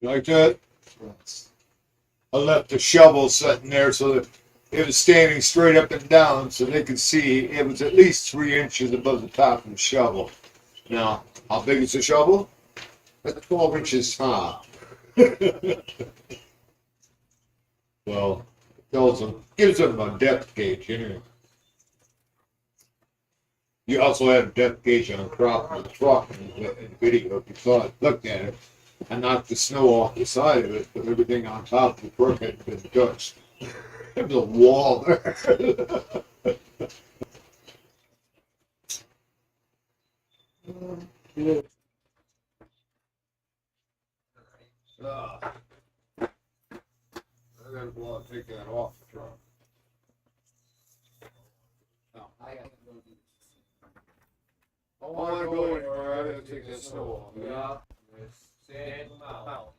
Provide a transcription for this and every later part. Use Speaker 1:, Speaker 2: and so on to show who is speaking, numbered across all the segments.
Speaker 1: Like that? I left the shovel sitting there so that it was standing straight up and down so they could see it was at least 3 inches above the top of the shovel. Now, how big is the shovel? It's 12 inches tall. Well, it tells them, gives them a depth gauge anyway. You also have a depth gauge on the crop of the truck in the video if you saw it, looked at it. I knocked the snow off the side of it, but everything on top of the truck had been touched. There was a wall there. Ah, I gotta go out and take that off the truck. No. I don't want to go anywhere. I gotta take that snow off.
Speaker 2: Yeah. Stand them out.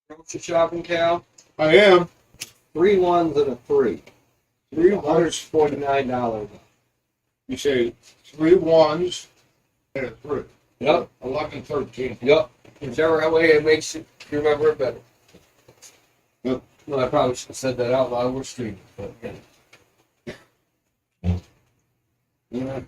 Speaker 2: Grocery shopping, Cal?
Speaker 1: I am.
Speaker 2: 3 ones and a 3.
Speaker 1: 3 ones.
Speaker 2: $149.
Speaker 1: You say 3 ones and a 3.
Speaker 2: Yep.
Speaker 1: 11, 13.
Speaker 2: Yep. Whichever way it makes you remember it better.
Speaker 1: Yep.
Speaker 2: No, I probably should have said that out loud. We're streaming, but yeah.
Speaker 1: Yeah.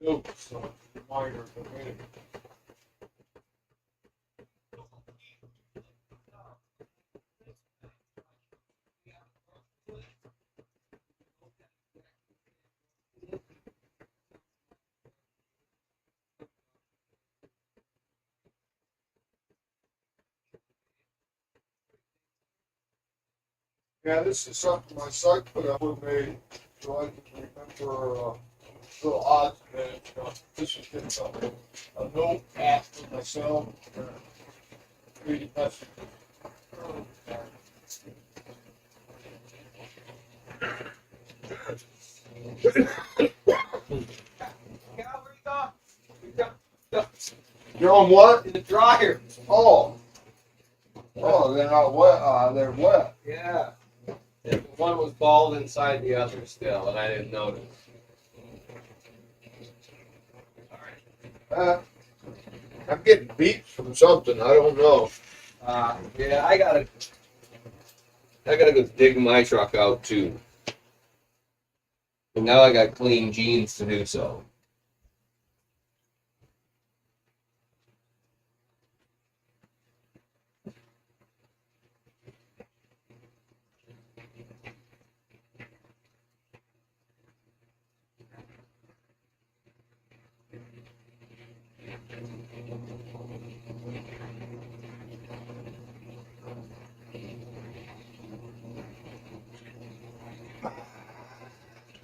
Speaker 1: Oops, so minor for me. Yeah, this is something my son put up with me, so I can remember little odds and ends. You know, this is just a note app for myself. Reading messages.
Speaker 2: Yeah, where you going?
Speaker 1: You know what?
Speaker 2: In the dryer.
Speaker 1: Oh, oh, they're not wet. They're wet.
Speaker 2: Yeah. And one was bald inside the other still, and I didn't notice. All right.
Speaker 1: I'm getting beat from something. I don't know.
Speaker 2: Yeah, I gotta go dig my truck out too. And now I got clean jeans to do so.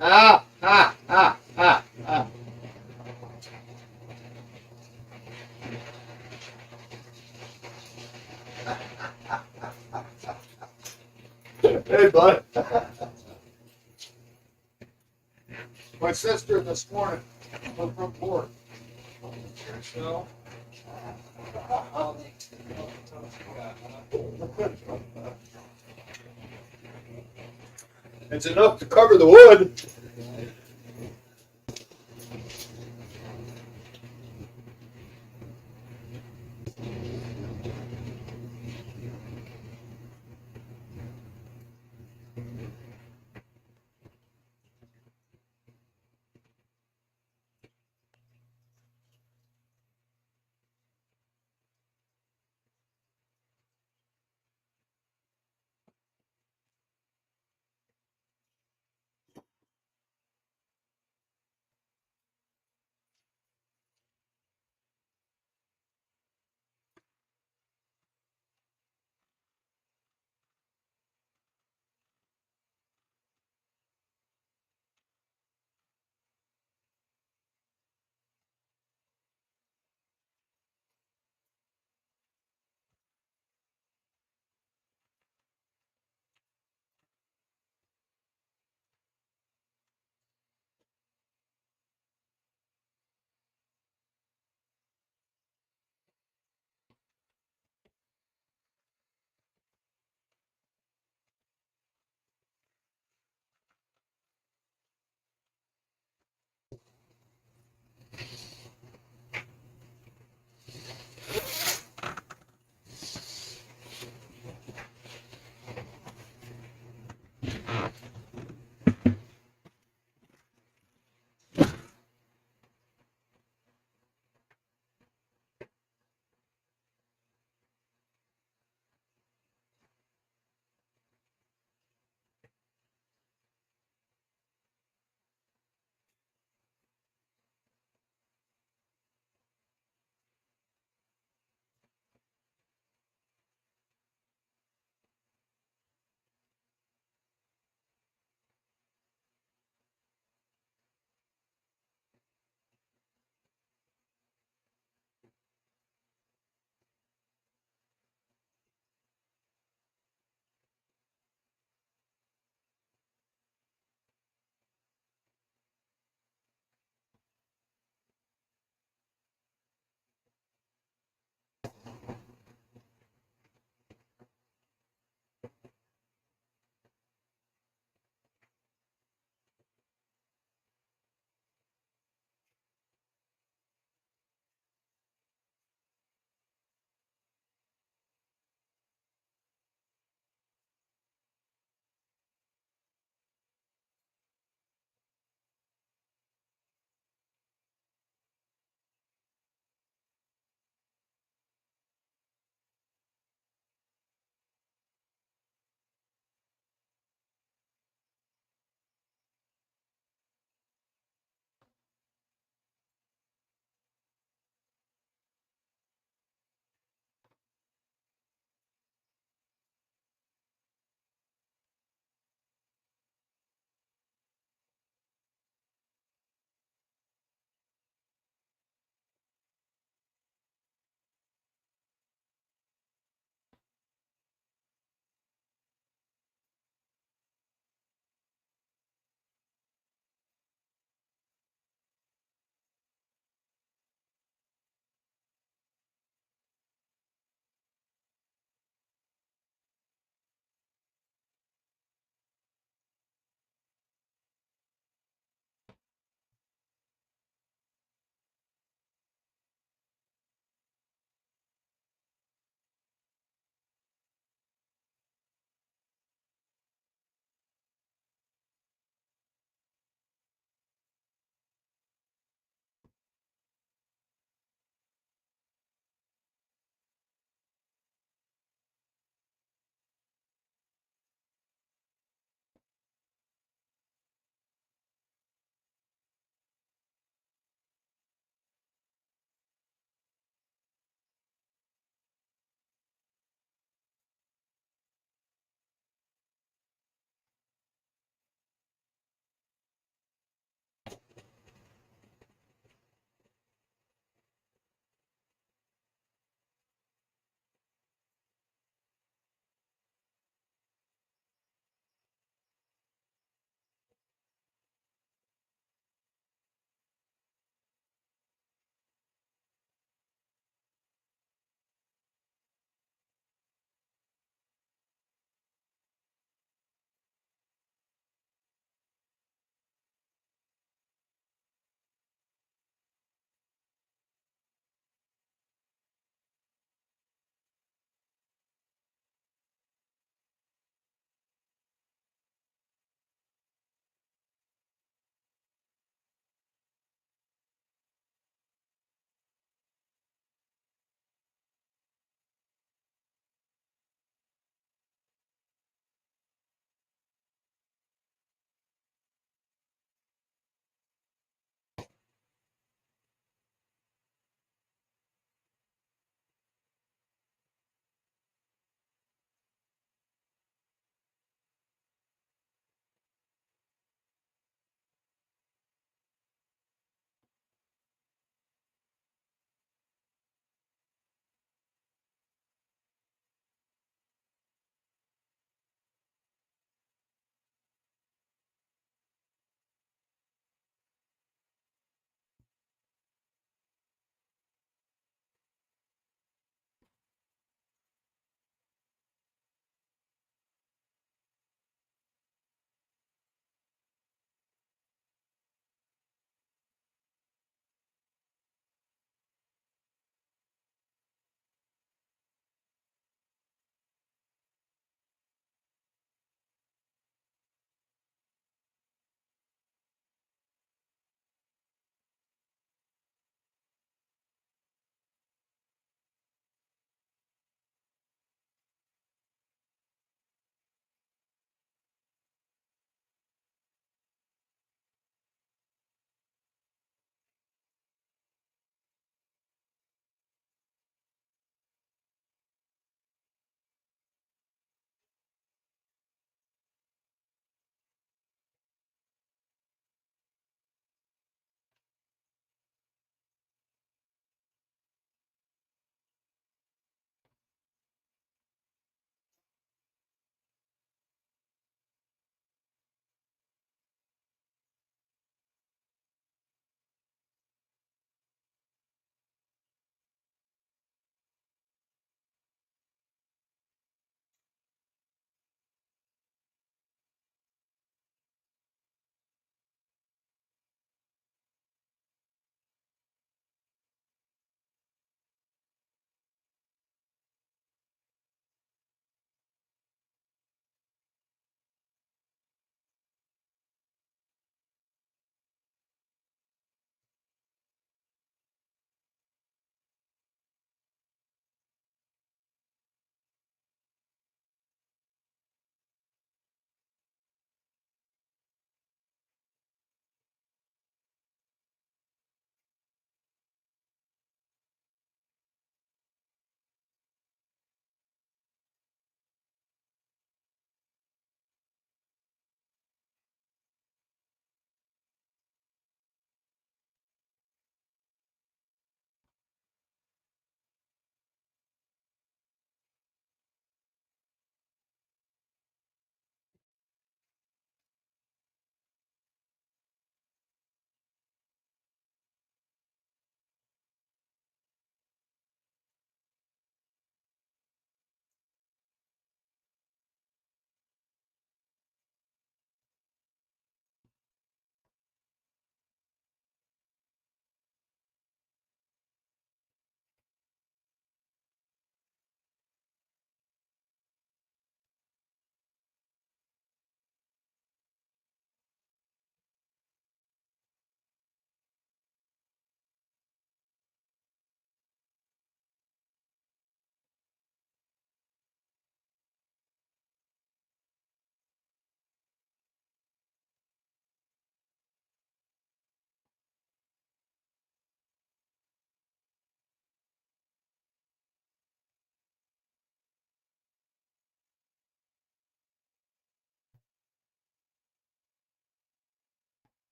Speaker 1: Ah, ah, ah, ah, ah. Hey, bud. My sister this morning was from Port.
Speaker 2: So,
Speaker 1: It's enough to cover the wood.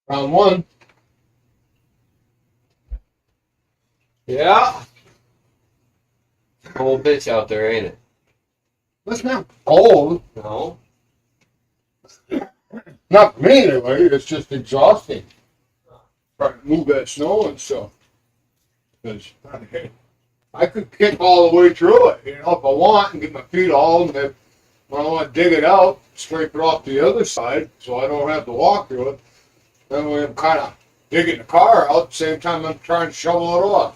Speaker 3: Round one.
Speaker 2: Yeah. Old bitch out there, ain't it?
Speaker 3: It's not cold.
Speaker 2: No.
Speaker 3: Not for me anyway. It's just exhausting. Trying to move that snow and stuff. 'Cause I could kick all the way through it, if I want, and get my feet all, and then when I want to dig it out, scrape it off the other side, so I don't have to walk through it. Then I'm kind of digging the car out at the same time I'm trying to shovel it off.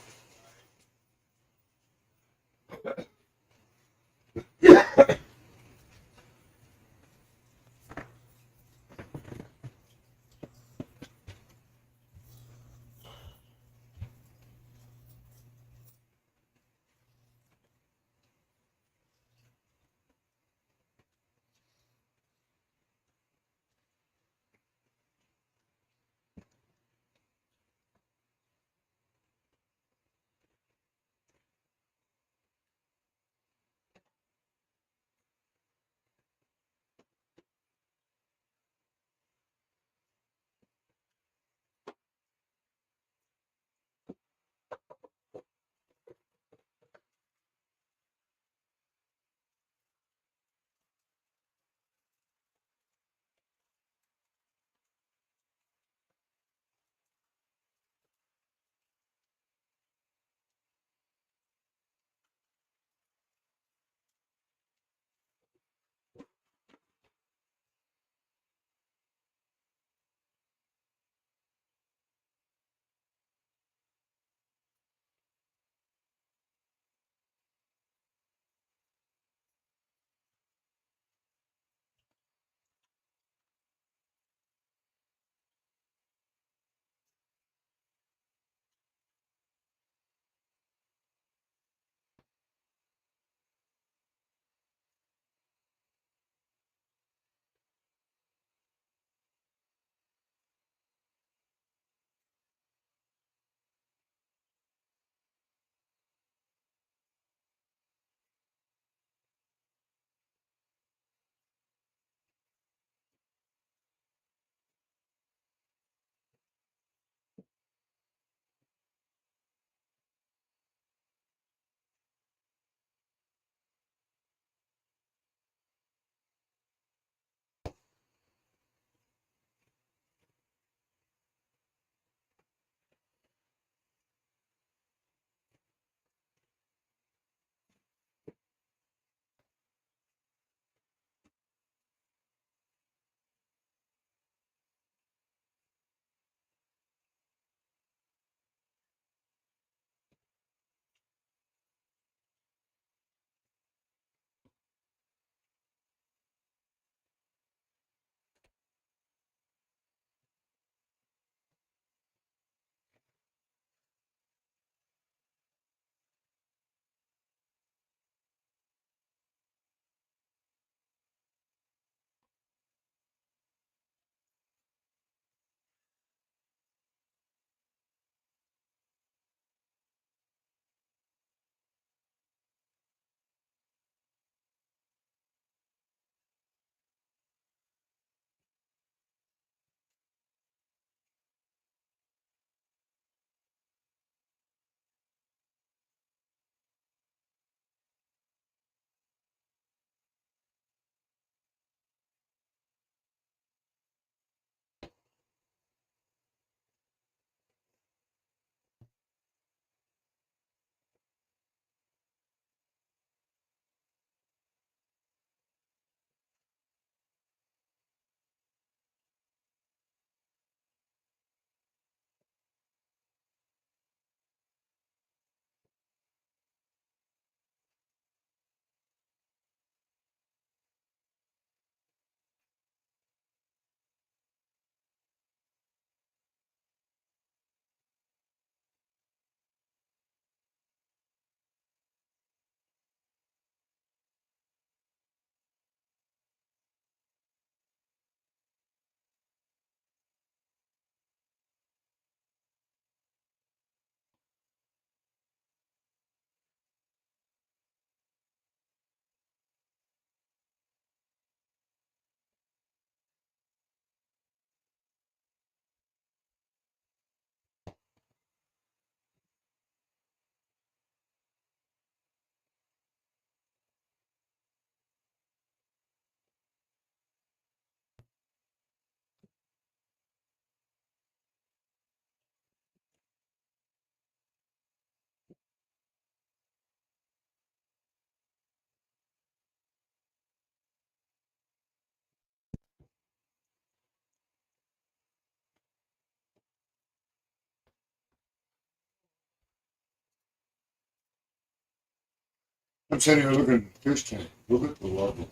Speaker 3: I'm sitting here looking at the fish tank. Look at the level.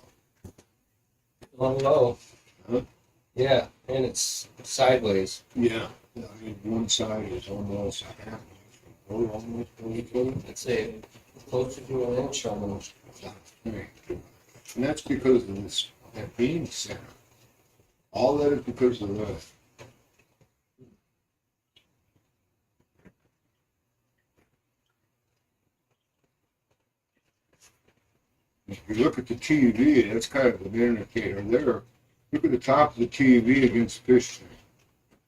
Speaker 2: On low.
Speaker 3: Huh?
Speaker 2: Yeah, and it's sideways.
Speaker 3: Yeah. I mean, one side is almost half. Or almost fully.
Speaker 2: I'd say closer to an inch almost.
Speaker 3: And that's because of this, that beam center. All that is because of that. If you look at the TV, that's kind of an indicator there. Look at the top of the TV against the fish tank.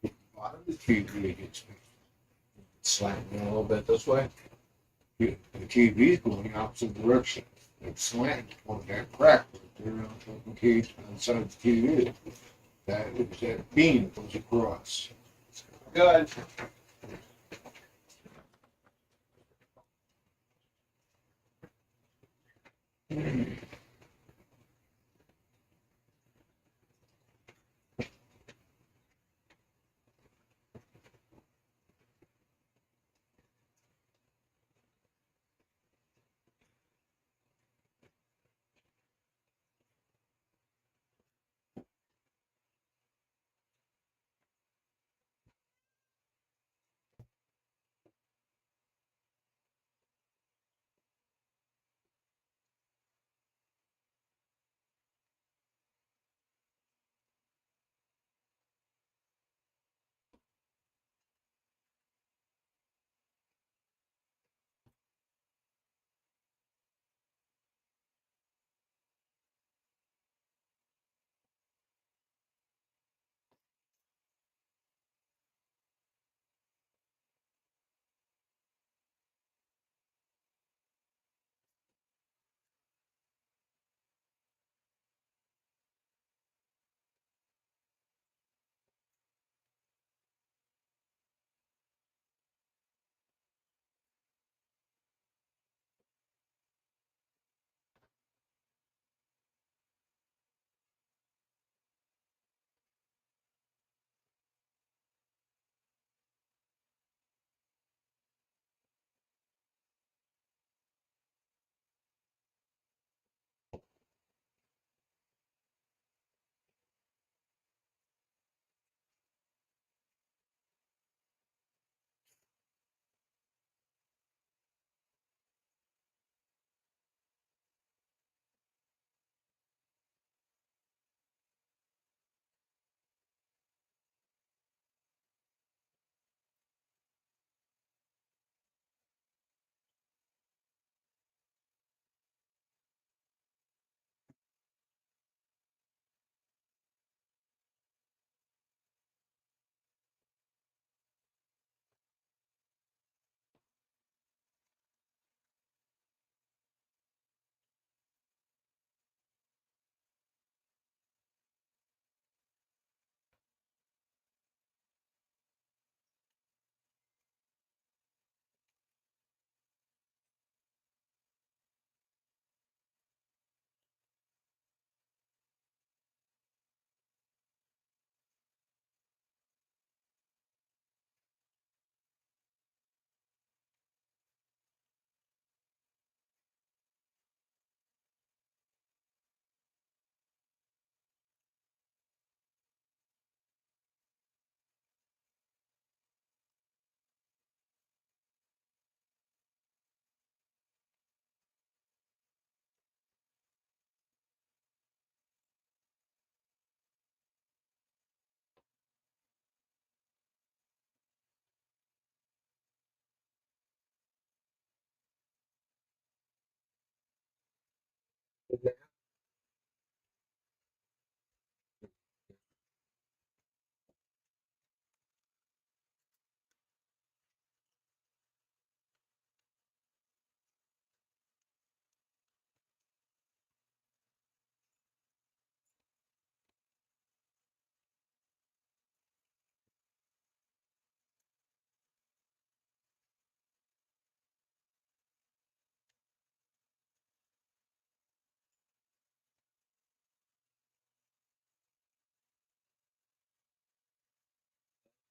Speaker 3: Look at the bottom of the TV against fish
Speaker 2: Slanting a little bit this way.
Speaker 3: tank. The TV is going the opposite direction. It's slanted toward that crack right there on top of the cage on the side of the TV. That beam goes across.
Speaker 2: Good.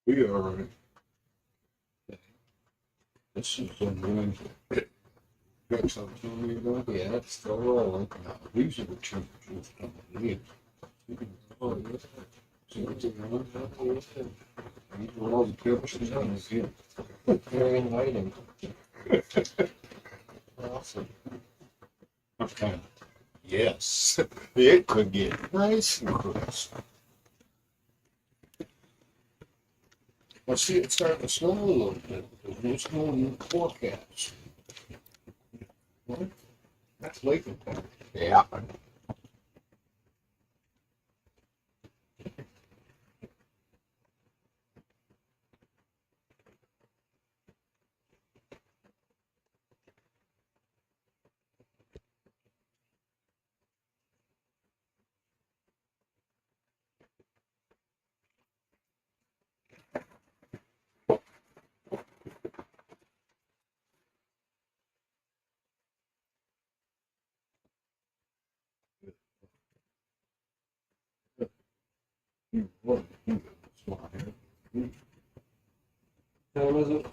Speaker 3: We are. This is a got some to me, though? Yeah, it's still rolling. Now, these are the temperatures coming in. Oh, yeah. See what's in there? These are all the temperatures coming in. Very inviting. Awesome. Okay. Yes, it could get nice and crisp. I see it's starting to snow a little bit. There's no snow in the forecast. What? That's lake impact. Yeah.
Speaker 2: How was it?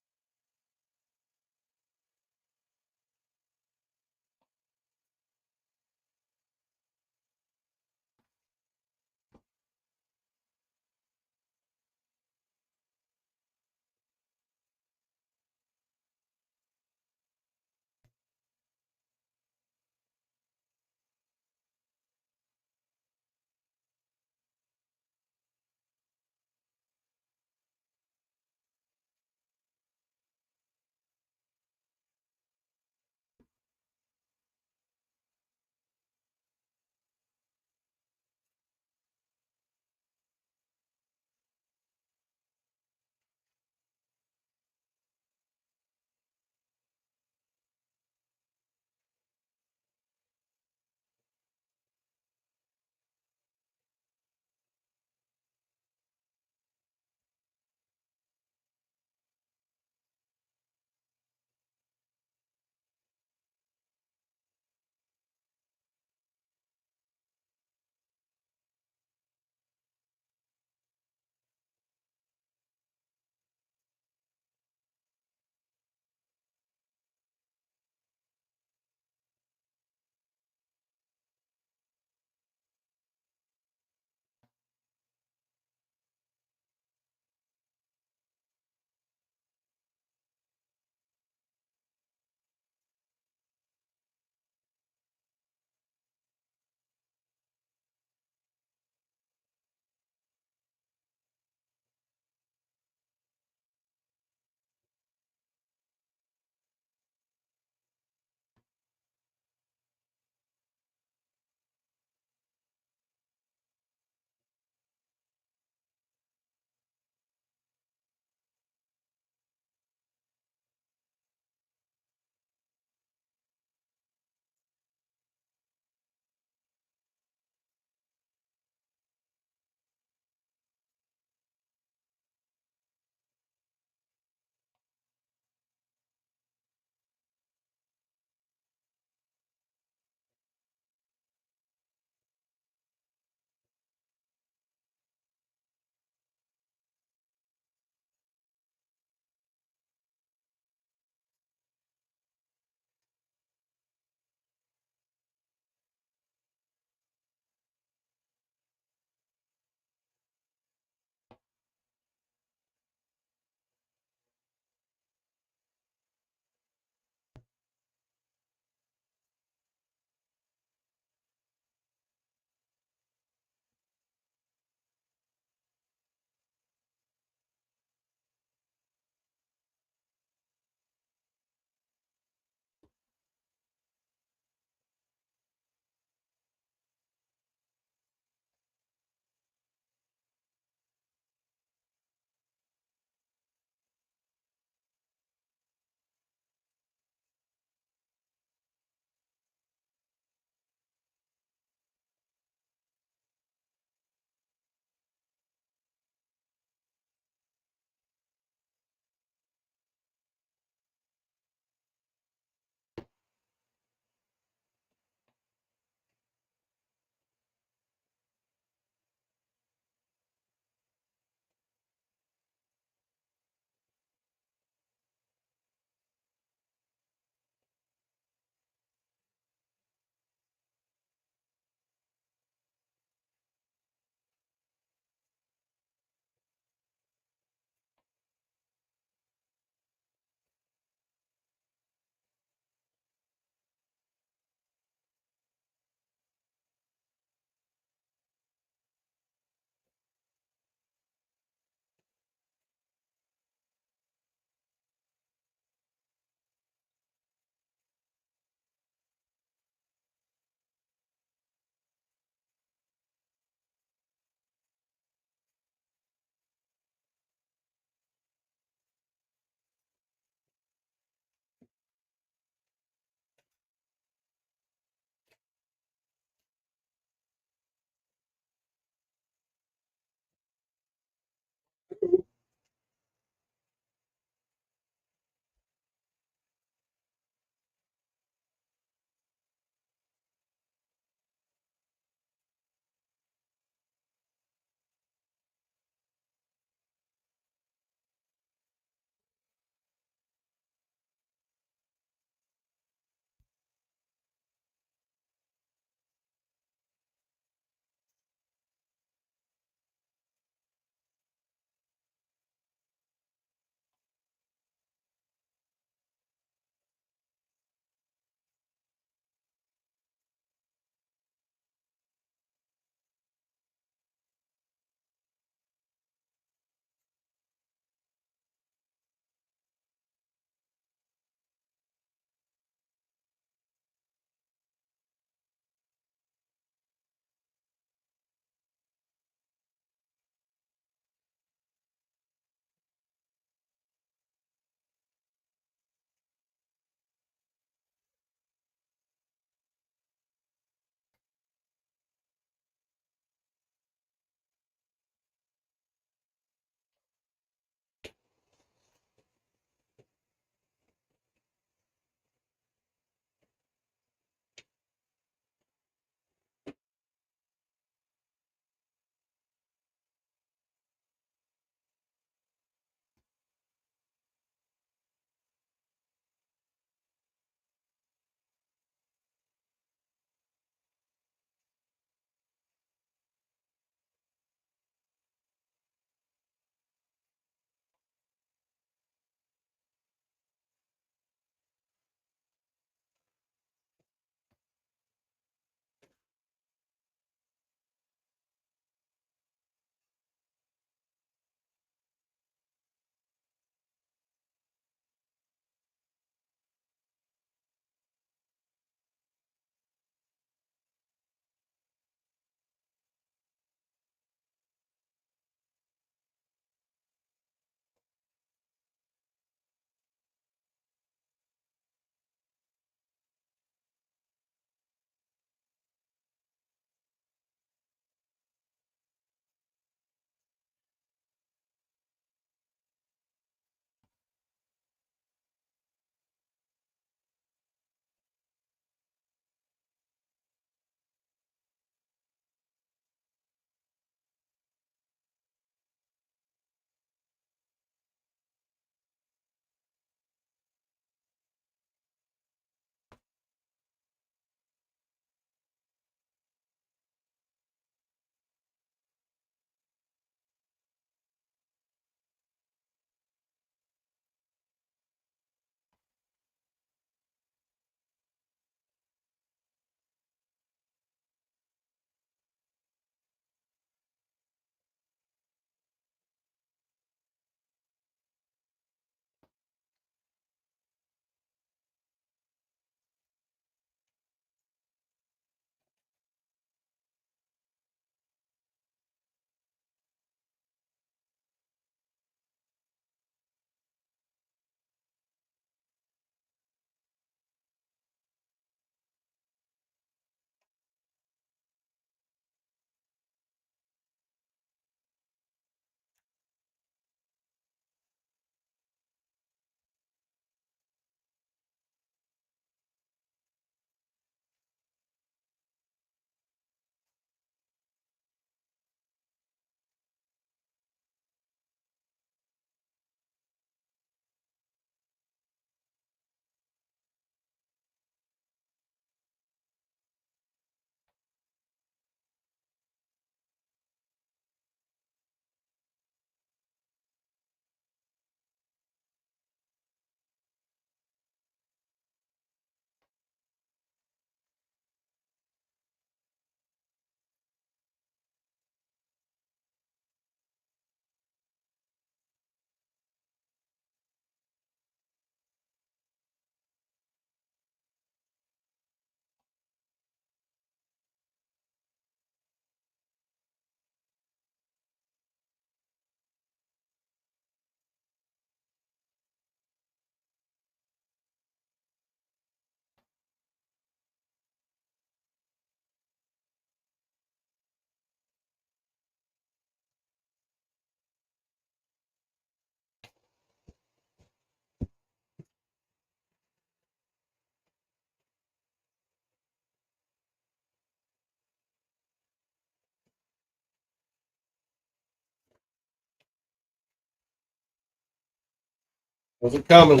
Speaker 2: Was it coming?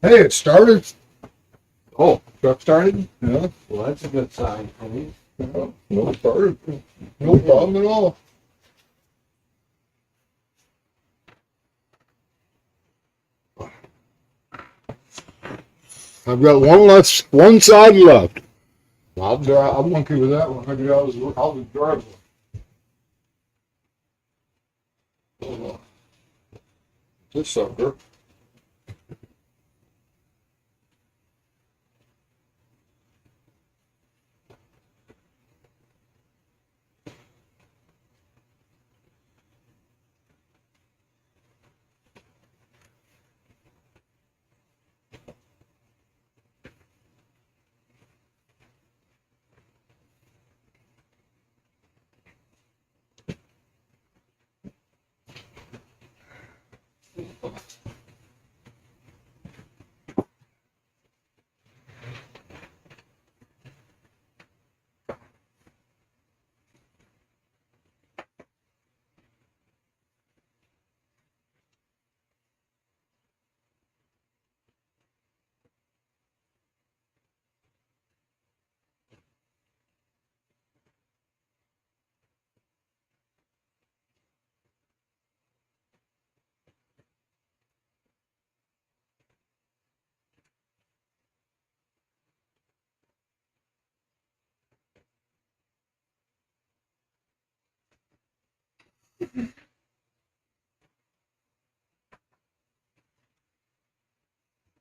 Speaker 3: Hey, it started.
Speaker 2: Oh, truck started?
Speaker 3: Yeah,
Speaker 2: Well, that's a good sign for me.
Speaker 3: yeah, no started. No problem at all. I've got one side left. I'll drive. I'm monkey with that one. I'll just drive one. This sucker.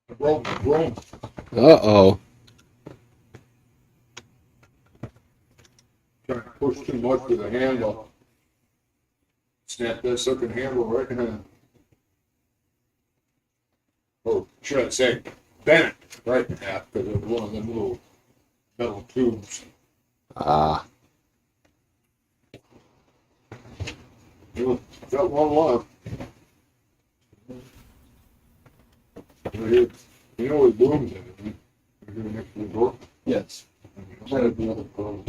Speaker 3: I broke the broom.
Speaker 2: Uh-oh.
Speaker 3: Trying to push too much with the handle. Snap that sucking handle right in half. Or should I say, bent it right in half because of one of them little metal tubes.
Speaker 2: Ah.
Speaker 3: Got one left. Right here. You know where the broom's at, isn't it? Right here next to the door.
Speaker 2: Yes.
Speaker 3: Outside the other broom.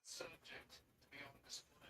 Speaker 4: Subject to be on display.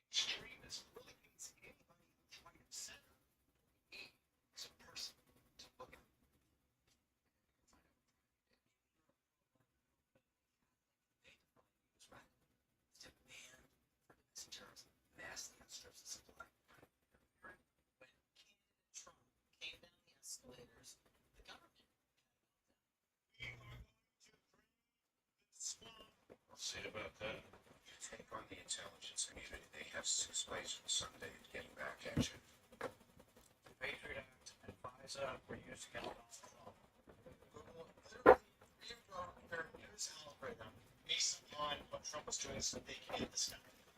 Speaker 4: Extremist really means anybody who's right of center. He is a person to look at. They define you as radical. Demand for messengers, vastly outstrips the supply. When Kennedy and Trump came down the escalators, the government
Speaker 5: I'll see about that. You take on the intelligence community, they have 6 ways from Sunday to getting back at you.
Speaker 4: the Patriot Act and FISA were used against Donald Trump.
Speaker 6: Here's an algorithm based on what Trump was doing so they can get this guy.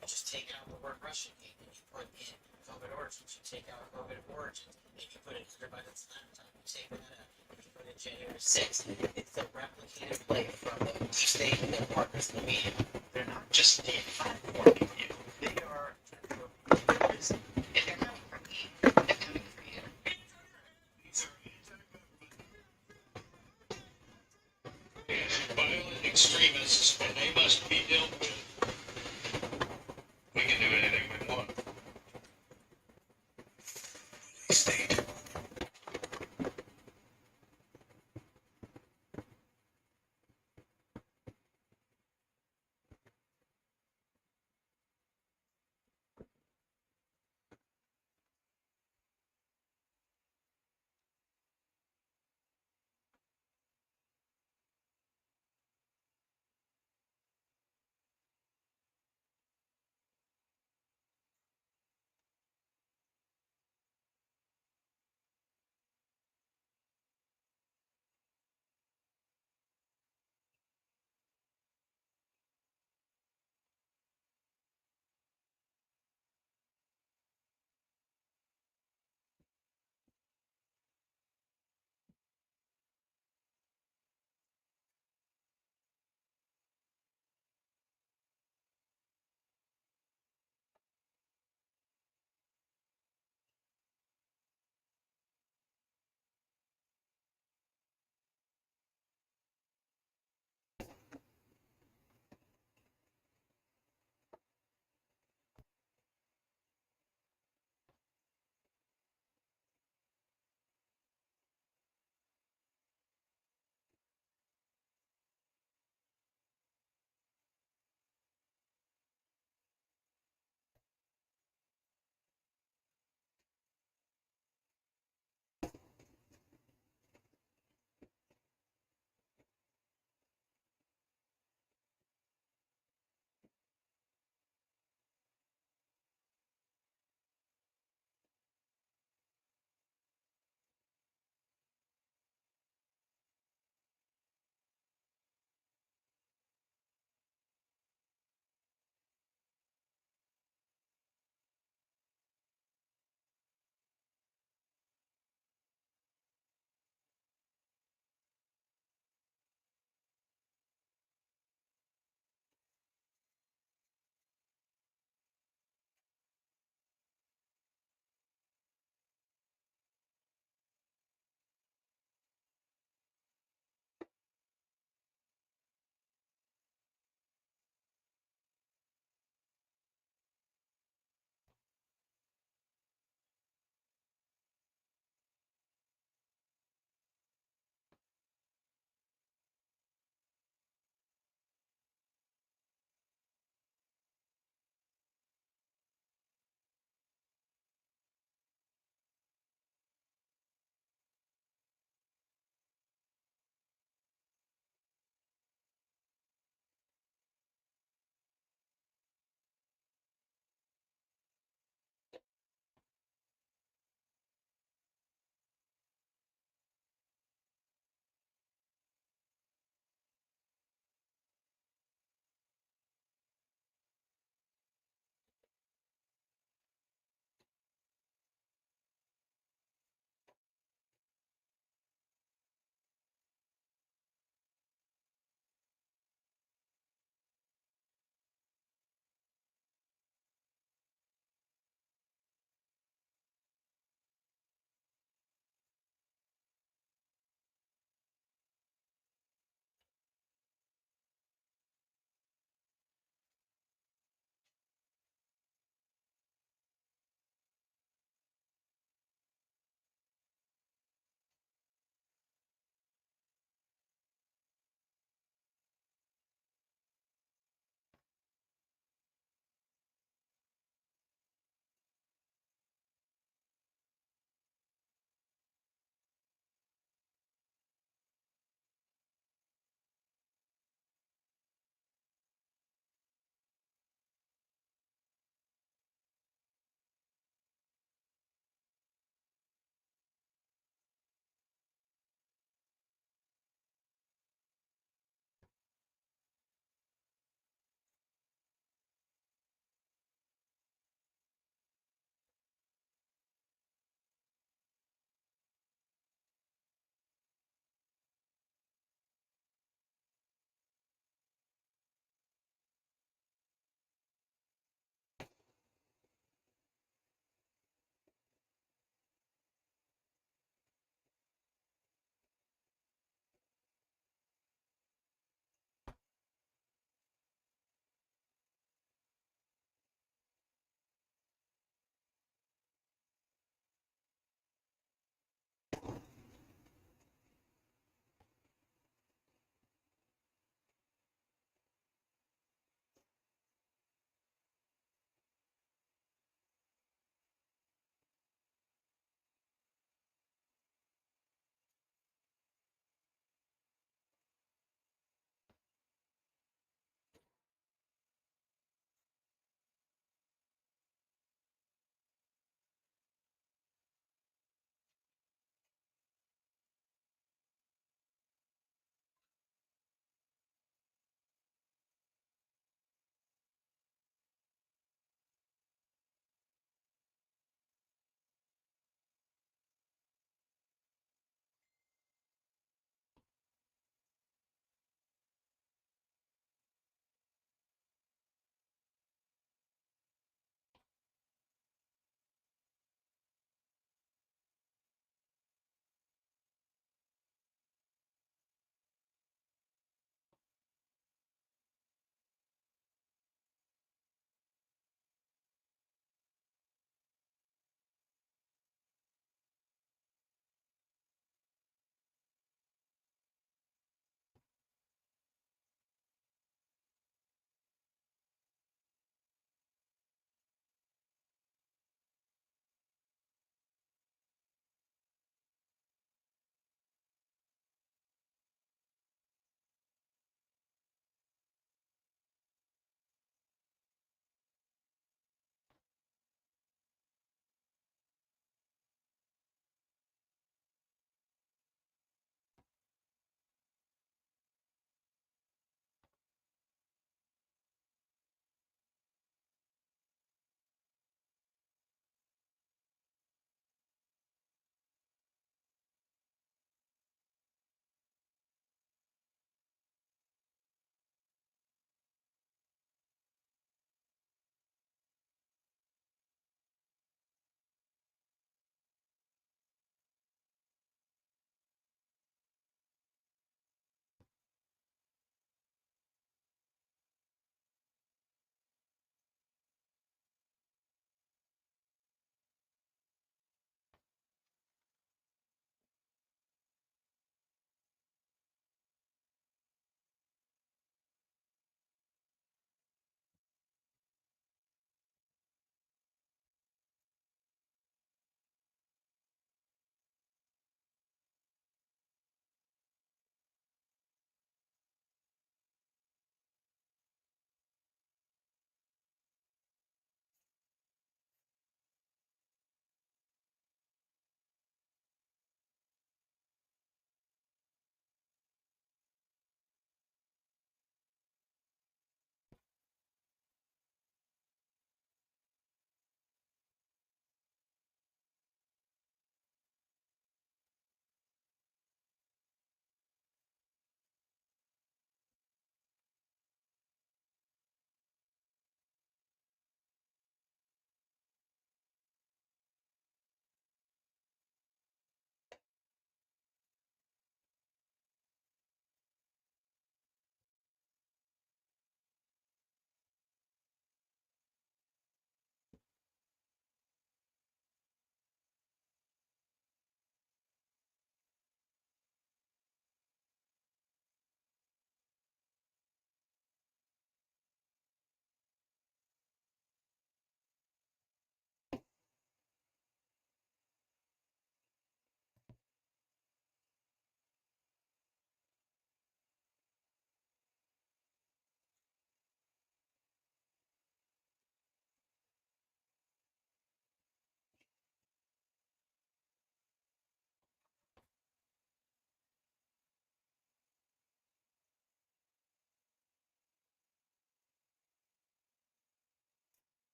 Speaker 6: You just take out the word Russian hate and you put in COVID origins. You take out COVID origins and you put in Hunter Biden's laptop. You take that out and you put in January 6th. It's a replicated play from the deep state and their partners in the media. They're not just platforming you. They are if they're coming from me, they're coming for you.
Speaker 5: Violent extremists, and they must be dealt with. We can do anything we want. State.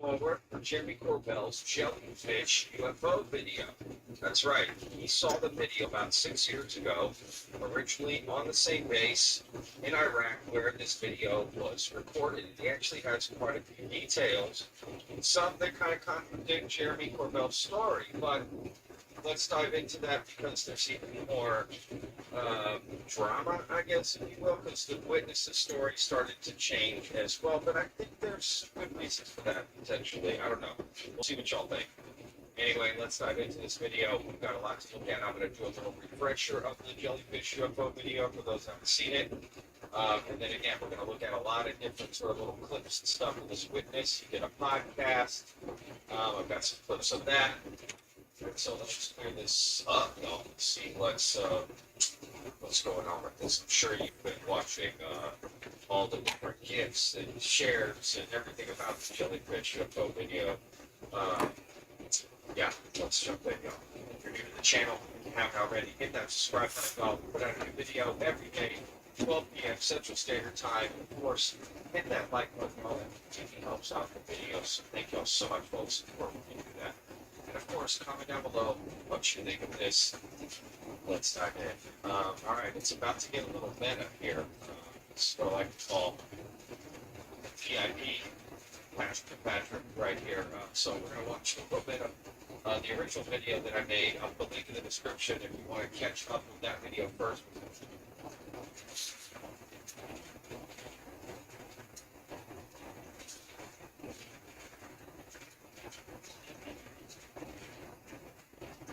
Speaker 5: Forward for Jeremy Corbell's Jellyfish UFO video. That's right. He saw the video about 6 years ago, originally on the same base in Iraq where this video was recorded. He actually has quite a few details, some that kind of contradict Jeremy Corbell's story, but let's dive into that because there's even more drama, I guess, if you will, because the witness's story started to change as well. But I think there's good reasons for that, potentially. I don't know. We'll see what y'all think. Anyway, let's dive into this video. We've got a lot to look at. I'm going to do a little refresher of the Jellyfish UFO video for those who haven't seen it. And then again, we're going to look at a lot of different sort of little clips and stuff of this witness. He did a podcast. I've got some clips of that. So let's just clear this up. Now let's see what's going on with this. I'm sure you've been watching all the different gifs and shares and everything about the Jellyfish UFO video. Yeah, let's jump in, y'all. If you're new to the channel, if you haven't already, hit that subscribe button. I'll put out a new video every day, 12 p.m. Central Standard Time. Of course, hit that like button. All that really helps out the videos. So thank y'all so much, folks, for when you do that. And of course, comment down below what you think of this. Let's dive in. All right, it's about to get a little meta here. It's what I like to call VIP, Pastor Patrick, right here. So we're going to watch a little bit of the original video that I made. I'll put a link in the description if you want to catch up with that video first.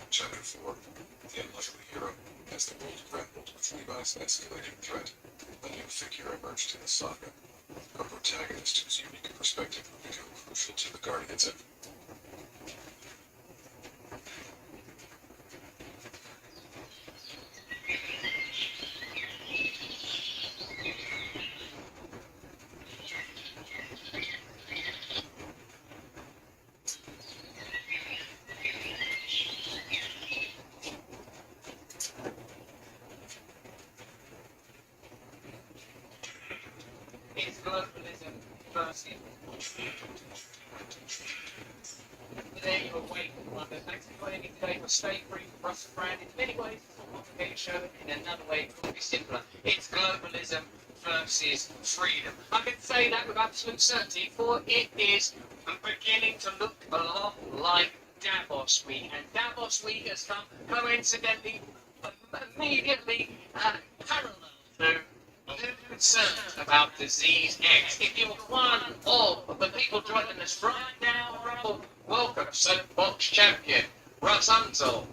Speaker 7: Chapter 4, The Unlucky Hero. As the world grappled with Levi's escalating threat, a new figure emerged in the saga. A protagonist whose unique perspective would become crucial to the Guardians of
Speaker 6: It's globalism versus today away from London. Thanks for joining me today for Stay Free from Russell Brand. In many ways, it's a complicated show. In another way, it could be simpler. It's globalism versus freedom. I can say that with absolute certainty, for it is beginning to look a lot like Davos Week. And Davos Week has come coincidentally, immediately parallel to concerns about disease X. If you're one of the people joining us right now, welcome, soapbox champion, Russ Unzel.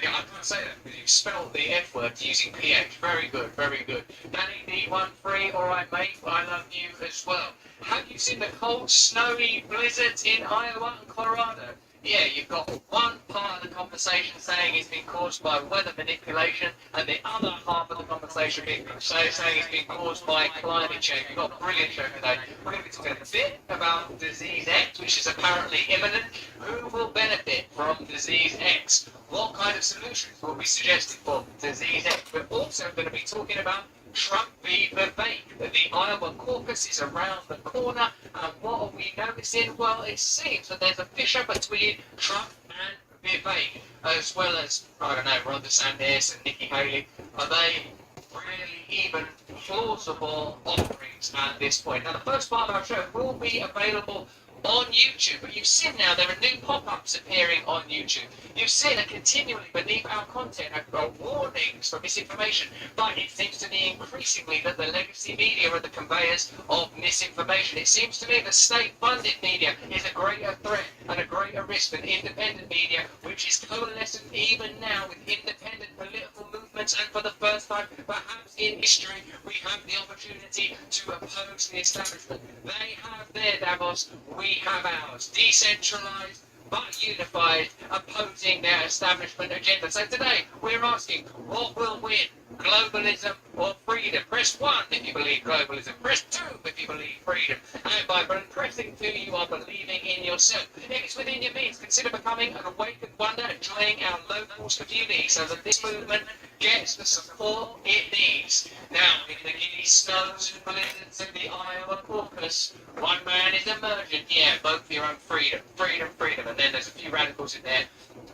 Speaker 6: Yeah, I can't say that because you spelled the F word using PH. Very good, very good. Danny D13, alright mate, I love you as well. Have you seen the cold, snowy blizzards in Iowa and Colorado? Yeah, you've got one part of the conversation saying it's been caused by weather manipulation, and the other half of the conversation saying it's been caused by climate change. We've got a brilliant show today. We're going to be talking a bit about disease X, which is apparently imminent. Who will benefit from disease X? What kind of solutions will be suggested for disease X? We're also going to be talking about Trump v. Vivek. The Iowa caucus is around the corner, and what are we noticing? Well, it seems that there's a fissure between Trump and Vivek, as well as, I don't know, Ron DeSantis and Nikki Haley. Are they really even plausible offerings at this point? Now, the first part of our show will be available on YouTube, but you've seen now there are new pop-ups appearing on YouTube. You've seen that continually beneath our content are warnings for misinformation, but it seems to me increasingly that the legacy media are the conveyors of misinformation. It seems to me that state-funded media is a greater threat and a greater risk than independent media, which is coalescent even now with independent political movements, and for the first time perhaps in history we have the opportunity to oppose the establishment. They have their Davos, we have ours, decentralized but unified, opposing their establishment agenda. So today we're asking, what will win?
Speaker 5: globalism or freedom. Press 1 if you believe globalism. Press 2 if you believe freedom. And by pressing 2, you are believing in yourself. If it's within your means, consider becoming an awakened wonder and joining our local community so that this movement gets the support it needs. Now, in the giddy snows and blizzards of the Iowa caucus, one man is emergent. Yeah, vote for your own freedom. Freedom, freedom. And then there's a few radicals in there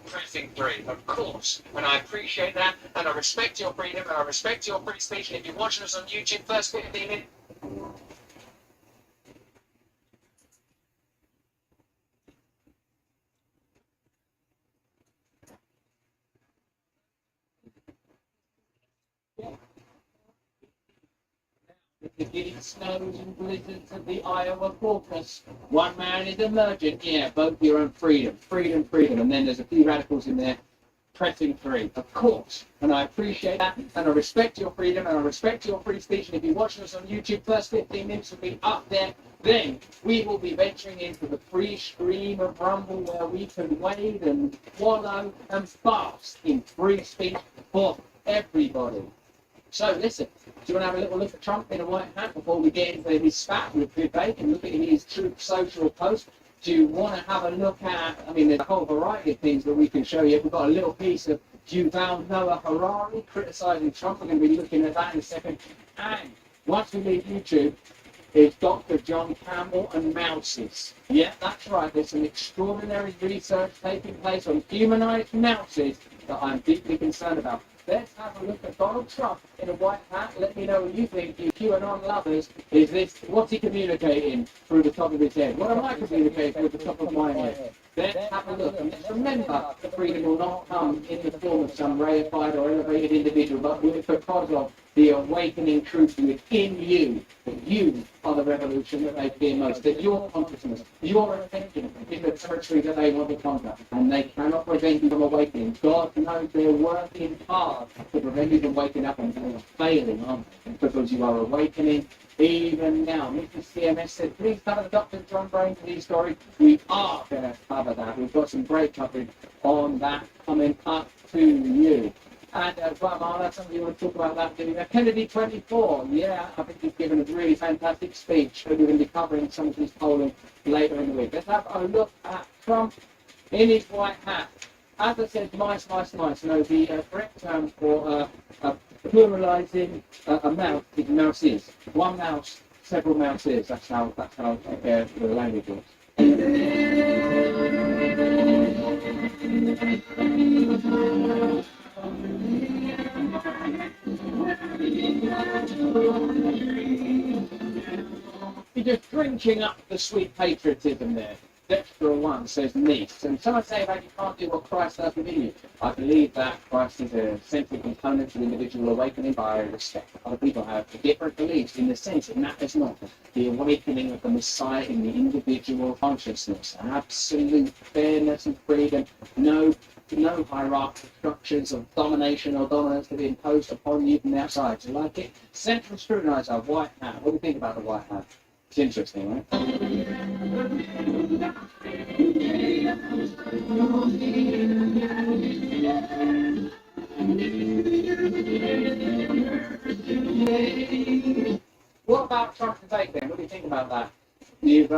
Speaker 5: pressing 3, of course. And I appreciate that, and I respect your freedom, and I respect your free speech. And if you're watching us on YouTube, first 15 minutes. The giddy snows and blizzards of the Iowa caucus. One man is emergent. Yeah, vote for your own freedom. Freedom, freedom. And then there's a few radicals in there pressing 3, of course. And I appreciate that, and I respect your freedom, and I respect your free speech. And if you're watching us on YouTube, first 15 minutes will be up there. Then we will be venturing into the free stream of Rumble where we can wade and wallow and bask in free speech for everybody. So listen, do you want to have a little look at Trump in a white hat before we get into his spat with Vivek and look at his Truth Social post? Do you want to have a look at, I mean, there's a whole variety of things that we can show you. We've got a little piece of Yuval Noah Harari criticising Trump. We're going to be looking at that in a second. And once we leave YouTube, is Dr. John Campbell and mouses. Yeah, that's right. There's some extraordinary research taking place on humanized mouses that I'm deeply concerned about. Let's have a look at Donald Trump in a white hat. Let me know what you think, you QAnon lovers. Is this, what's he communicating through the top of his head? What am I communicating through the top of my head? Let's have a look. And let's remember that freedom will not come in the form of some reified or elevated individual, but because of the awakening truth within you, that you are the revolution that they fear most, that your consciousness, your attention is the territory that they want to conquer, and they cannot prevent you from awakening. God knows they're working hard to prevent you from waking up, and they are failing, aren't they? Because you are awakening even now. Mr. CMS said, please cover the Dr. John Brain for these stories. We are going to cover that. We've got some great coverage on that coming up to you. And Guatemala, some of you want to talk about that, didn't you? Kennedy 24, yeah, I think he's given a really fantastic speech. We're going to be covering some of his polling later in the week. Let's have a look at Trump in his white hat. As I said, mice. No, the correct term for pluralizing a mouse is mouses. One mouse, several mouses. That's how the language works. You're just drinking up the sweet patriotism there. Dexter 1 says niece. And someone say about you can't do what Christ does within you. I believe that Christ is a central component to individual awakening. I respect other people have different beliefs in the sense it matters not. The awakening of the Messiah in the individual consciousness. Absolute fairness and freedom. No hierarchical structures of domination or dominance to be imposed upon you from the outside. Do you like it? Central scrutinizer, white hat. What do you think about the white hat? It's interesting, right? What about Trump debate then? What do you think about that? You've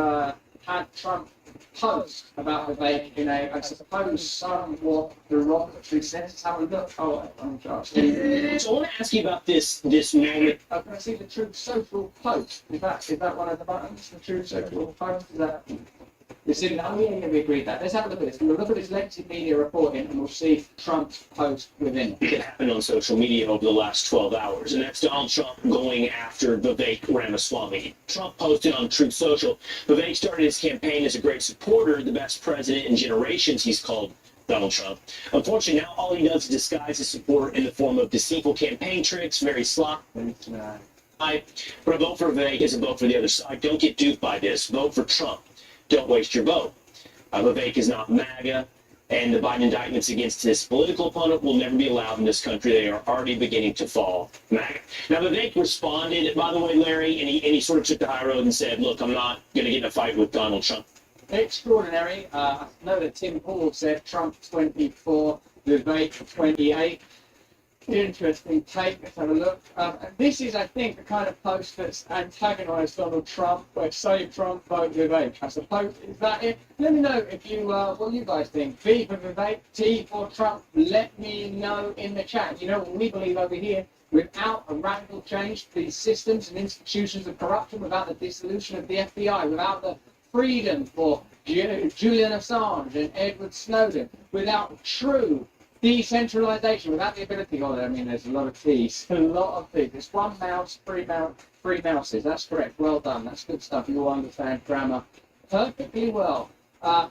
Speaker 5: had Trump post about the debate in a, I suppose, somewhat derogatory sense. Have a look. Oh, I'm sorry.
Speaker 8: So I want to ask you about this moment.
Speaker 5: Can I see the Truth Social post? Is that one of the buttons? The Truth Social post? Is that? It's in, oh yeah, we agreed that. Let's have a look at this. We'll look at this legacy media reporting and we'll see Trump's post within it.
Speaker 8: That happened on social media over the last 12 hours, and that's Donald Trump going after Vivek Ramaswamy. Trump posted on Truth Social, Vivek started his campaign as a great supporter, the best president in generations, he's called Donald Trump. Unfortunately, now all he does is disguise his support in the form of deceitful campaign tricks, very sloppy. But a vote for Vivek is a vote for the other side. Don't get duped by this. Vote for Trump. Don't waste your vote. Vivek is not MAGA, and the Biden indictments against his political opponent will never be allowed in this country. They are already beginning to fall MAGA. Now, Vivek responded, by the way, Larry, and he sort of took the high road and said, look, I'm not going to get in a fight with Donald Trump.
Speaker 5: Extraordinary. I know that Tim Pool said Trump 24, Vivek 28.
Speaker 9: Interesting take. Let's have a look. And this is, I think, the kind of post that's antagonised Donald Trump, where save Trump, vote Vivek. I suppose, is that it? Let me know if you, what you guys think. V for Vivek, T for Trump. Let me know in the chat. You know what we believe over here. Without a radical change to these systems and institutions of corruption, without the dissolution of the FBI, without the freedom for Julian Assange and Edward Snowden, without true decentralization, without the ability, I mean, there's a lot of T's, a lot of T's. It's one mouse, three mouses. That's correct. Well done. That's good stuff. You all understand grammar perfectly well.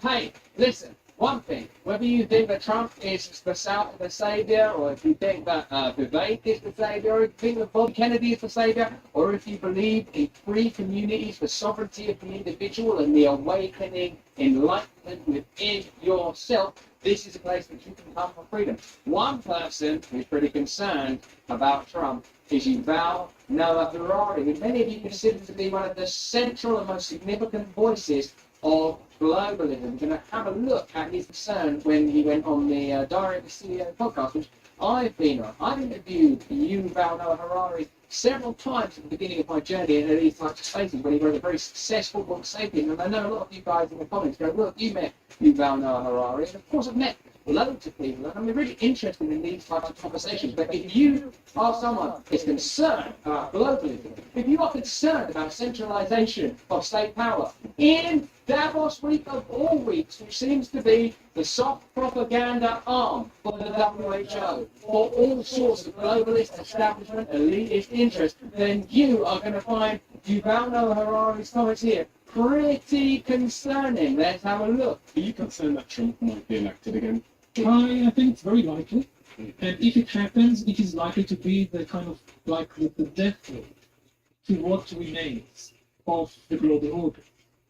Speaker 9: Hey, listen. One thing, whether you think that Trump is the savior, or if you think that Vivek is the savior, or if you think that Bob Kennedy is the savior, or if you believe in free communities, the sovereignty of the individual, and the awakening enlightenment within yourself, this is a place that you can come for freedom. One person who's pretty concerned about Trump is Yuval Noah Harari, who many of you consider to be one of the central and most significant voices of globalism. We're going to have a look at his concern when he went on the Direct CEO podcast, which I've been on. I've interviewed Yuval Noah Harari several times at the beginning of my journey into these types of spaces when he wrote a very successful book, Sapien. And I know a lot of you guys in the comments go, look, you met Yuval Noah Harari. And of course I've met loads of people, and I'm really interested in these types of conversations. But if you are someone who's concerned about globalism, if you are concerned about centralization of state power, in Davos week of all weeks, which seems to be the soft propaganda arm for the WHO, for all sorts of globalist establishment, elitist interests, then you are going to find Yuval Noah Harari's comments here pretty concerning. Let's have a look.
Speaker 10: Are you concerned that Trump might be elected again? I think it's very likely. And if it happens, it is likely to be the kind of like the death blow to what remains of the global order.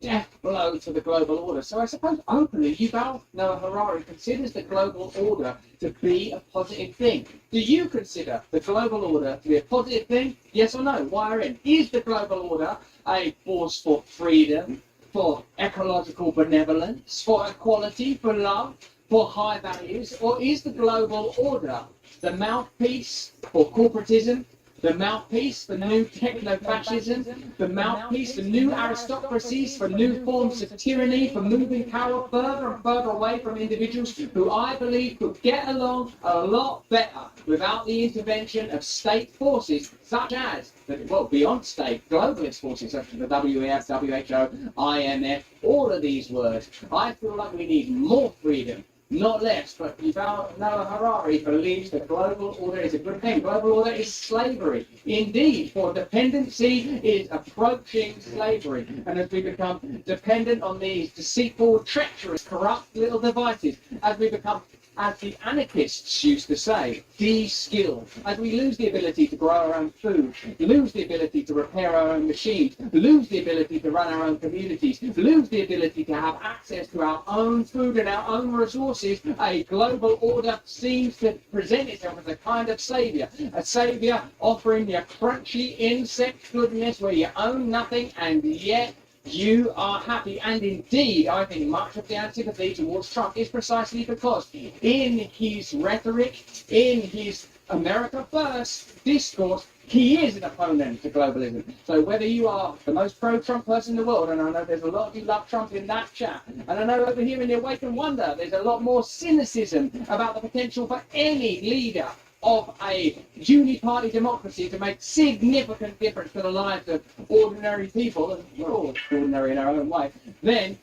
Speaker 9: Death blow to the global order. So I suppose openly, Yuval Noah Harari considers the global order to be a positive thing. Do you consider the global order to be a positive thing? Yes or no? Wire in. Is the global order a force for freedom, for ecological benevolence, for equality, for love, for high values, or is the global order the mouthpiece for corporatism, the mouthpiece for new techno-fascism, the mouthpiece for new aristocracies, for new forms of tyranny, for moving power further and further away from individuals who I believe could get along a lot better without the intervention of state forces such as, well, beyond state, globalist forces such as the WEF, WHO, IMF, all of these words. I feel like we need more freedom, not less, but Yuval Noah Harari believes the global order is a good thing. Global order is slavery. Indeed, for dependency is approaching slavery. And as we become dependent on these deceitful, treacherous, corrupt little devices, as we become, as the anarchists used to say, de-skilled, as we lose the ability to grow our own food, lose the ability to repair our own machines, lose the ability to run our own communities, lose the ability to have access to our own food and our own resources, a global order seems to present itself as a kind of saviour. A saviour offering you crunchy insect goodness where you own nothing and yet you are happy. And indeed, I think much of the antipathy towards Trump is precisely because in his rhetoric, in his America First discourse, he is an opponent to globalism. So whether you are the most pro-Trump person in the world, and I know there's a lot of you love Trump in that chat, and I know over here in the Awaken Wonder, there's a lot more cynicism about the potential for any leader of a uni-party democracy to make significant difference to the lives of ordinary people, and we're all ordinary in our own way, then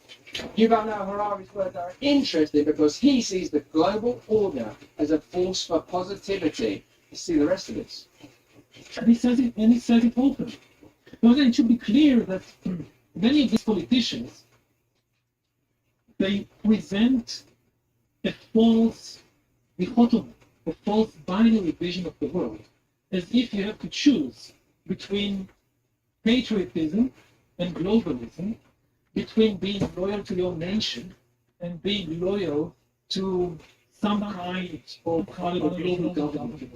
Speaker 9: Yuval Noah Harari's words are interesting because he sees the global order as a force for positivity. You see the rest of this.
Speaker 10: And he says it openly. But then it should be clear that many of these politicians, they present a false dichotomy, a false binary vision of the world, as if you have to choose between patriotism and globalism, between being loyal to your nation and being loyal to some kind of global government.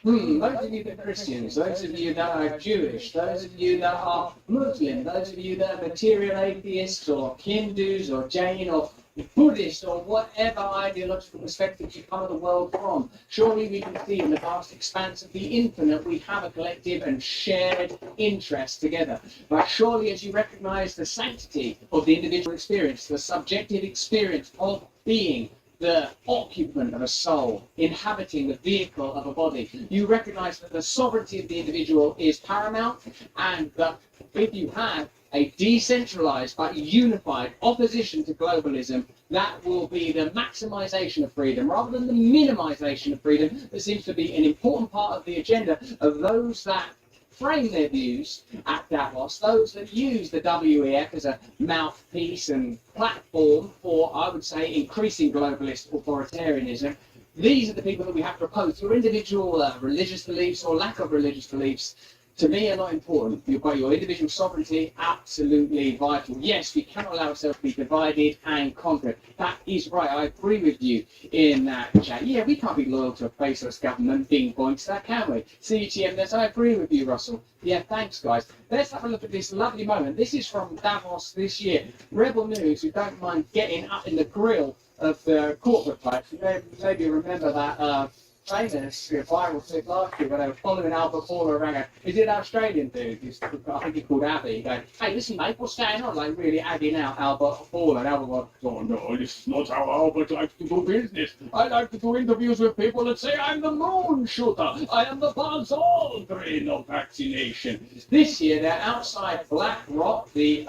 Speaker 9: Those of you that are Christians, those of you that are Jewish, those of you that are Muslim, those of you that are material atheists or Hindus or Jain or Buddhist or whatever ideological perspective you come at the world from, surely we can see in the vast expanse of the infinite we have a collective and shared interest together. But surely as you recognize the sanctity of the individual experience, the subjective experience of being the occupant of a soul, inhabiting the vehicle of a body, you recognize that the sovereignty of the individual is paramount, and that if you have a decentralized but unified opposition to globalism, that will be the maximization of freedom rather than the minimization of freedom that seems to be an important part of the agenda of those that frame their views at Davos, those that use the WEF as a mouthpiece and platform for, I would say, increasing globalist authoritarianism. These are the people that we have to oppose. Your individual religious beliefs or lack of religious beliefs, to me, are not important. You've got your individual sovereignty, absolutely vital. Yes, we cannot allow ourselves to be divided and conquered. That is right. I agree with you in that chat. Yeah, we can't be loyal to a faceless government being points that, can we? CTM, I agree with you, Russell. Yeah, thanks, guys. Let's have a look at this lovely moment. This is from Davos this year. Rebel News, who don't mind getting up in the grill of the corporate place. You maybe remember that famous viral clip last year when they were following Albert Paula around. Is it an Australian dude? I think he's called Abby. Going, hey, listen, mate, what's going on? Like really adding out Albert Paula. And Albert was, oh no, this is not how Albert likes to do business. I like to do interviews with people that say I'm the moon shooter. I am the Buzz Aldrin of vaccination. This year they're outside BlackRock, the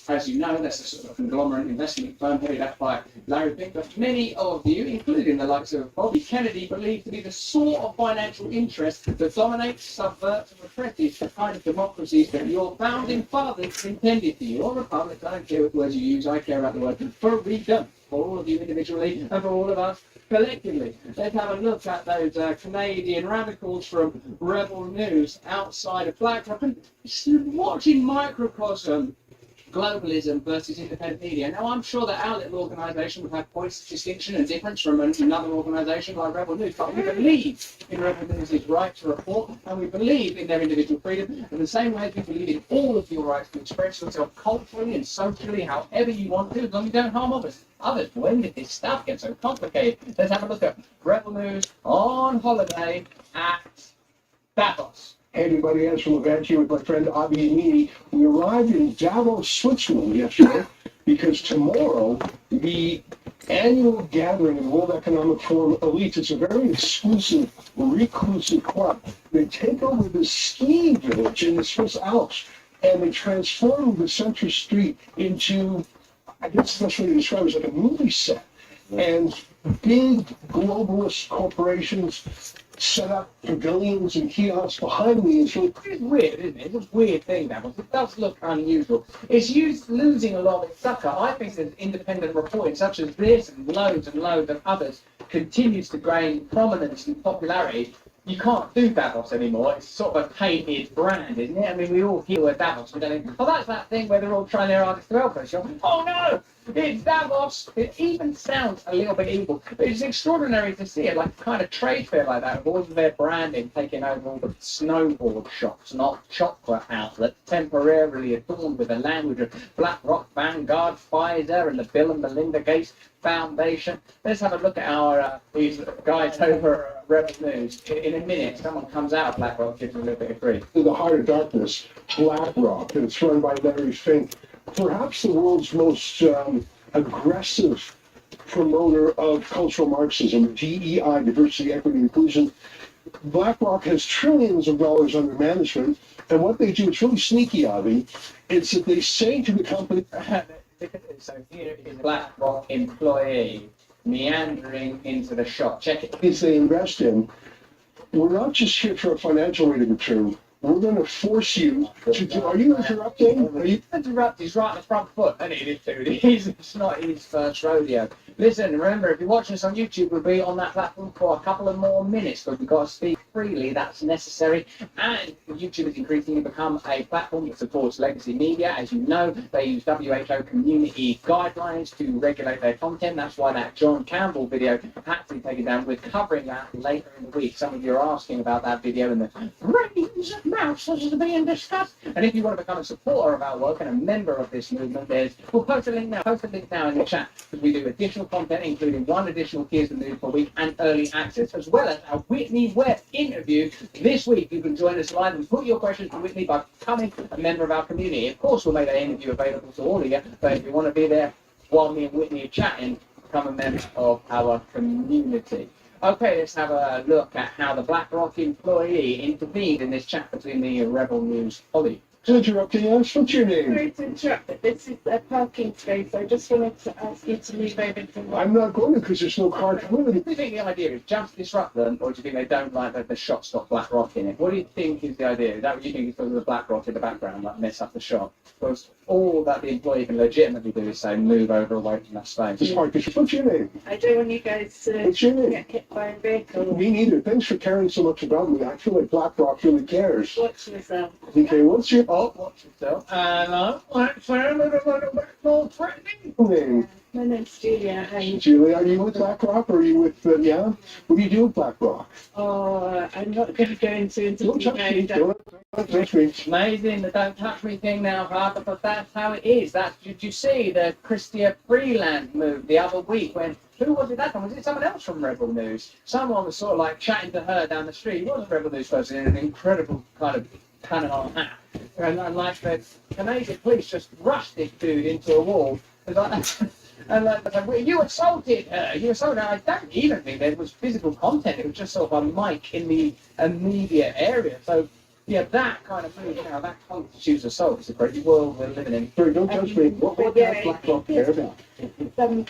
Speaker 9: as you know, that's a sort of conglomerate investment firm headed up by Larry Fink, but many of you, including the likes of Bobby Kennedy, believe to be the sort of financial interest that dominates, subverts, and represses the kind of democracies that your founding fathers intended for you. Or republic, I don't care what words you use, I care about the word freedom for all of you individually and for all of us collectively. Let's have a look at those Canadian radicals from Rebel News outside of BlackRock and watching microcosm globalism versus independent media. Now, I'm sure that our little organisation would have points of distinction and difference from another organisation like Rebel News, but we believe in Rebel News' right to report, and we believe in their individual freedom, in the same way as we believe in all of your rights to express yourself culturally and socially, however you want to, as long as you don't harm others. When did this stuff get so complicated? Let's have a look at Rebel News on holiday at Davos.
Speaker 11: Hey everybody, as from Levant here with my friend Avi Yamini. We arrived in Davos, Switzerland yesterday because tomorrow the annual gathering of the World Economic Forum elites, it's a very exclusive, reclusive club. They take over the skiing village in the Swiss Alps and they transform the center street into, I guess the best way to describe it is like a movie set. And big globalist corporations set up pavilions and kiosks behind me. And so
Speaker 9: it's weird, isn't it? It's a weird thing, that one. It does look unusual. It's losing a lot of its sucker. I think that independent reporting, such as this and loads of others, continues to gain prominence and popularity. You can't do Davos anymore. It's sort of a painted brand, isn't it? I mean, we all hear Davos. We don't think, oh, that's that thing where they're all trying their hardest to help us. Oh no, it's Davos. It even sounds a little bit evil, but it's extraordinary to see it, like a kind of trade fair like that, with all of their branding taking over all the snowboard shops, not chocolate outlets, temporarily adorned with the language of BlackRock, Vanguard, Pfizer, and the Bill and Melinda Gates Foundation. Let's have a look at our these guys over Rebel News. In a minute, someone comes out of BlackRock, gives a little bit of grief.
Speaker 11: in the heart of darkness, BlackRock, and it's run by Larry Fink, perhaps the world's most aggressive promoter of cultural Marxism, DEI, diversity, equity, inclusion. BlackRock has trillions of dollars under management, and what they do, it's really sneaky, Avi, is that they say to the company,
Speaker 9: So here is a BlackRock employee meandering into the shop. Check it.
Speaker 11: is they invest in, we're not just here for a financial rate of return, we're going to force you to do, are you interrupting? Are you?
Speaker 9: Interrupt, he's right on the front foot, and it is, dude. It's not his first rodeo. Listen, remember, if you're watching us on YouTube, we'll be on that platform for a couple of more minutes, but we've got to speak freely that's necessary. And YouTube has increasingly become a platform that supports legacy media. As you know, they use WHO community guidelines to regulate their content. That's why that John Campbell video had to be taken down. We're covering that later in the week. Some of you are asking about that video and the brains of mouses are being discussed. And if you want to become a supporter of our work and a member of this movement, we'll post a link now in the chat, because we do additional content, including one additional Here's the News per week and early access, as well as our Whitney Webb interview this week. You can join us live and put your questions to Whitney by becoming a member of our community. Of course, we'll make that interview available to all of you, but if you want to be there while me and Whitney are chatting, become a member of our community. Okay, let's have a look at how the BlackRock employee intervened in this chat between the Rebel News colleagues.
Speaker 11: To interrupt you, yes, what's your name?
Speaker 12: Sorry to interrupt, but this is a parking space. I just wanted to ask you to move over to one.
Speaker 11: I'm not going to because there's no car coming.
Speaker 9: Do you think the idea is just disrupt them, or do you think they don't like that the shot's got BlackRock in it? What do you think is the idea? Is that what you think is because of the BlackRock in the background, like mess up the shot? Because all that the employee can legitimately do is say, move over away from that space.
Speaker 11: It's hard, Bishop. What's your name?
Speaker 12: I don't want you guys to
Speaker 11: What's your name?
Speaker 12: get hit by a vehicle.
Speaker 11: Me neither. Thanks for caring so much about me. I feel like BlackRock really cares.
Speaker 12: Watch yourself.
Speaker 11: Okay, what's your
Speaker 9: Watch yourself. Hello, what's a little bit more threatening?
Speaker 11: name?
Speaker 12: My name's Julia. Hey.
Speaker 11: Julie, are you with BlackRock or are you with, yeah? What do you do with BlackRock?
Speaker 12: Oh, I'm not going to go into
Speaker 11: Don't touch me.
Speaker 12: detail.
Speaker 11: Don't touch me.
Speaker 9: Amazing, the don't touch me thing now, Harper, but that's how it is. Did you see the Chrystia Freeland move the other week when, who was it that time? Was it someone else from Rebel News? Someone was sort of like chatting to her down the street. He was a Rebel News person in an incredible kind of Panama hat. And like the Canadian police just rushed this dude into a wall. And like, well, you assaulted her. You assaulted her. I don't even think there was physical content. It was just sort of a mic in the immediate area. So, yeah, that kind of move, that constitutes assault. It's a great world we're living in.
Speaker 11: Sorry, don't touch me. What does BlackRock care about?
Speaker 12: Some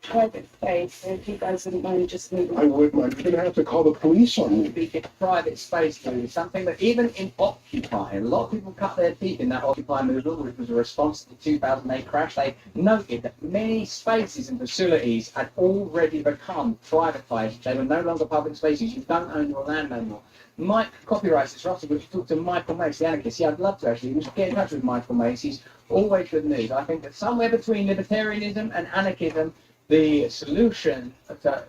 Speaker 12: private space, so if you guys wouldn't mind just moving.
Speaker 11: I would mind. You're going to have to call the police on me.
Speaker 9: It's private space move, something that even in Occupy, a lot of people cut their teeth in that Occupy movement, which was a response to the 2008 crash. They noted that many spaces and facilities had already become privatized. They were no longer public spaces. You don't own your land no more. Mike copyrights this, Russell, but you talk to Michael Mace, the anarchist. Yeah, I'd love to actually. We should get in touch with Michael Mace. He's always good news. I think that somewhere between libertarianism and anarchism, the solution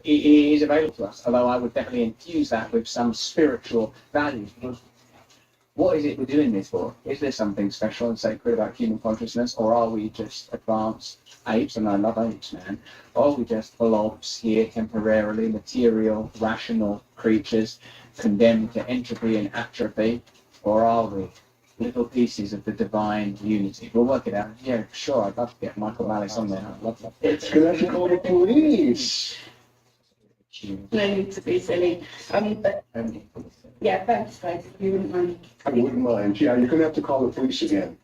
Speaker 9: is available to us, although I would definitely infuse that with some spiritual values. Because what is it we're doing this for? Is there something special and sacred about human consciousness, or are we just advanced apes? And I love apes, man. Or are we just blobs here temporarily, material, rational creatures condemned to entropy and atrophy? Or are we little pieces of the divine unity? We'll work it out. Yeah, sure. I'd love to get Michael Malice on there. I'd love that.
Speaker 11: It's going to have to call the police.
Speaker 12: No need to be silly. But yeah, thanks guys, if you wouldn't mind.
Speaker 11: I wouldn't mind. Yeah, you're going to have to call the police again.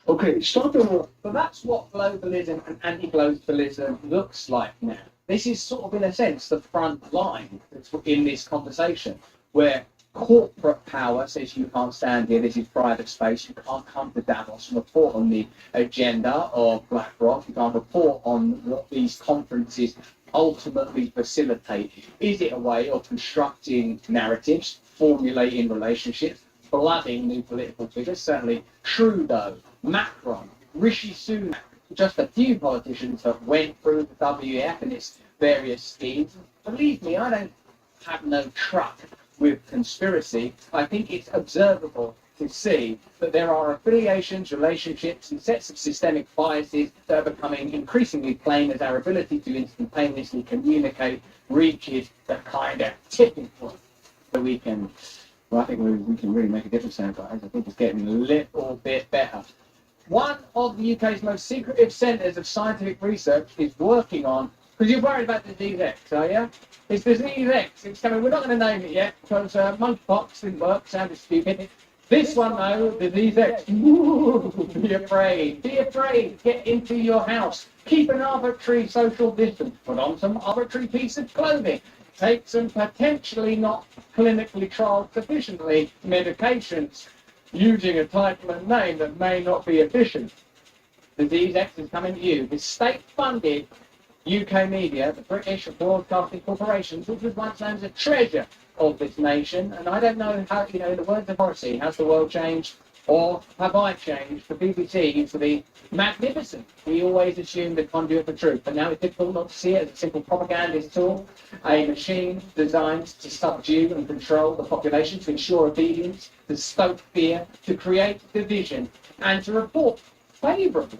Speaker 11: Okay, stop it.
Speaker 9: But that's what globalism and anti-globalism looks like now. This is sort of, in a sense, the front line in this conversation, where corporate power says you can't stand here, this is private space, you can't come to Davos and report on the agenda of BlackRock, you can't report on what these conferences ultimately facilitate. Is it a way of constructing narratives, formulating relationships, blooding new political figures? Certainly Trudeau, Macron, Rishi Sunak, just a few politicians that went through the WEF and its various schemes. Believe me, I don't have no truck with conspiracy. I think it's observable to see that there are affiliations, relationships, and sets of systemic biases that are becoming increasingly plain as our ability to instantaneously communicate reaches the kind of tipping point that we can, well, I think we can really make a difference there, guys. I think it's getting a little bit better. One of the UK's most secretive centres of scientific research is working on, because you're worried about disease X, are you? It's disease X. It's coming. We're not going to name it yet because monkeypox didn't work. Sounded stupid. This one, though, disease X. Ooh, be afraid. Be afraid. Get into your house. Keep an arbitrary social distance. Put on some arbitrary piece of clothing. Take some potentially not clinically trialed sufficiently medications using a title and name that may not be efficient. Disease X is coming to you. This state-funded UK media, the British Broadcasting Corporation, which was once known as a treasure of this nation. And I don't know how, you know, in the words of Morrissey, has the world changed or have I changed? The BBC used to be magnificent. We always assumed the conduit for truth, but now it's difficult not to see it as a simple propagandist tool, a machine designed to subdue and control the population, to ensure obedience, to stoke fear, to create division, and to report favourably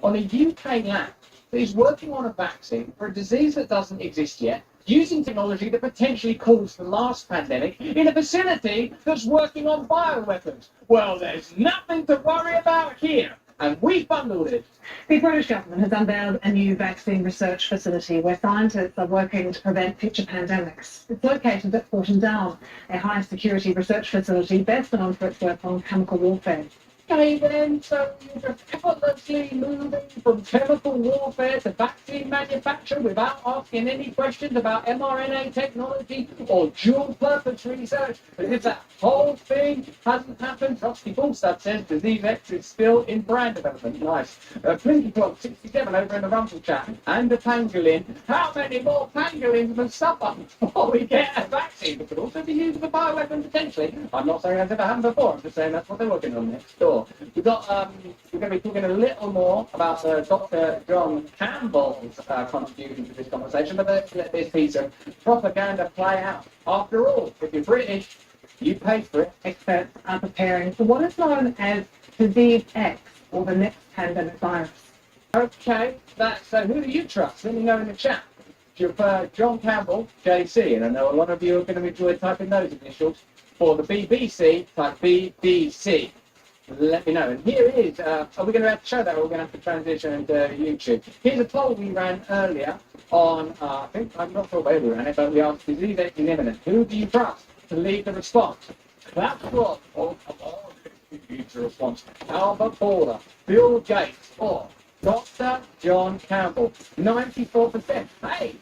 Speaker 9: on a UK lab that is working on a vaccine for a disease that doesn't exist yet, using technology that potentially caused the last pandemic in a facility that's working on bioweapons. Well, there's nothing to worry about here, and we bundled it.
Speaker 13: The British government has unveiled a new vaccine research facility where scientists are working to prevent future pandemics. It's located at Porton Down, a high security research facility best known for its work on chemical warfare.
Speaker 9: Okay then, so you're effortlessly moving from chemical warfare to vaccine manufacture without asking any questions about mRNA technology or dual-purpose research. But if that whole thing hasn't happened, Trotsky Bullstad says Disease X is still in brand development. Nice. Plinky Plug 67 over in the Rumble chat. And the pangolin. How many more pangolins must suffer before we get a vaccine? It could also be used for bioweapons potentially. I'm not saying that's ever happened before. I'm just saying that's what they're working on next door. We've got, we're going to be talking a little more about Dr. John Campbell's contribution to this conversation, but let's let this piece of propaganda play out. After all, if you're British, you pay for it.
Speaker 13: Experts are preparing for what is known as Disease X, or the next pandemic virus.
Speaker 9: Okay, so who do you trust? Let me know in the chat. Do you prefer John Campbell, JC, and I know a lot of you are going to enjoy typing those initials, or the BBC, type BBC. Let me know. And here is, are we going to have to show that, or are we going to have to transition into YouTube? Here's a poll we ran earlier on, I think, I'm not sure where we ran it, but we asked, Disease X is imminent. Who do you trust to lead the response? Clap squad, or future response. Albert Bourla, Bill Gates, or Dr. John Campbell. 94%. Hey,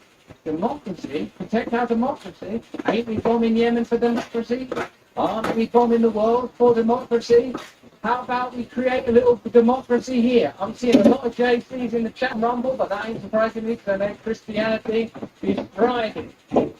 Speaker 9: democracy, protect our democracy. Ain't we bombing Yemen for democracy? Aren't we bombing the world for democracy? How about we create a little democracy here? I'm seeing a lot of JCs in the chat rumble, but that ain't surprising me because I know Christianity is thriving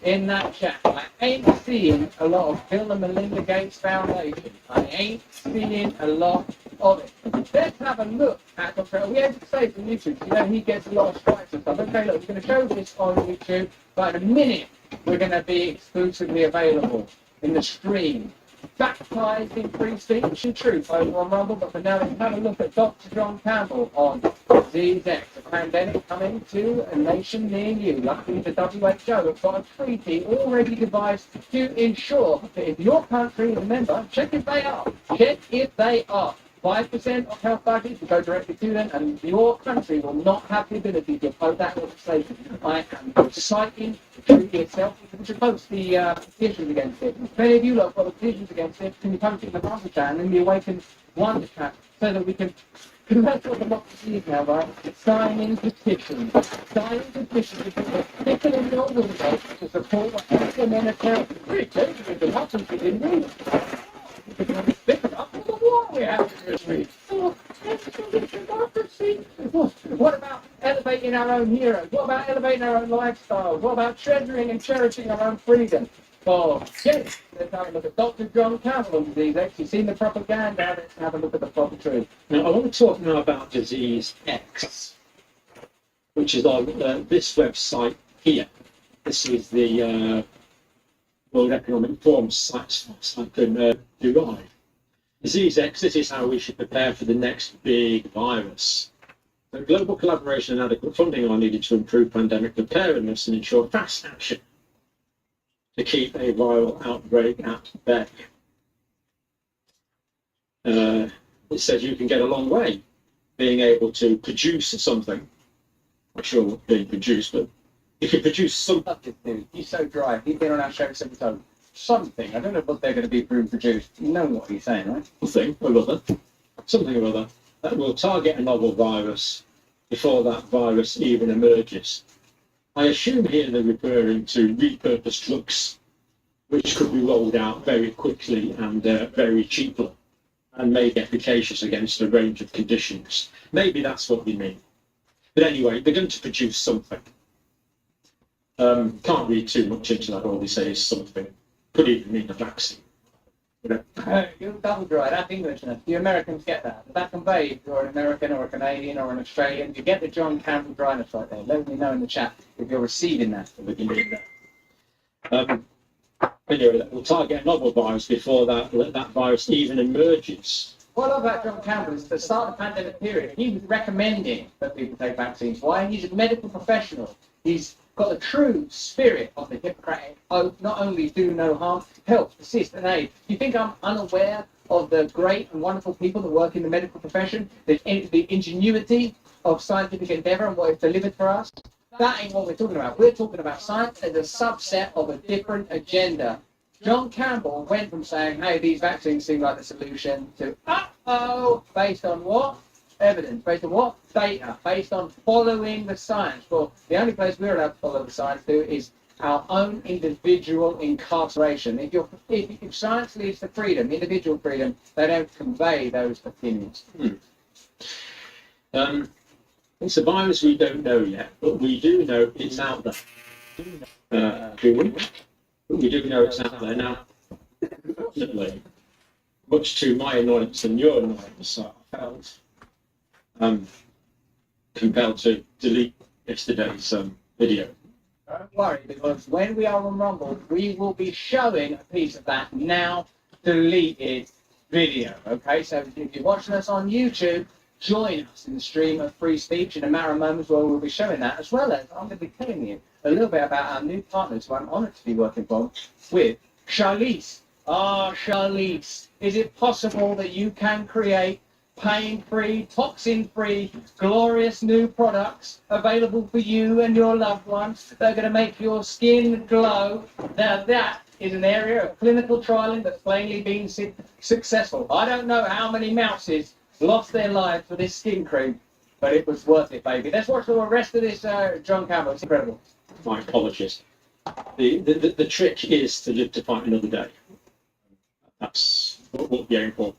Speaker 9: in that chat. I ain't seeing a lot of Bill and Melinda Gates Foundation. I ain't seeing a lot of it. Let's have a look at Dr. We have to say from YouTube, you know, he gets a lot of strikes and stuff. Okay, look, we're going to show this on YouTube, but in a minute, we're going to be exclusively available in the stream. Baptized in free speech and truth over on Rumble, but for now, let's have a look at Dr. John Campbell on Disease X, a pandemic coming to a nation near you. Luckily, the WHO have got a treaty already devised to ensure that if your country is a member, check if they are. 5% of health budgets will go directly to them, and your country will not have the ability to oppose that legislation. I am citing the treaty itself. You should post the petitions against it. If any of you lot have got petitions against it, can you post it in the Rumble chat and then the Awakened Wonder chat so that we can. Because that's what democracy is now, right? Signing petitions. Signing petitions to put people in the organisation to support whatever men are telling. Really, democracy didn't need it. What about elevating our own heroes? What about elevating our own lifestyles? What about treasuring and cherishing our own freedom? Oh, yes, let's have a look at Dr. John Campbell on Disease X. You've seen the propaganda, let's have a look at the proper truth.
Speaker 8: Now, I want to talk now about Disease X, which is on this website here. This is the World Economic Forum site I can derive. Disease X, this is how we should prepare for the next big virus. So global collaboration and adequate funding are needed to improve pandemic preparedness and ensure fast action to keep a viral outbreak at bay. It says you can get a long way being able to produce something. I'm not sure what's being produced, but you can produce something.
Speaker 9: He's so dry. He's been on our show 7 times. Something. I don't know what they're going to be produced. You know what he's saying, right?
Speaker 8: Something or other that will target a novel virus before that virus even emerges. I assume here they're referring to repurposed drugs, which could be rolled out very quickly and very cheaply, and made efficacious against a range of conditions. Maybe that's what we mean. But anyway, they're going to produce something. Can't read too much into that. All they say is something. Could even mean a vaccine.
Speaker 9: You're double dry. That's Englishness. You Americans get that. Does that convey if you're an American or a Canadian or an Australian? You get the John Campbell dryness right there. Let me know in the chat if you're receiving that.
Speaker 8: Anyway, we'll target another virus before that virus even emerges.
Speaker 9: What I love about John Campbell is at the start of the pandemic period, he was recommending that people take vaccines. Why? He's a medical professional. He's got the true spirit of the Hippocratic oath, not only do no harm, help, assist, and aid. You think I'm unaware of the great and wonderful people that work in the medical profession, the ingenuity of scientific endeavor and what it's delivered for us? That ain't what we're talking about. We're talking about science as a subset of a different agenda. John Campbell went from saying, hey, these vaccines seem like the solution, to, uh-oh, based on what? Evidence. Based on what? Data. Based on following the science. Well, the only place we're allowed to follow the science to is our own individual incarceration. If science leads to freedom, individual freedom, they don't convey those opinions.
Speaker 8: It's a virus we don't know yet, but we do know it's out there. Do we? We do know it's out there now. Unfortunately, much to my annoyance and your annoyance, I felt compelled to delete yesterday's video.
Speaker 9: Don't worry, because when we are on Rumble, we will be showing a piece of that now deleted video. Okay, so if you're watching us on YouTube, join us in the stream of free speech in a matter of moments where we'll be showing that, as well as I'm going to be telling you a little bit about our new partners who I'm honoured to be working with, Charlize. Charlize, is it possible that you can create pain-free, toxin-free, glorious new products available for you and your loved ones that are going to make your skin glow? Now that is an area of clinical trialing that's plainly been successful. I don't know how many mouses lost their lives for this skin cream, but it was worth it, baby. Let's watch the rest of this John Campbell. It's incredible.
Speaker 8: My apologies. The trick is to live to fight another day. That's what we're going for.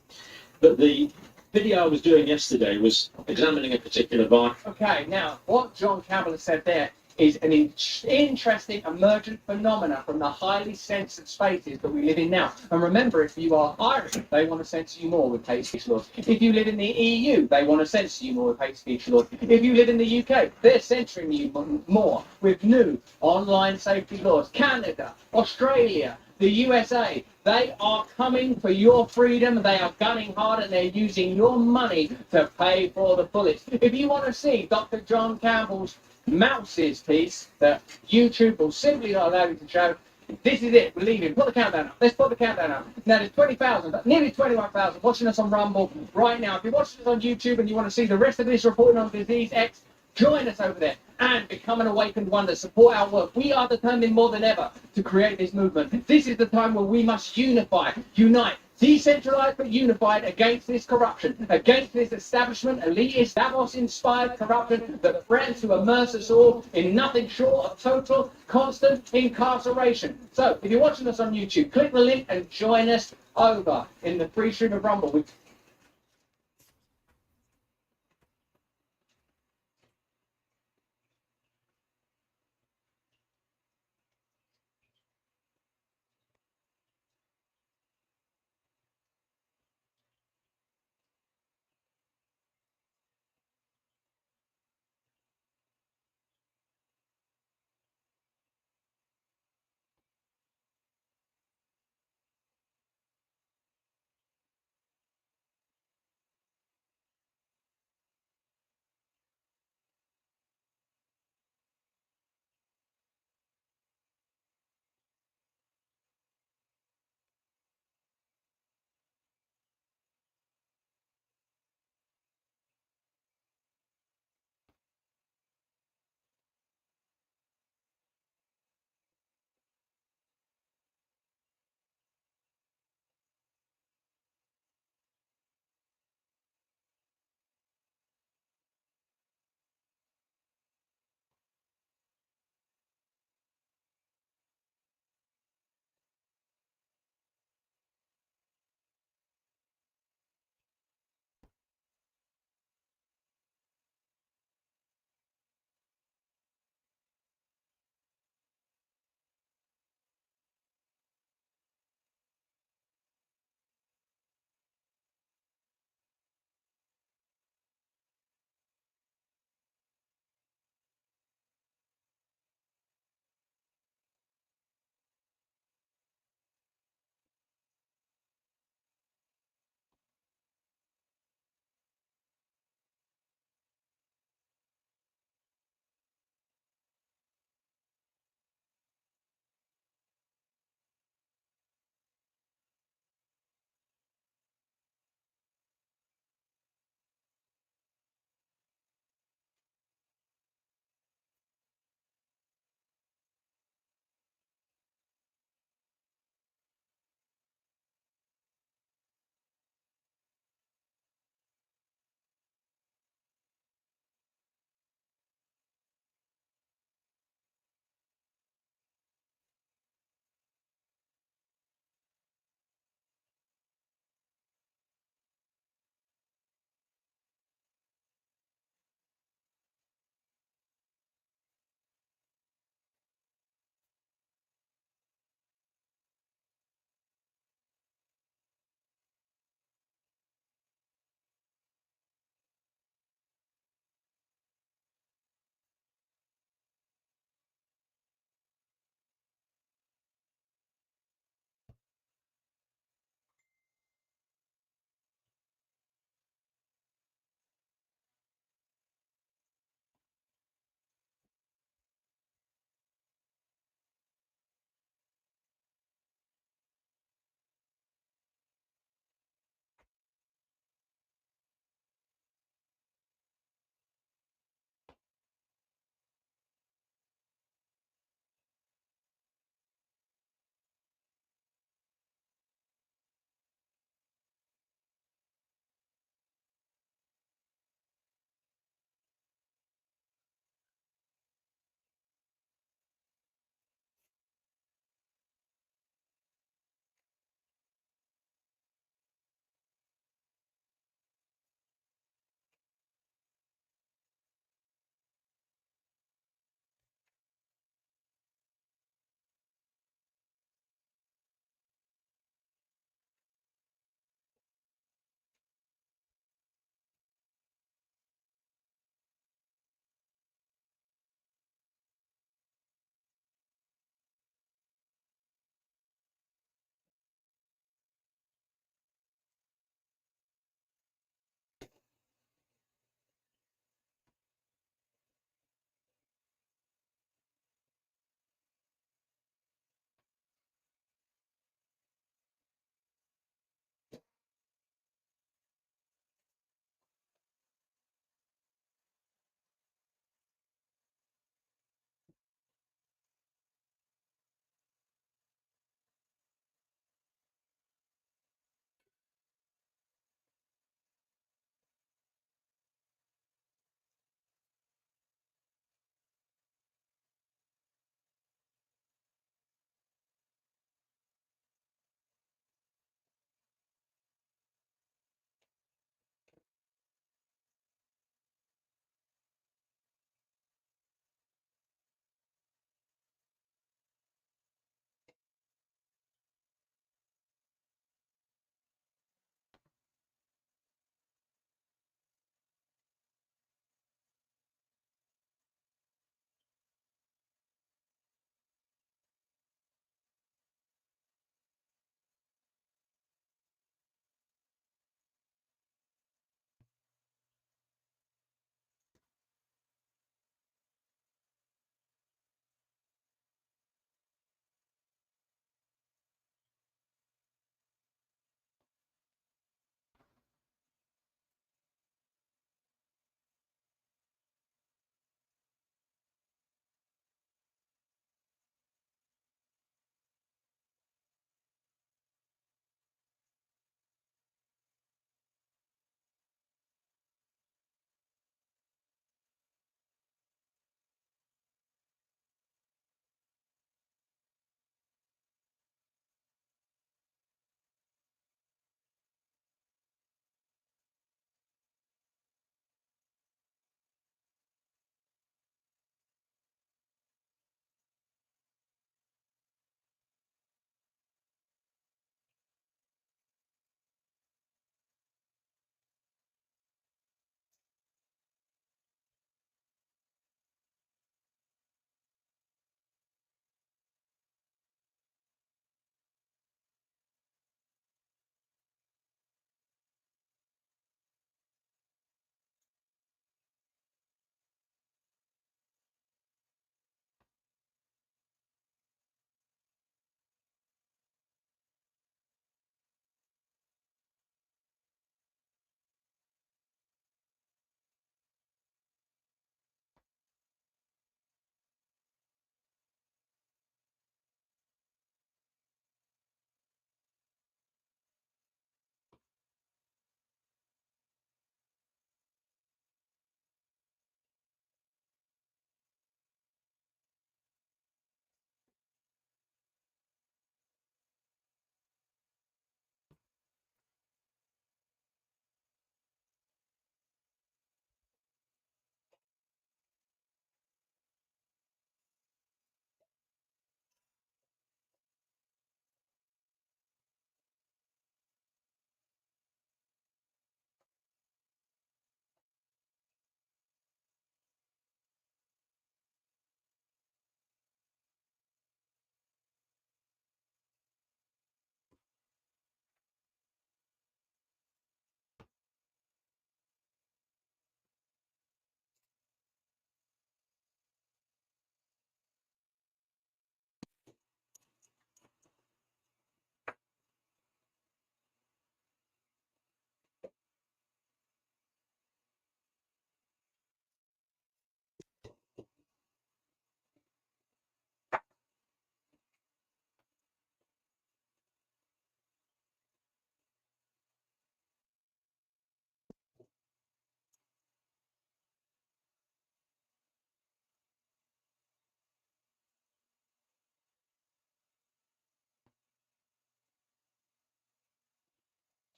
Speaker 8: But the video I was doing yesterday was examining a particular virus.
Speaker 9: Okay, now what John Campbell has said there is an interesting emergent phenomena from the highly censored spaces that we live in now. And remember, if you are Irish, they want to censor you more with hate speech laws. If you live in the EU, they want to censor you more with hate speech laws. If you live in the UK, they're censoring you more with new online safety laws. Canada, Australia, the USA, they are coming for your freedom. They are gunning hard and they're using your money to pay for the bullets. If you want to see Dr. John Campbell's Mouse's piece that YouTube will simply not allow you to show, this is it, believe me. Put the countdown up. Let's put the countdown up. Now there's 20,000, nearly 21,000 watching us on Rumble right now. If you're watching us on YouTube and you want to see the rest of this reporting on Disease X, join us over there and become an awakened wonder. Support our work. We are determined more than ever to create this movement. This is the time where we must unite, decentralized but unified against this corruption, against this establishment, elitist, Davos-inspired corruption that threatens to immerse us all in nothing short of total, constant incarceration. So, if you're watching us on YouTube, click the link and join us over in the free stream of Rumble.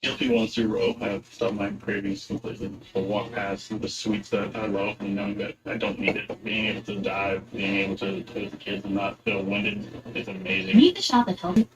Speaker 14: Guilty ones through row have stopped my cravings completely. I'll walk past the sweets that I love and knowing that I don't need it. Being able to dive, being able to play with the kids and not feel winded is amazing.
Speaker 15: Need the shot that told me.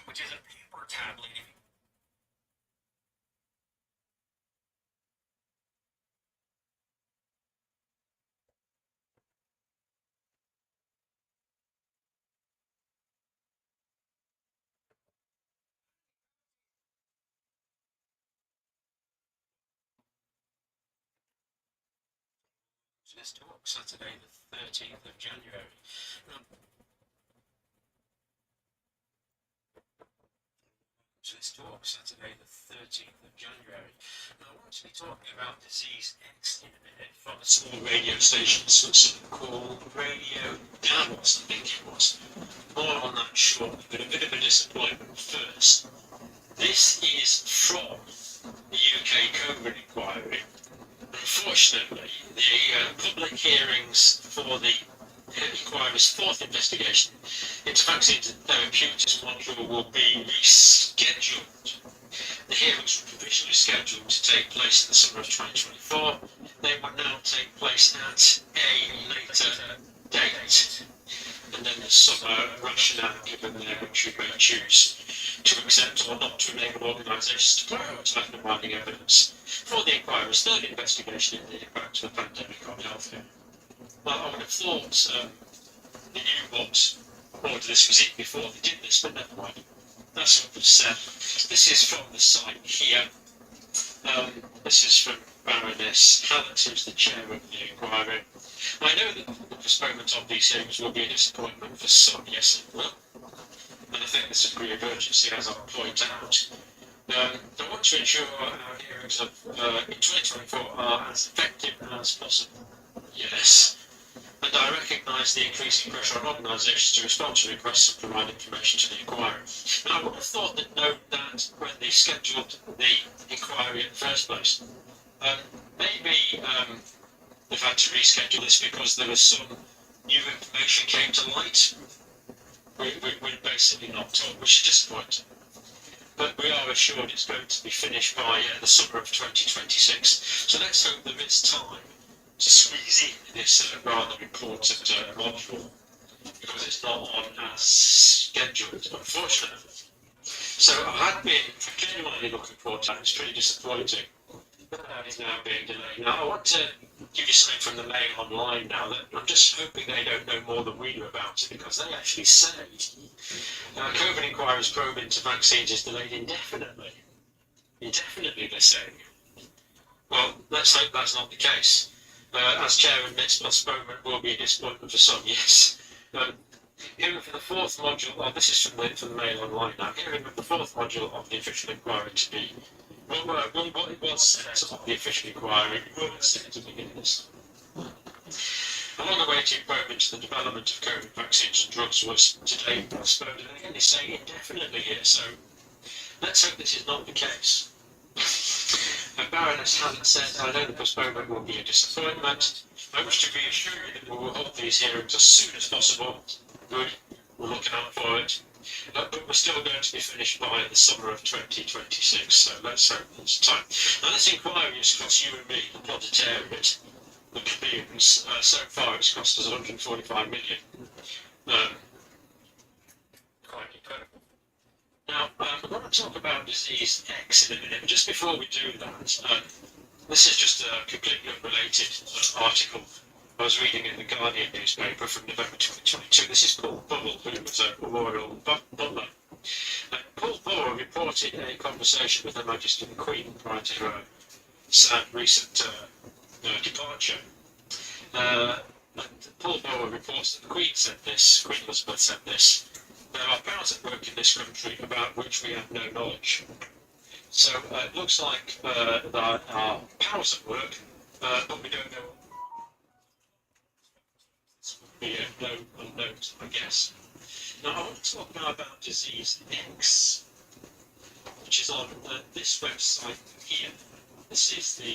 Speaker 6: Which is a paper tablet. Let's talk Saturday the 13th of January. Now, let's talk Saturday the 13th of January. Now, I want to be talking about disease X in a minute from a small radio station in Switzerland called Radio Davos, I think it was. More on that shortly, but a bit of a disappointment first. This is from the UK COVID inquiry. Unfortunately, the public hearings for the inquiry's fourth investigation into vaccines and therapeutics module will be rescheduled. The hearings were provisionally scheduled to take place in the summer of 2024. They will now take place at a later date. And then there's some rationale given there which you may choose to accept or not to enable organisations to prioritise providing evidence for the inquiry's third investigation into the impact of the pandemic on healthcare. Well, I would have thought they knew what order this was in before they did this, but never mind. That's what was said. This is from the site here. This is from Baroness Hallett, who's the chair of the inquiry. I know that the postponement of these hearings will be a disappointment for some, yes it will. And I think this degree of urgency, as I'll point out. I want to ensure our hearings in 2024 are as effective as possible. Yes. And I recognise the increasing pressure on organisations to respond to requests and provide information to the inquiry. And I would have thought that when they scheduled the inquiry in the first place, maybe they've had to reschedule this because there was some new information came to light. We're basically not told, which is disappointing. But we are assured it's going to be finished by the summer of 2026. So let's hope there is time to squeeze in this rather important module, because it's not on as scheduled, unfortunately. So I had been genuinely looking forward to that. It's pretty disappointing that is now being delayed. Now I want to give you something from the Mail Online now that I'm just hoping they don't know more than we do about it, because they actually say COVID inquiry's probe into vaccines is delayed indefinitely. Indefinitely, they're saying. Well, let's hope that's not the case. As Chair admits, postponement will be a disappointment for some, yes. Hearing for the fourth module, this is from the Mail Online now, hearing of the fourth module of the official inquiry to be, what it was set of the official inquiry, was set to begin this. A long-awaited probe into the development of COVID vaccines and drugs was today postponed, and again they say indefinitely here, so let's hope this is not the case. Baroness Hallett said, I know the postponement will be a disappointment. I wish to reassure you that we will hold these hearings as soon as possible. Good, we're looking out for it. But we're still going to be finished by the summer of 2026, so let's hope there's time. Now this inquiry has cost you and me, the proletariat, the plebeians, so far it's cost us 145 million. Quite incredible. Now, I'm going to talk about disease X in a minute, but just before we do that, this is just a completely unrelated article I was reading in the Guardian newspaper from November 2022. This is Paul Bubble, who was a royal butler. Paul Bubble reported a conversation with Her Majesty the Queen prior to her sad recent departure. And Paul Bubble reports that the Queen said this, Queen Elizabeth said this: there are powers at work in this country about which we have no knowledge. So it looks like there are powers at work, but we don't know. This would be a no unknown, I guess. Now I want to talk now about disease X, which is on this website here. This is the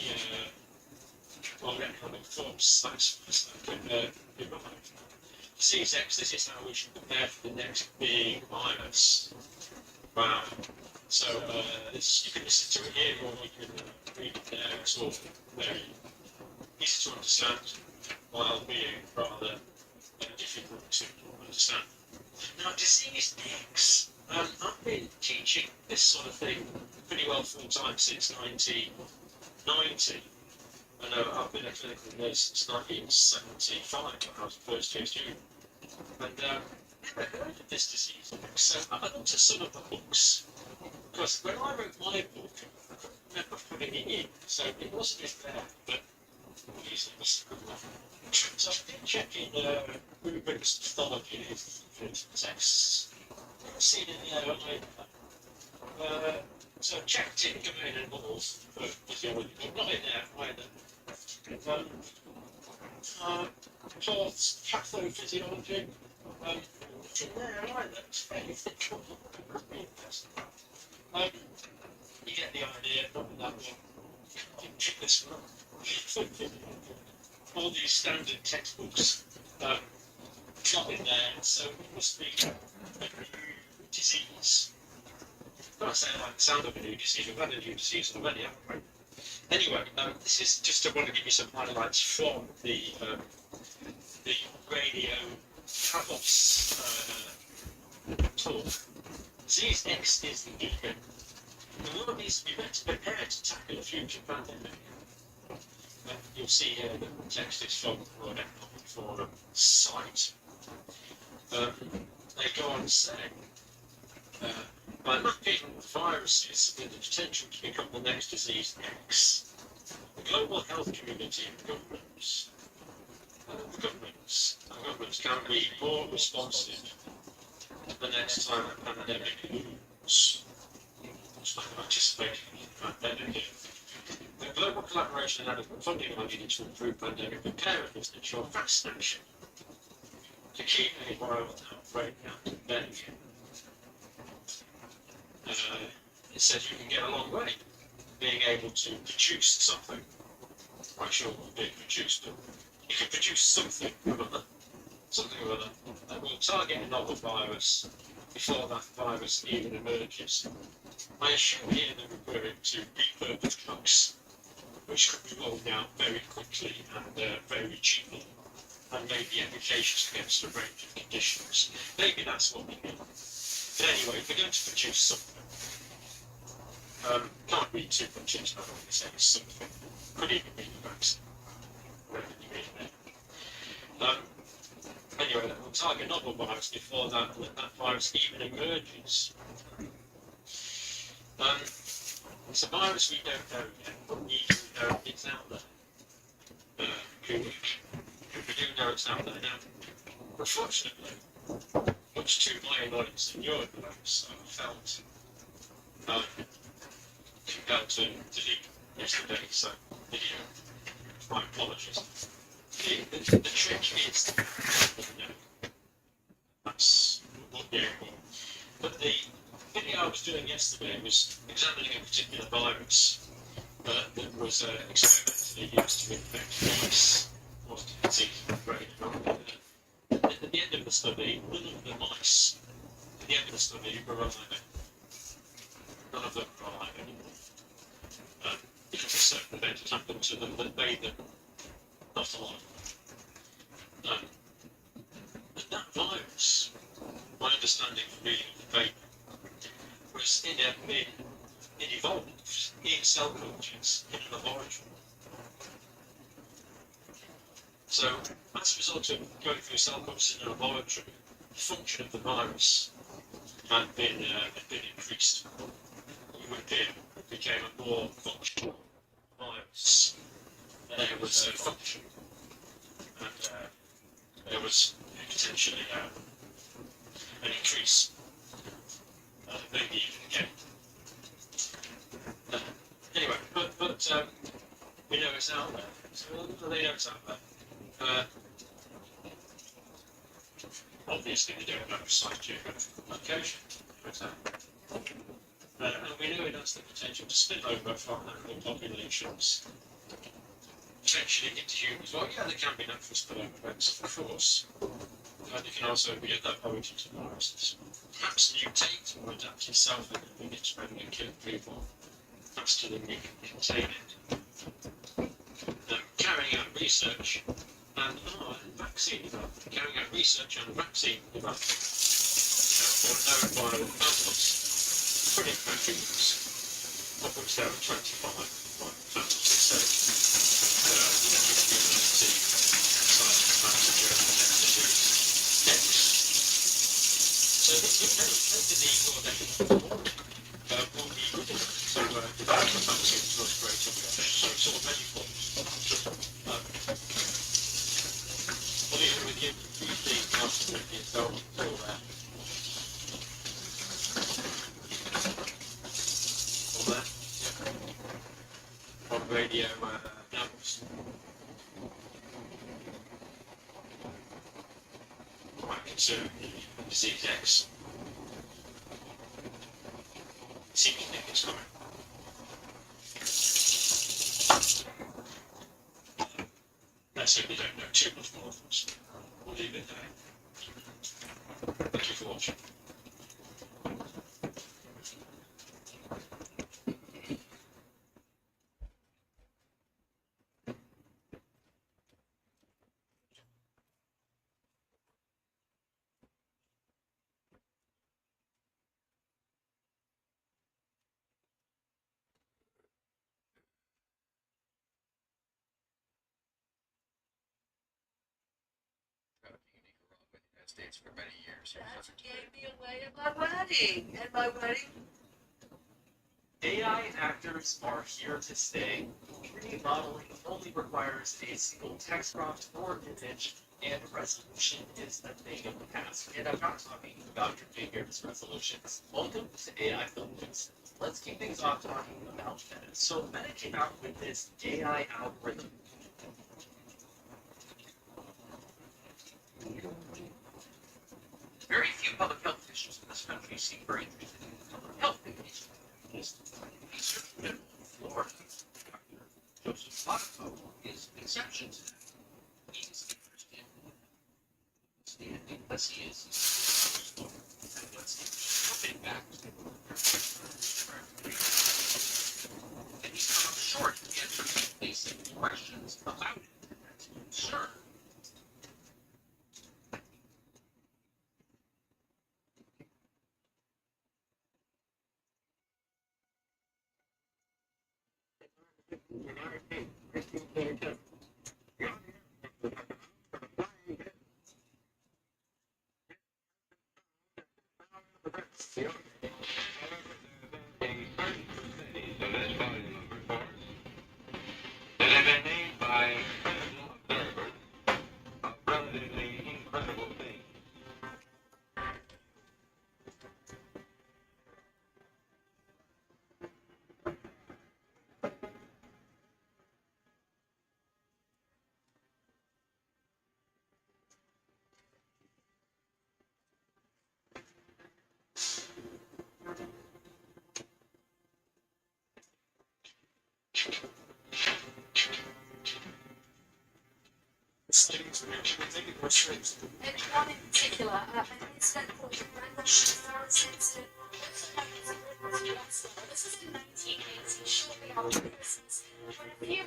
Speaker 6: economic force that's derived. Disease X, this is how we should prepare for the next big virus. Wow. So you can listen to it here or you can read it there. It's all very easy to understand while being rather difficult to understand. Now, disease X, I've been teaching this sort of thing pretty well full time since 1990. I know I've been a clinical nurse since 1975 when I was a first year student. And I never heard of this disease. So I looked at some of the books. Because when I wrote my book, I couldn't remember putting it in. So it wasn't just there. But
Speaker 15: So I've been checking Ruben's pathology for texts. I've seen it the other way. So I checked in Domain and Balls for physiology, but not in there either. Perth's pathophysiology. From there either. It's fairly thick. You get the idea, not that one. Didn't check this one. All these standard textbooks, not in there, so it must be a new disease. I'm not saying I like the sound of a new disease, we've had a new disease already, haven't we? Anyway, this is just, I want to give you some highlights from the radio Havos talk. Disease X is the beacon. The world needs to be better prepared to tackle a future pandemic. You'll see here that the text is from the World Economic Forum site. They go on to say, by mapping viruses with the potential to become the next disease X, the global health community and governments can be more responsive the next time a pandemic looms. It's like anticipating a pandemic here. The global collaboration and adequate funding are needed to improve pandemic preparedness and ensure fast action to keep a viral outbreak out of bed. It says you can get a long way being able to produce something. I'm not sure what being produced, but you can produce something or other that will target a novel virus before that virus even emerges. I assume here they're referring to repurposed drugs, which could be rolled out very quickly and very cheaply, and may be efficacious against a range of conditions. Maybe that's what we mean. But anyway, if we're going to produce something, can't read too much into that when they say something. Could even be the vaccine. Whatever you mean there. Anyway, that will target novel virus before that virus even emerges. It's a virus we don't know yet, but we do know it's out there. We do know it's out there now. Unfortunately, much to my annoyance and your annoyance, I felt compelled to delete yesterday's video. My apologies. The trick is, that's what you're for. But the video I was doing yesterday was examining a particular virus that was experimentally used to infect mice. Wasn't a disease, I'm afraid. At the end of the study, none of the mice at the end of the study were alive. None of them were alive anymore. Because a certain event had happened to them that made them not alive. And that virus, my understanding from reading the paper, was it evolved in cell cultures in a laboratory. So, as a result of going through cell cultures in a laboratory, the function of the virus had been increased. It became a more functional virus. There was a function, and there was potentially an increase, maybe even gain. Anyway, but we know it's out there. So they know it's out there. Obviously, they don't know precise geographical location. And we know it has the potential to spill over from animal populations, potentially into humans. Well, yeah, there can be natural spillover events, of course. And it can also be at that point into viruses. Perhaps mutate or adapt itself and begin spreading and killing people faster than you can contain it. Carrying out research and vaccine development. Carrying out research and vaccine development for known viral pathogens. Pretty vaccines, of which there are 25 pathogens said. So this would the World Economic Forum will be good enough to develop a vaccine to us great interest. So it's already formed. So, the execs see me think it's coming. I certainly don't know too much more of this. We'll leave it there. Thank you for watching.
Speaker 16: States for many years.
Speaker 17: That gave me away at my wedding. At my wedding.
Speaker 18: AI actors are here to stay. 3D modeling only requires a single text prompt or image, and resolution is a thing of the past. And I'm not talking about your figures resolutions. Welcome to AI Films. Let's kick things off talking about Meta. So Meta came out with this AI algorithm. Very few public health officials in this country seem very interested in public health issues. Research in Florida, Dr. Joseph Lotto is an exception to that. He's interested in because he is jumping back and he's come up short in answering basic questions about it. Sure.
Speaker 17: And one in particular, an incident called the Randall Shazar's incident, also known as the Riddler's Wrestler. This was in 1980, shortly after Christmas, when a few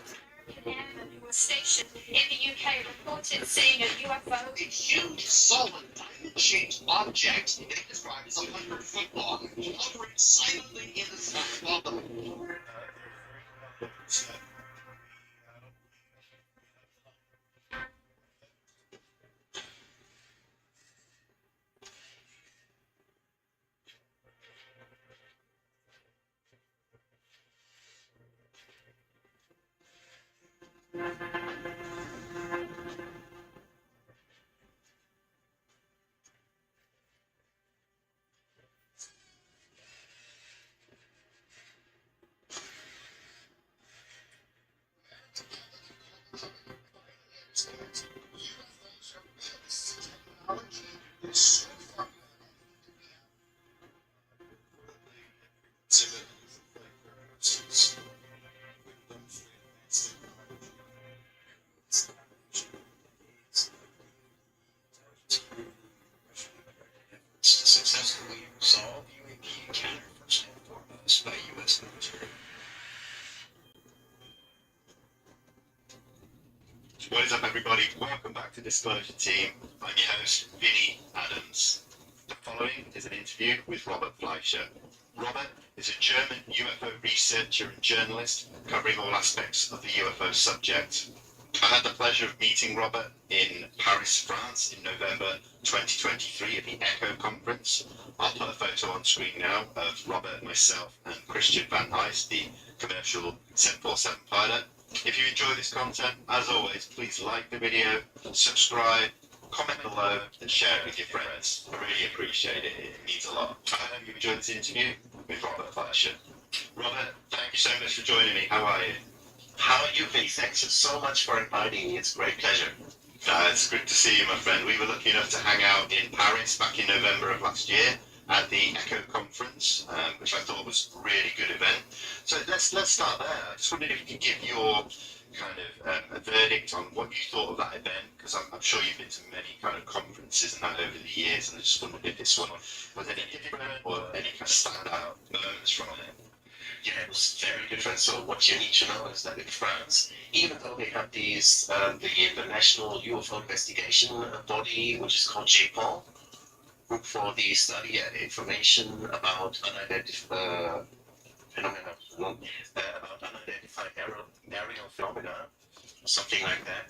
Speaker 17: American airmen who were stationed in the UK reported seeing a UFO.
Speaker 18: A huge, solid, diamond-shaped object, it described as 100 feet long, hovering silently in the sky above them.
Speaker 15: Successfully resolve UAP encounter first and foremost by U.S. military.
Speaker 19: What is up, everybody? Welcome back to Disclosure Team. I'm your host, Vinny Adams. The following is an interview with Robert Fleischer. Robert is a German UFO researcher and journalist covering all aspects of the UFO subject. I had the pleasure of meeting Robert in Paris, France in November 2023 at the ECHO conference. I'll put a photo on screen now of Robert, myself, and Christian Van Heist, the commercial 747 pilot. If you enjoy this content, as always, please like the video, subscribe, comment below, and share it with your friends. I really appreciate it. It means a lot. I hope you enjoyed this interview with Robert Fleischer. Robert, thank you so much for joining me. How are you?
Speaker 18: How are you, Vinny? Thanks so much for inviting me. It's a great pleasure.
Speaker 19: It's good to see you, my friend. We were lucky enough to hang out in Paris back in November of last year at the ECHO conference, which I thought was a really good event. So let's start there. I just wondered if you could give your kind of a verdict on what you thought of that event, because I'm sure you've been to many kind of conferences and that over the years, and I just wondered if this one was any different or any kind of standout moments from it.
Speaker 18: Yeah, it was very different. So what you need to know is that in France, even though they have these, the National UFO Investigation Body, which is called JPOL, Group for the Study and Information about Unidentified Phenomena, about Unidentified Aerial Phenomena, or something like that.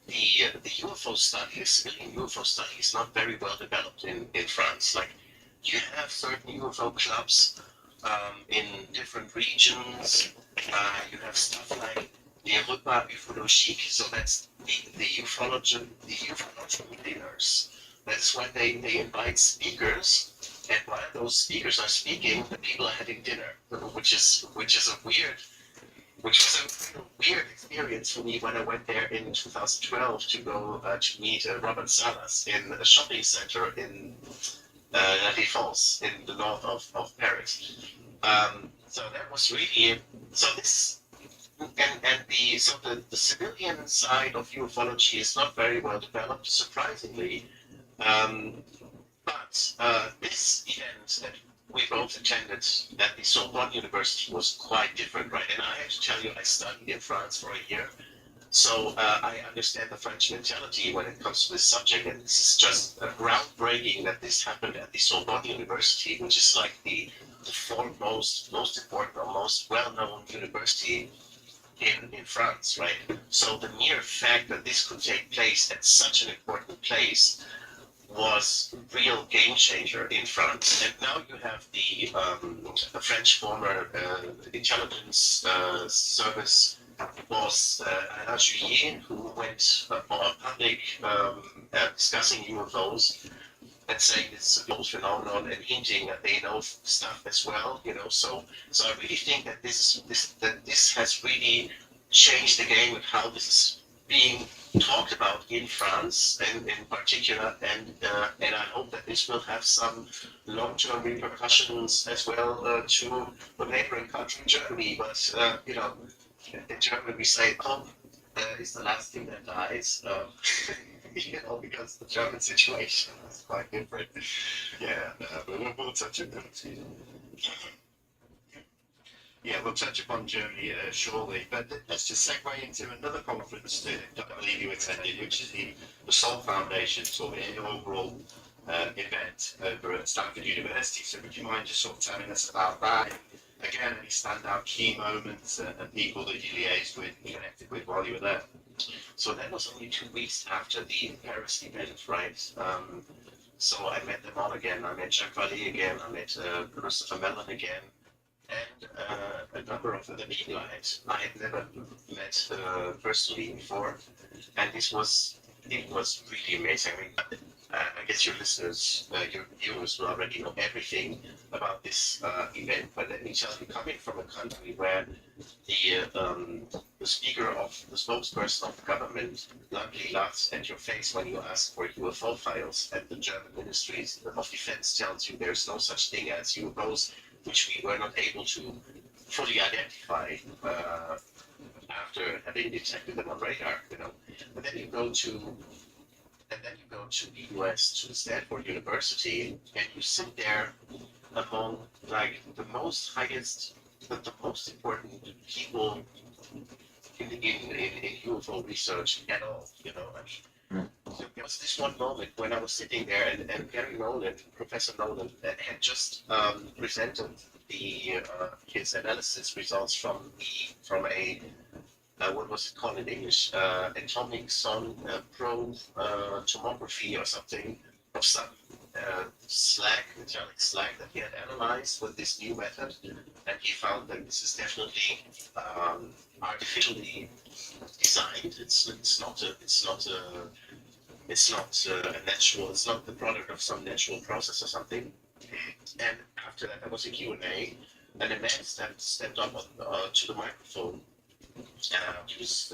Speaker 18: The UFO study, the civilian UFO study, is not very well developed in France. Like, you have certain UFO clubs in different regions. You have stuff like the Repas ufologique, so that's the ufological dinners. That's when they invite speakers, and while those speakers are speaking, the people are having dinner, which was a weird experience for me when I went there in 2012 to go to meet Robert Salas in a shopping center in La Défense in the north of Paris. So that was really the civilian side of ufology is not very well developed, surprisingly. But this event that we both attended at the Sorbonne University was quite different, right? And I have to tell you, I studied in France for a year, so I understand the French mentality when it comes to this subject, and this is just groundbreaking that this happened at the Sorbonne University, which is like the foremost, most important, or most well-known university in France, right? So the mere fact that this could take place at such an important place was a real game changer in France. And now you have the French former intelligence service boss, Alain Juillet, who went on public discussing UFOs and saying this is a global phenomenon and hinting that they know stuff as well, you know. So I really think that this has really changed the game of how this is being talked about in France, and in particular, and I hope that this will have some long-term repercussions as well to the neighboring country, Germany. But you know, in German we say hope is the last thing that dies. You know, because the German situation is quite different. Yeah, we'll touch on that. Yeah, we'll touch upon Germany shortly, but let's just segue into another conference that I believe you attended, which is the Sol Foundation sort of inaugural event over at Stanford University. So would you mind just sort of telling us about that? Again, any standout key moments and people that you liaised with, connected with while you were there? So that was only 2 weeks after the Paris event, right? So I met them all again. I met Jacques Vallée again. I met Christopher Mellon again. And a number of other people I had never met personally before. And it was really amazing. I mean, I guess your listeners, your viewers will already know everything about this event, but let me tell you, coming from a country where the speaker of the spokesperson of the government bluntly laughs at your face when you ask for UFO files, and the German Ministry of Defense tells you there's no such thing as UFOs, which we were not able to fully identify after having detected them on radar, you know. But then you go to the US, to Stanford University, and you sit there among like the most important people in UFO research at all, you know. I mean, so there was this one moment when I was sitting there, and Gary Nolan, Professor Nolan, had just presented his analysis results from a what was it called in English? Atomic sun probe tomography or something of some slag, metallic slag that he had analyzed with this new method, and he found that this is definitely artificially designed. It's not a natural. It's not the product of some natural process or something. And after that, there was a Q&A, and a man stepped up to the microphone
Speaker 16: he was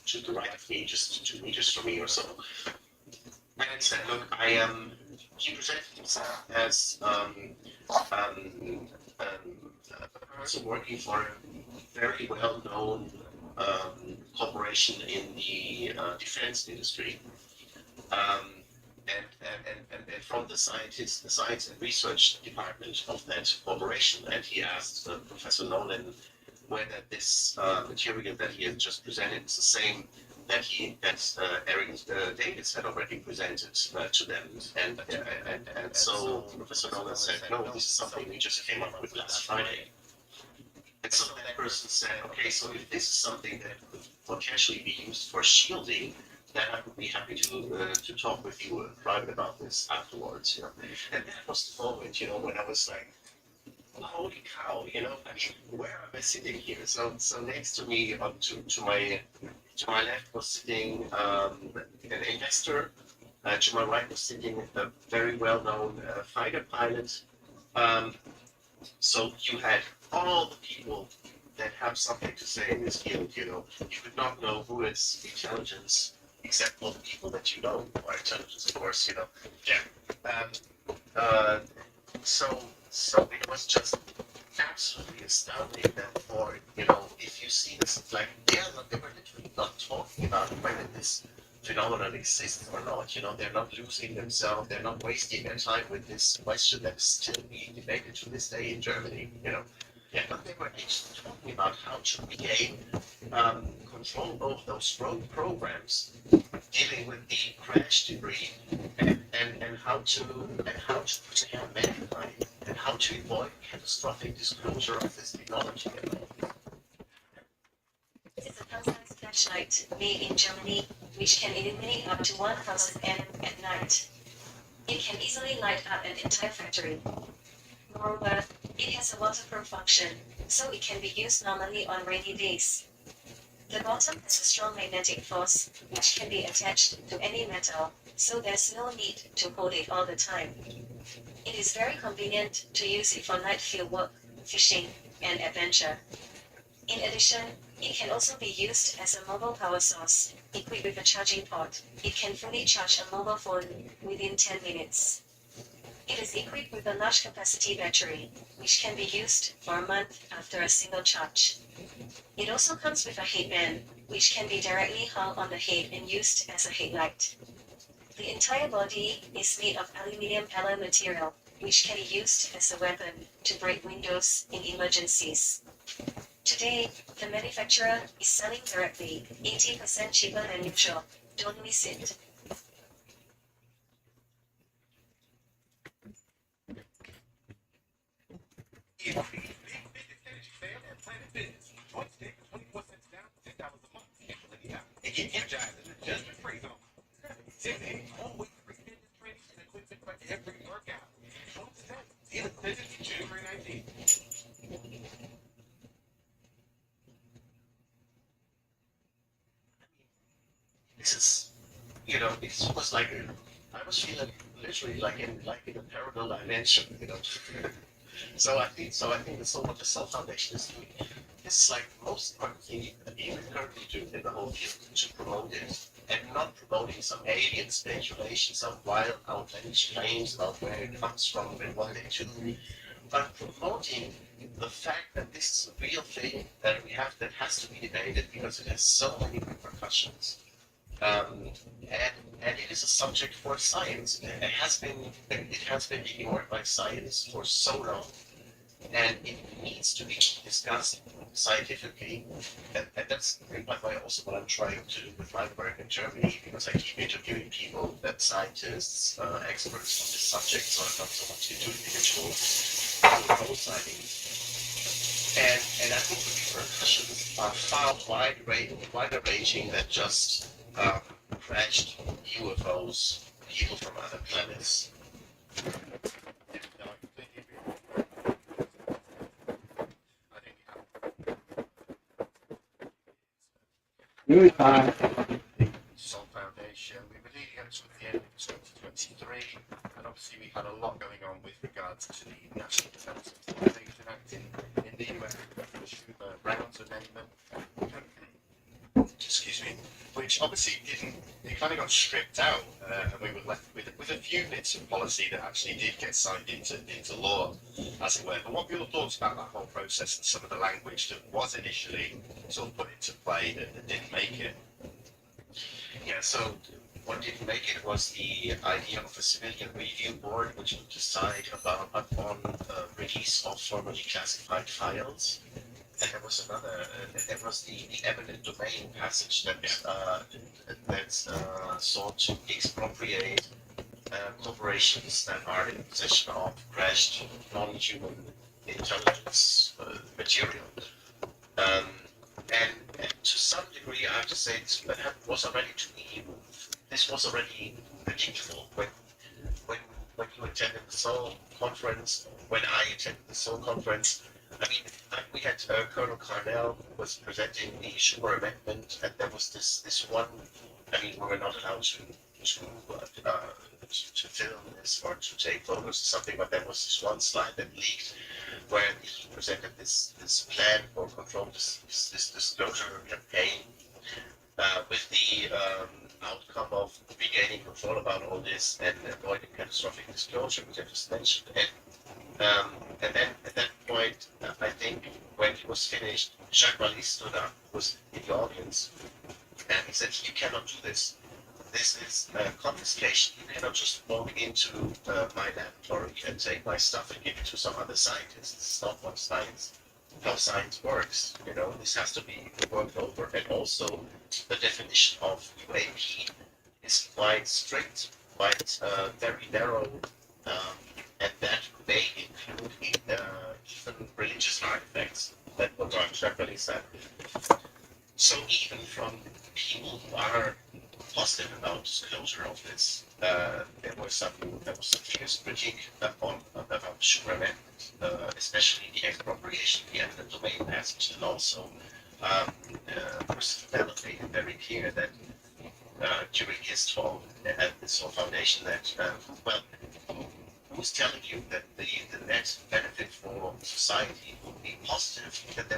Speaker 16: to the right of me, just 2 meters from me or so. And he said, "Look, I am." He presented himself as a person working for a very well-known corporation in the defense industry. And from the science and research department of that corporation, and he asked Professor Nolan whether this material that he had just presented is the same that Eric Davis had already presented to them, and so Professor Nolan said, "No, this is something we just came up with last Friday." And so that person said, "Okay, so if this is something that could potentially be used for shielding, then I would be happy to talk with you private about this afterwards." You know, and that was the moment, you know, when I was like, "Holy cow!" You know, I mean, where am I sitting here? So next to me, to my left was sitting an investor. To my right was sitting a very well-known fighter pilot. So you had all the people that have something to say in this field. You know, you could not know who is intelligence except for the people that you know who are intelligence, of course. You know, yeah. So it was just absolutely astounding that, for if you see this, like they were literally not talking about whether this phenomenon exists or not. You know, they're not losing themselves. They're not wasting their time with this question that is still being debated to this day in Germany. You know, yeah, but they were actually talking about how to regain control of those road programs, dealing with the crash debris, and how to protect mankind, and how to avoid catastrophic disclosure of this technology.
Speaker 20: It is a pulsized flashlight made in Germany, which can illuminate up to 1000 m at night. It can easily light up an entire factory. Moreover, it has a waterproof function, so it can be used normally on rainy days. The bottom has a strong magnetic force, which can be attached to any metal, so there's no need to hold it all the time. It is very convenient to use it for night field work, fishing, and adventure. In addition, it can also be used as a mobile power source. Equipped with a charging port, it can fully charge a mobile phone within 10 minutes. It is equipped with a large capacity battery, which can be used for a month after a single charge. It also comes with a headband, which can be directly hung on the head and used as a headlight. The entire body is made of aluminium alloy material, which can be used as a weapon to break windows in emergencies. Today, the manufacturer is selling directly, 80% cheaper than usual. Don't miss it.
Speaker 16: This is, it was like I was feeling literally like in a parallel dimension, So I think that's what the Cell Foundation is doing. It's like the most important thing that you can currently do in the whole field to promote it, and not promoting some alien speculation, some wild outlandish claims about where it comes from and what they do, but promoting the fact that this is a real thing that we have, that has to be debated because it has so many repercussions. And it is a subject for science. It has been ignored by science for so long, and it needs to be discussed scientifically. And that's by the way also what I'm trying to do with my work in Germany, because I keep interviewing people, that scientists, experts on this subject, so I'm not so much into individual proposed sightings. And I think the repercussions are far wider ranging than just crashed UFOs, people from other planets. Cell Foundation. We were leading up to the end of 2023, and obviously we had a lot going on with regards to the National Defense Authorization Act in the US, the Schumer-Rounds Amendment.
Speaker 19: excuse me, which obviously it kind of got stripped out, and we were left with a few bits of policy that actually did get signed into law, as it were. But what were your thoughts about that whole process and some of the language that was initially sort of put into play that didn't make it?
Speaker 16: Yeah, so what didn't make it was the idea of a civilian review board which would decide upon release of formerly classified files. And there was another, there was the eminent domain passage that sought to expropriate corporations that are in possession of crashed non-human intelligence material. And to some degree, I have to say, this was already, to me, this was already predictable when you attended the Seoul conference, when I attended the Seoul conference. I mean, we had Colonel Carnell was presenting the Schumer Amendment, and there was this one. I mean, we were not allowed to film this or to take photos or something, but there was this one slide that leaked where he presented this plan for control, this disclosure campaign, with the outcome of regaining control about all this and avoiding catastrophic disclosure, which I just mentioned. And then at that point, I think when he was finished, Jacques Vallée stood up, was in the audience, and he said, "You cannot do this. This is confiscation. You cannot just walk into my laboratory and take my stuff and give it to some other scientist. This is not how science works. You know, this has to be worked over." And also, the definition of UAP is quite strict, quite very narrow, and that may include even religious artifacts. That what Jacques Vallée said. So even from people who are positive about disclosure of this, there was some fierce critique about the Schumer Amendment, especially the expropriation, the eminent domain passage, and also Chris Fennell made it very clear that during his talk at the Seoul Foundation that, well, who's telling you that the net benefit for society would be positive, that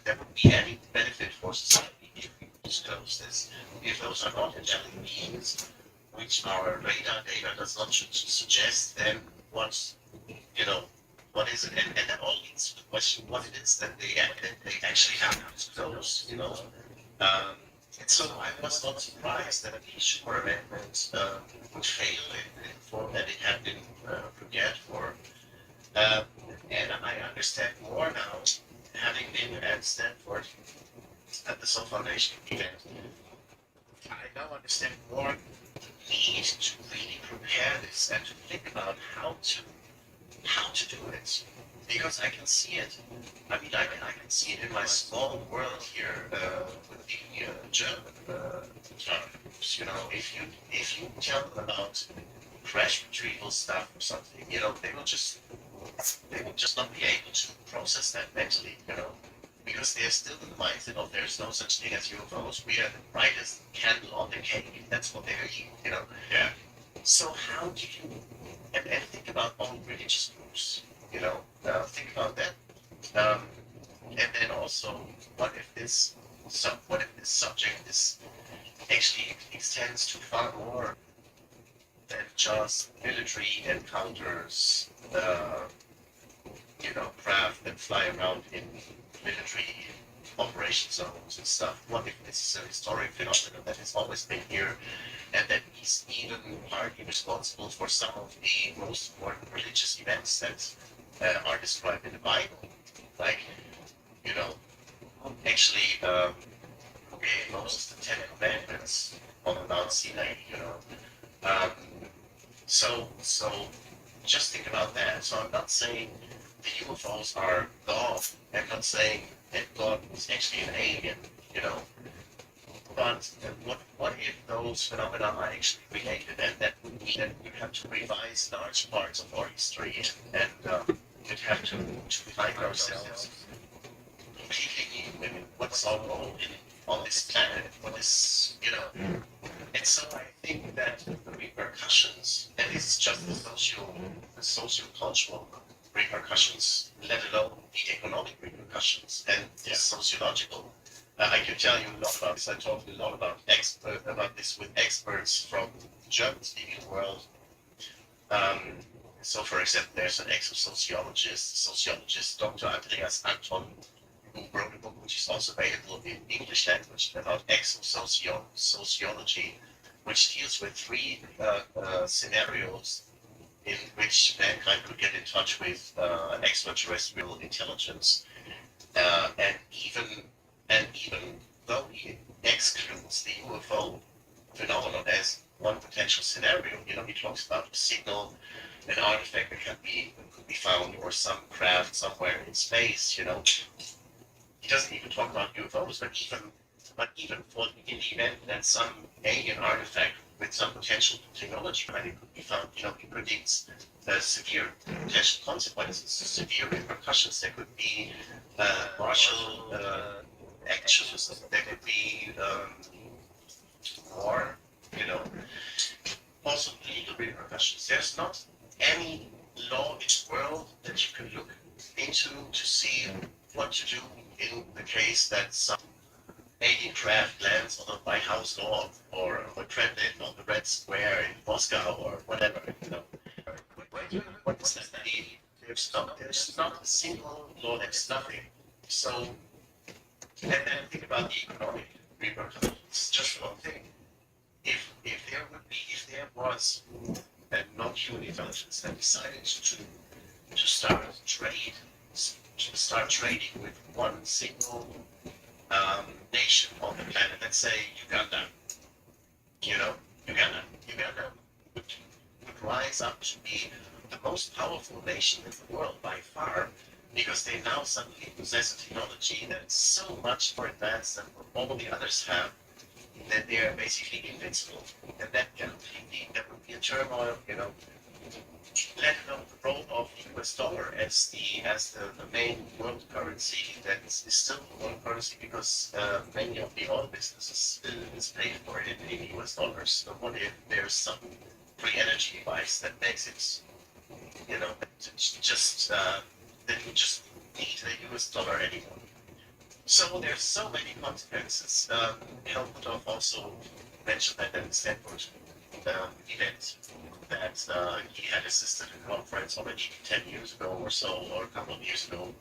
Speaker 16: there would be any benefit for society if we disclose this, if those are not intelligent beings, which our radar data does not suggest, then what is it? And that all leads to the question what it is that they actually have to disclose, and so I was not surprised that the Schumer Amendment would fail in the form that it had been prepared for. And I understand more now, having been at Stanford at the Seoul Foundation event. I now understand more the need to really prepare this and to think about how to do it. Because I can see it. I mean, I can see it in my small world here with the German groups. If you tell them about crash retrieval stuff or something, they will just not be able to process that mentally, because they're still in the mindset of there's no such thing as UFOs. We are the brightest candle on the cake. That's what they're eating, Yeah. So how do you and think about all religious groups? Think about that. And then also, what if this subject actually extends to far more than just military encounters, craft that fly around in military operation zones and stuff? What if this is a historic phenomenon that has always been here and that is even partly responsible for some of the most important religious events that are described in the Bible? Like, actually, gave Moses the Ten Commandments on Mount Sinai, So just think about that. So I'm not saying the UFOs are God. I'm not saying that God is actually an alien, But what if those phenomena are actually related, and that would mean that we have to revise large parts of our history, and we'd have to find ourselves completely new in what's our role on this planet, what is, And so I think that the repercussions, and it's just the socio-cultural repercussions, let alone the economic repercussions and the sociological I can tell you a lot about this. I talked a lot about this with experts from the German-speaking world. So, for example, there's an sociologist, Dr. Andreas Anton, who wrote a book which is also available in English language about exosociology, which deals with three scenarios in which mankind could get in touch with extraterrestrial intelligence, and even though he excludes the UFO phenomenon as one potential scenario, he talks about a signal, an artifact that could be found, or some craft somewhere in space. He doesn't even talk about UFOs, but even in the event that some alien artifact with some potential technology could be found, he predicts severe potential consequences, severe repercussions. There could be martial actions, there could be war, also legal repercussions. There's not any law in the world that you can look into to see what to do in the case that some alien craft lands on the White House lawn or the Kremlin on the Red Square in Moscow or whatever. What does that mean? There's not a single law. There's nothing. So, and then think about the economic repercussions. Just one thing. If there was a non-human intelligence that decided to start trading with one single nation on the planet, let's say Uganda, Uganda would rise up to be the most powerful nation in the world by far, because they now suddenly possess a technology that's so much more advanced than what all the others have, that they are basically invincible. And that would be a turmoil, let alone the role of the US dollar as the main world currency that is still the world currency, because many of the oil businesses is paid for in US dollars. So what if there's some free energy device that makes it, that you just need the US dollar anymore? So there's so many consequences. Helmut also mentioned that at the Stanford event that he had assisted a conference already 10 years ago or so, or a couple of years ago,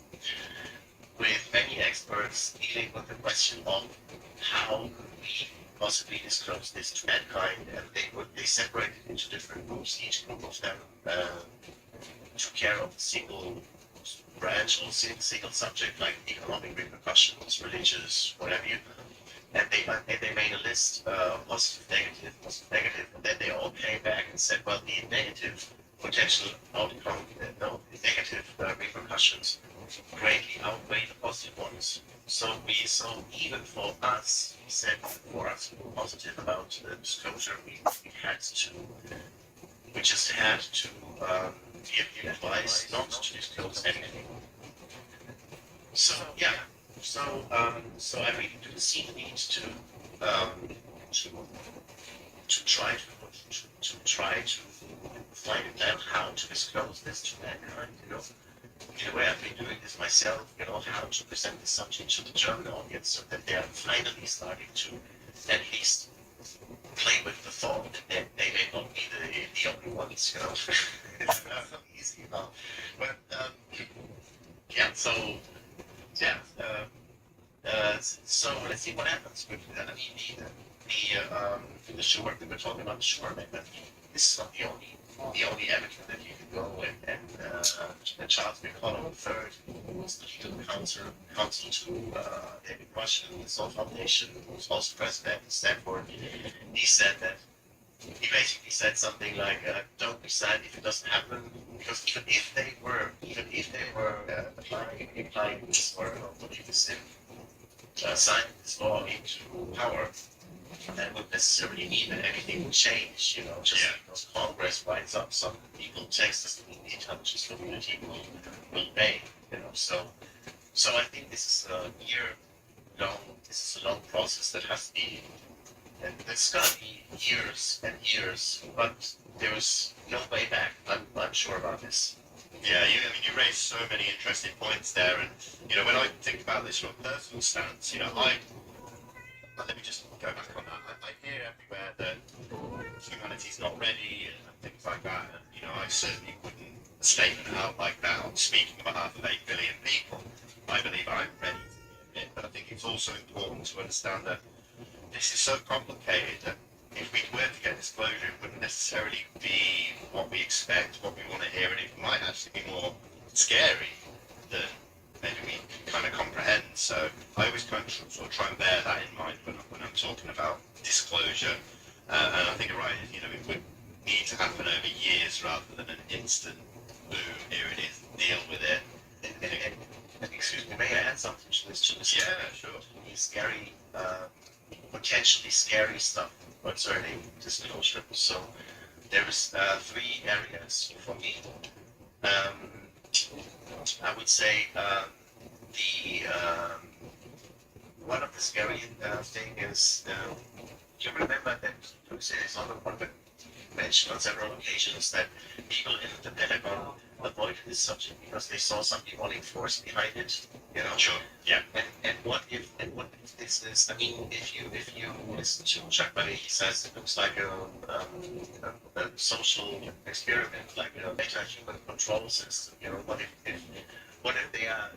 Speaker 16: with many experts dealing with the question of how could we possibly disclose this to mankind, and they separated into different groups. Each group of them took care of a single branch or single subject, like economic repercussions, religious, whatever you. And they made a list, positive, negative, and then they all came back and said, well, the negative potential outcome, negative repercussions greatly outweigh the positive ones. So even for us, we said for us to be positive about the disclosure, we just had to give the advice not to disclose anything. So yeah. So I really do see the need to try to find a plan how to disclose this to mankind. In a way, I've been doing this myself. How to present the subject to the German audience so that they are finally starting to at least play with the thought that they may not be the only ones. It's not easy, but yeah. So. Yeah, so let's see what happens with the shore. We were talking about the shore method. This is not the only avenue that you can go and Charles McConnell III, who was the legal counsel to David Rush and the Soul Foundation, who was also president at Stanford, he basically said something like, don't be sad if it doesn't happen, because even if they were applying this, or what you say, signing this law into power, that would necessarily mean that anything would change, because Congress writes up some legal text doesn't mean the intelligence community will obey, so I think this is a long process that has to be. And it's gonna be years and years, but there is no way back. I'm sure about this.
Speaker 19: Yeah, you raised so many interesting points there, and when I think about this from a personal stance, let me just go back on that. I hear everywhere that humanity's not ready and things like that. And, you know, I certainly wouldn't a statement out like that. I'm speaking on behalf of 8 billion people. I believe I'm ready to hear it, but I think it's also important to understand that this is so complicated that if we were to get disclosure, it wouldn't necessarily be what we expect, what we want to hear, and it might actually be more scary than maybe we can kind of comprehend. So I always kind of sort of try and bear that in mind when I'm talking about disclosure. And I think you're right, you know, it would need to happen over years rather than an instant boom, here it is, deal with it.
Speaker 16: And excuse me, may I add something to this?
Speaker 19: Yeah, sure.
Speaker 16: The scary, potentially scary stuff concerning disclosure. So there's 3 areas for me. I would say one of the scary thing is you remember that Lucy mentioned on several occasions that people in the Pentagon avoided this subject because they saw some demonic force behind it. You know.
Speaker 19: Sure. Yeah.
Speaker 16: And what if this is? I mean, if you listen to Chuck Berry, he says it looks like a social experiment, like a human control system. You know, what if they are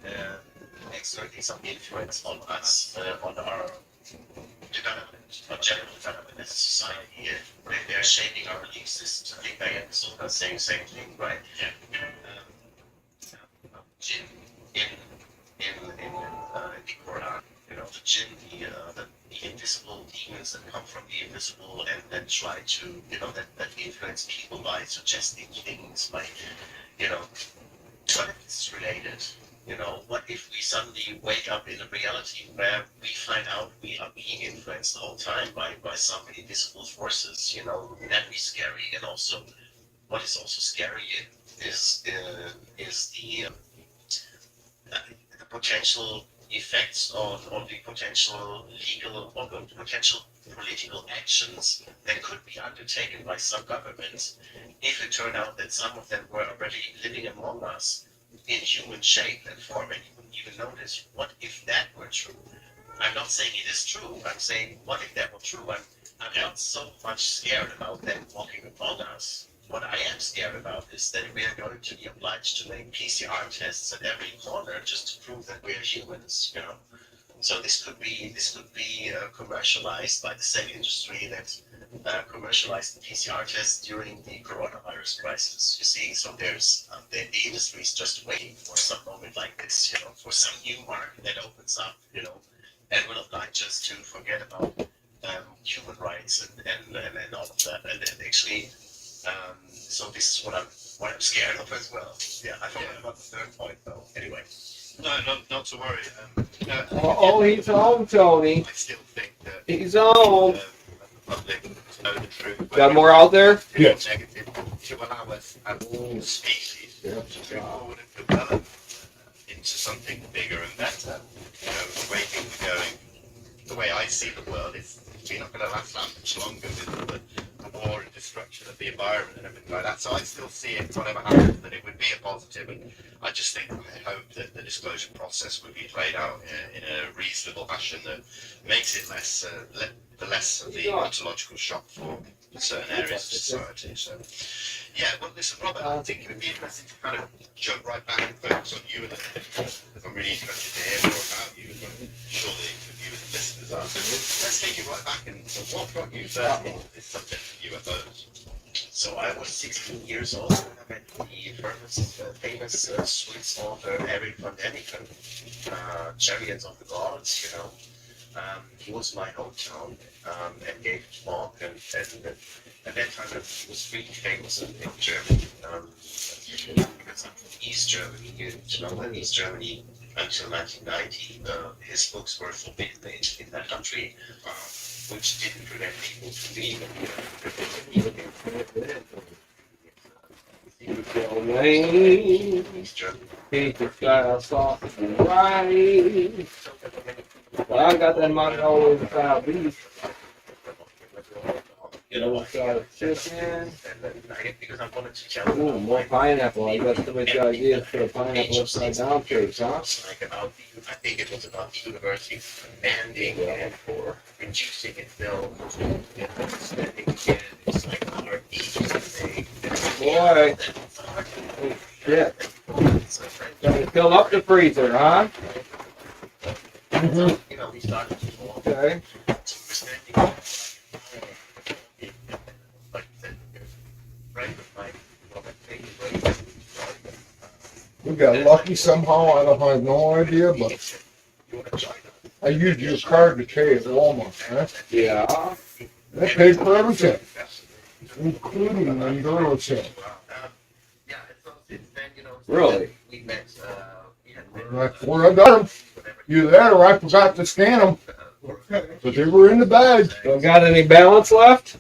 Speaker 16: exerting some influence on us, on our development, our general development as a society? They are shaping our belief systems. I think they are sort of saying the same thing, right?
Speaker 19: Yeah.
Speaker 16: Jinn in the Quran, you know, the jinn, the invisible demons that come from the invisible and then try to, you know, that influence people by suggesting things, by, you know, what if it's related? You know, what if we suddenly wake up in a reality where we find out we are being influenced the whole time by some invisible forces? You know, that'd be scary. And also, what is also scary is the potential effects on the potential legal or the potential political actions that could be undertaken by some governments if it turned out that some of them were already living among us in human shape and form, and you wouldn't even notice. What if that were true? I'm not saying it is true. I'm saying, what if that were true? I'm not so much scared about them walking among us. What I am scared about is that we are going to be obliged to make PCR tests at every corner just to prove that we are humans. You know. So this could be commercialized by the same industry that commercialized the PCR tests during the coronavirus crisis. You see, so there's the industry is just waiting for some moment like this, you know, for some new market that opens up, you know, and will oblige us to forget about human rights and all of that. And actually, so this is what I'm scared of as well. Yeah, I forgot about the third point though. Anyway.
Speaker 19: No, not to worry.
Speaker 2: Oh, he's home, Tony.
Speaker 19: I still think that
Speaker 2: He's home.
Speaker 19: the public know the truth.
Speaker 2: Got more out there?
Speaker 19: Yes. Negative to allow us as a species to move forward and develop into something bigger and better. You know, the way things are going, the way I see the world, we're not going to last that much longer with the war and destruction of the environment and everything like that. So I still see it, whatever happens, that it would be a positive. And I just think, I hope that the disclosure process would be played out in a reasonable fashion that makes it less of the ontological shock for certain areas of society. So, yeah, well, listen, Robert, I think it would be interesting to kind of jump right back and focus on you a little bit, because I'm really interested to hear more about you, as I'm sure the viewers and listeners are. So let's take you right back and what got you first into this subject of UFOs?
Speaker 16: So I was 16 years old when I met the famous Swiss author Eric von Däniken, Chariots of the Gods, you know. He was my hometown and gave a talk, and at that time he was really famous in Germany. Because I'm from East Germany, you know that East Germany until 1990, his books were forbidden in that country, which didn't prevent people from leaving.
Speaker 2: Well, I got that money all over the Southeast.
Speaker 16: You know,
Speaker 2: chicken.
Speaker 16: Because I wanted to tell
Speaker 2: Ooh, more pineapple. I got so much ideas for a pineapple upside down cake, huh?
Speaker 16: Like about I think it was about the university expanding and for reducing it, Bill, and understanding again, it's like our each thing.
Speaker 2: Boy. Yeah. Gotta fill up the freezer, huh?
Speaker 16: You know, we started to talk.
Speaker 2: Okay.
Speaker 3: We got lucky somehow, I don't have no idea, but I used your card to pay at Walmart, huh?
Speaker 2: Yeah.
Speaker 3: They paid for everything, including the girls here.
Speaker 2: Really?
Speaker 3: That's where I got them. Either that or I forgot to scan them. But they were in the bag.
Speaker 2: Don't got any balance left?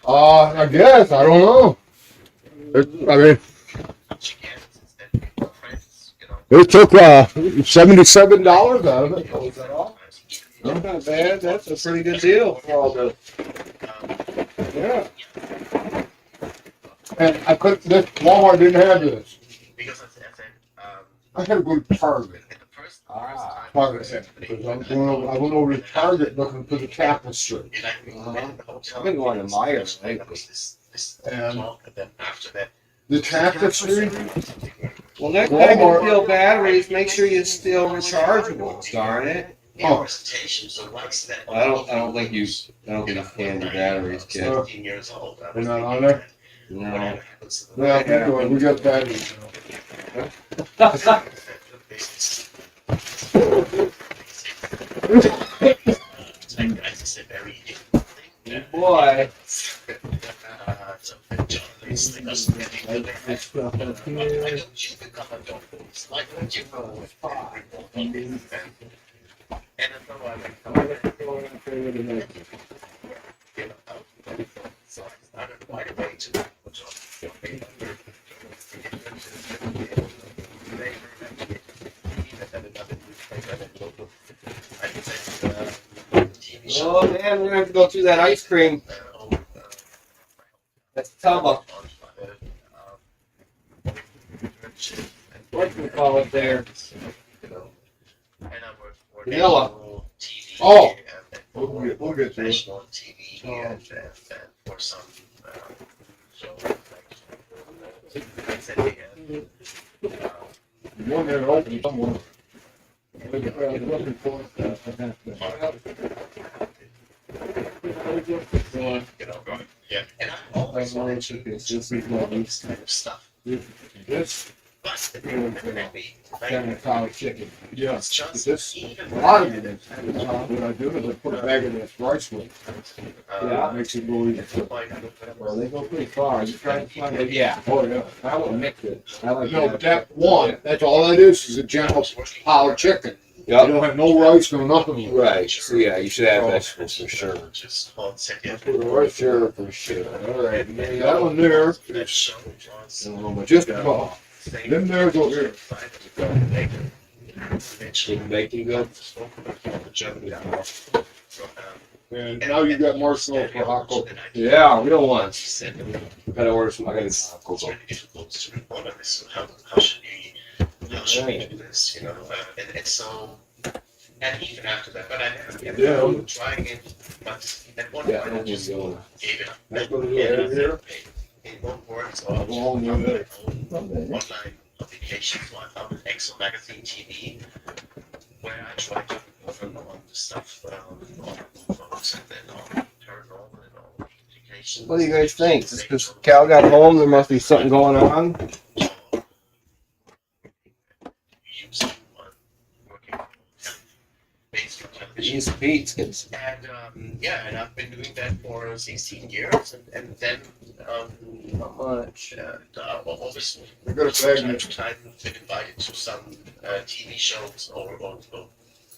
Speaker 3: I guess, I don't know. I mean, it took $77 out of it.
Speaker 2: Not bad. That's a pretty good deal for all the.
Speaker 3: Yeah. And I couldn't, this Walmart didn't have this. I had to go to Target. Target, because I went over to Target looking for the tapestry.
Speaker 2: I've been going to Myers lately.
Speaker 3: And the tapestry.
Speaker 2: Well, next time you steal batteries, make sure you steal rechargeables, darn it.
Speaker 3: Oh.
Speaker 2: I don't think you scanned your batteries, kid.
Speaker 3: They're not on there?
Speaker 2: No.
Speaker 3: Well, anyway, we got batteries
Speaker 2: Boy. Oh man, we're gonna have to go through that ice cream. That's Tubba. What do we call it there? Vanilla.
Speaker 3: Oh! We'll get to it. One there open somewhere. Looking for
Speaker 16: Yeah, and I always wanted to do this kind of stuff.
Speaker 3: This.
Speaker 16: Kind
Speaker 3: college chicken. Yeah. This, a lot of it is. What I do is I put a bag of this rice with. Yeah. It makes it go easy.
Speaker 2: Well, they go pretty far. You try to find it. Yeah.
Speaker 3: Oh, yeah.
Speaker 2: I would mix it. I like
Speaker 3: No, that one, that's all that is a general pile of chicken.
Speaker 2: Yep.
Speaker 3: You don't have no rice, no nothing.
Speaker 2: Right. So yeah, you should add vegetables for sure.
Speaker 3: Right there for sure. All right. That one there is just about. Them there's over here.
Speaker 2: Baking good.
Speaker 3: And now you got marshmallows for hot cocoa.
Speaker 2: Yeah, real ones. Gotta order some. I got hot cocoa.
Speaker 16: How should we do this? You know, and it's so. And even after that, but I never
Speaker 3: Yeah.
Speaker 16: trying it. But at one
Speaker 2: Yeah,
Speaker 16: point I
Speaker 2: don't
Speaker 16: just
Speaker 2: just go.
Speaker 16: gave it up.
Speaker 3: That's what it is here.
Speaker 16: It won't work, so I
Speaker 3: Along with it.
Speaker 16: online application. So I found an Excel Magazine TV where I try to open on the stuff on phones and then I'll turn on and all notifications.
Speaker 2: What do you guys think? Just because Cal got home, there must be something going on. Jeez, Pete.
Speaker 16: And yeah, and I've been doing that for 16 years, and then
Speaker 2: Not much.
Speaker 16: obviously,
Speaker 3: I got a
Speaker 16: from
Speaker 3: bag
Speaker 16: time
Speaker 3: of
Speaker 16: to time, been invited to some TV shows or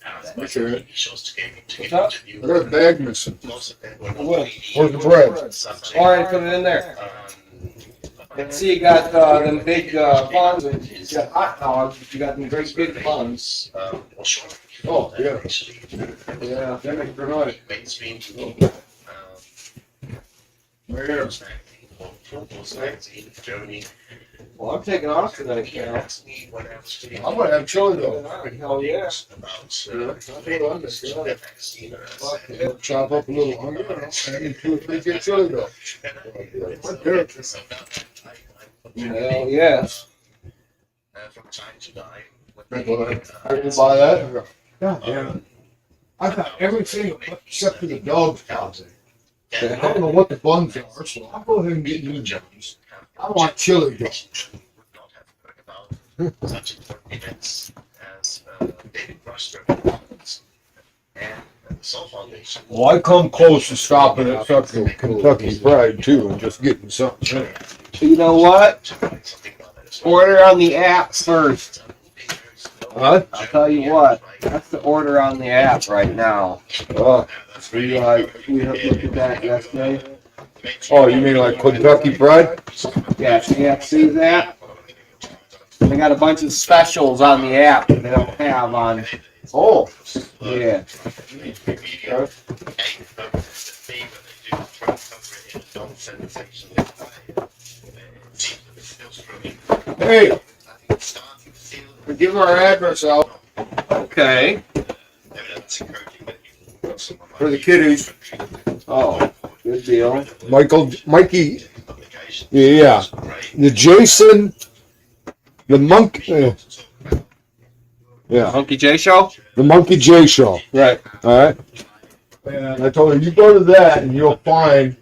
Speaker 16: asked by
Speaker 3: Sure.
Speaker 16: TV shows to give
Speaker 2: What's
Speaker 16: interviews.
Speaker 3: I got a bag missing.
Speaker 16: Most of them were not
Speaker 2: What?
Speaker 16: really
Speaker 3: Where's the bread?
Speaker 16: subject.
Speaker 2: All right, put it in there. Let's see, you got them big buns, and you got hot dogs, but you got them great big buns.
Speaker 3: Oh, yeah.
Speaker 16: Actually,
Speaker 3: Yeah, that makes for nice.
Speaker 16: mainstream TV.
Speaker 3: Right here.
Speaker 16: Magazine, or Forbes magazine in Germany.
Speaker 2: Well, I'm taking off tonight,
Speaker 16: He
Speaker 2: Carol.
Speaker 16: asked me when I was doing
Speaker 3: I'm gonna have chili though.
Speaker 2: Hell yeah.
Speaker 16: about the vaccine.
Speaker 3: Chop up a little onion, and add 2 or 3 get chili though.
Speaker 2: Hell yes.
Speaker 16: From time to time.
Speaker 3: I can buy that. God damn it. I got everything except for the dog's closet. I don't know what the buns are, so I'll go ahead and get new buns. I want chili dogs.
Speaker 16: Such important events as David Brush represents and the Soul Foundation.
Speaker 3: Well, I come close to stopping at fucking Kentucky Fried too and just getting something.
Speaker 2: You know what? Order on the app first.
Speaker 3: Huh?
Speaker 2: I'll tell you what. That's the order on the app right now. We looked at that yesterday.
Speaker 3: Oh, you mean like Kentucky Fried?
Speaker 2: Yeah, see that? They got a bunch of specials on the app that they don't have on.
Speaker 3: Oh.
Speaker 2: Yeah.
Speaker 3: Hey, give our address out.
Speaker 2: Okay.
Speaker 3: For the kiddies.
Speaker 2: Oh, good deal.
Speaker 3: Mikey. Yeah. The Jason. The monkey. Yeah.
Speaker 2: Monkey J Show?
Speaker 3: The Monkey J Show.
Speaker 2: Right.
Speaker 3: Alright. And I told her, you go to that and you'll find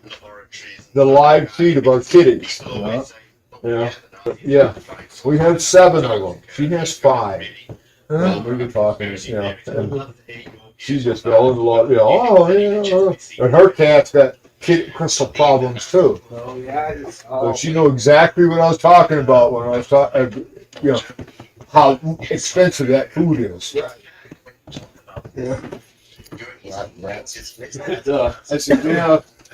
Speaker 3: the live feed of our kitties. Yeah. We have 7 of them. She has 5. We were talking, and she's just going a lot, and her cat's got crystal problems too.
Speaker 2: Oh, yeah.
Speaker 3: So she knew exactly what I was talking about when I was talking, how expensive that food is. Yeah. I said,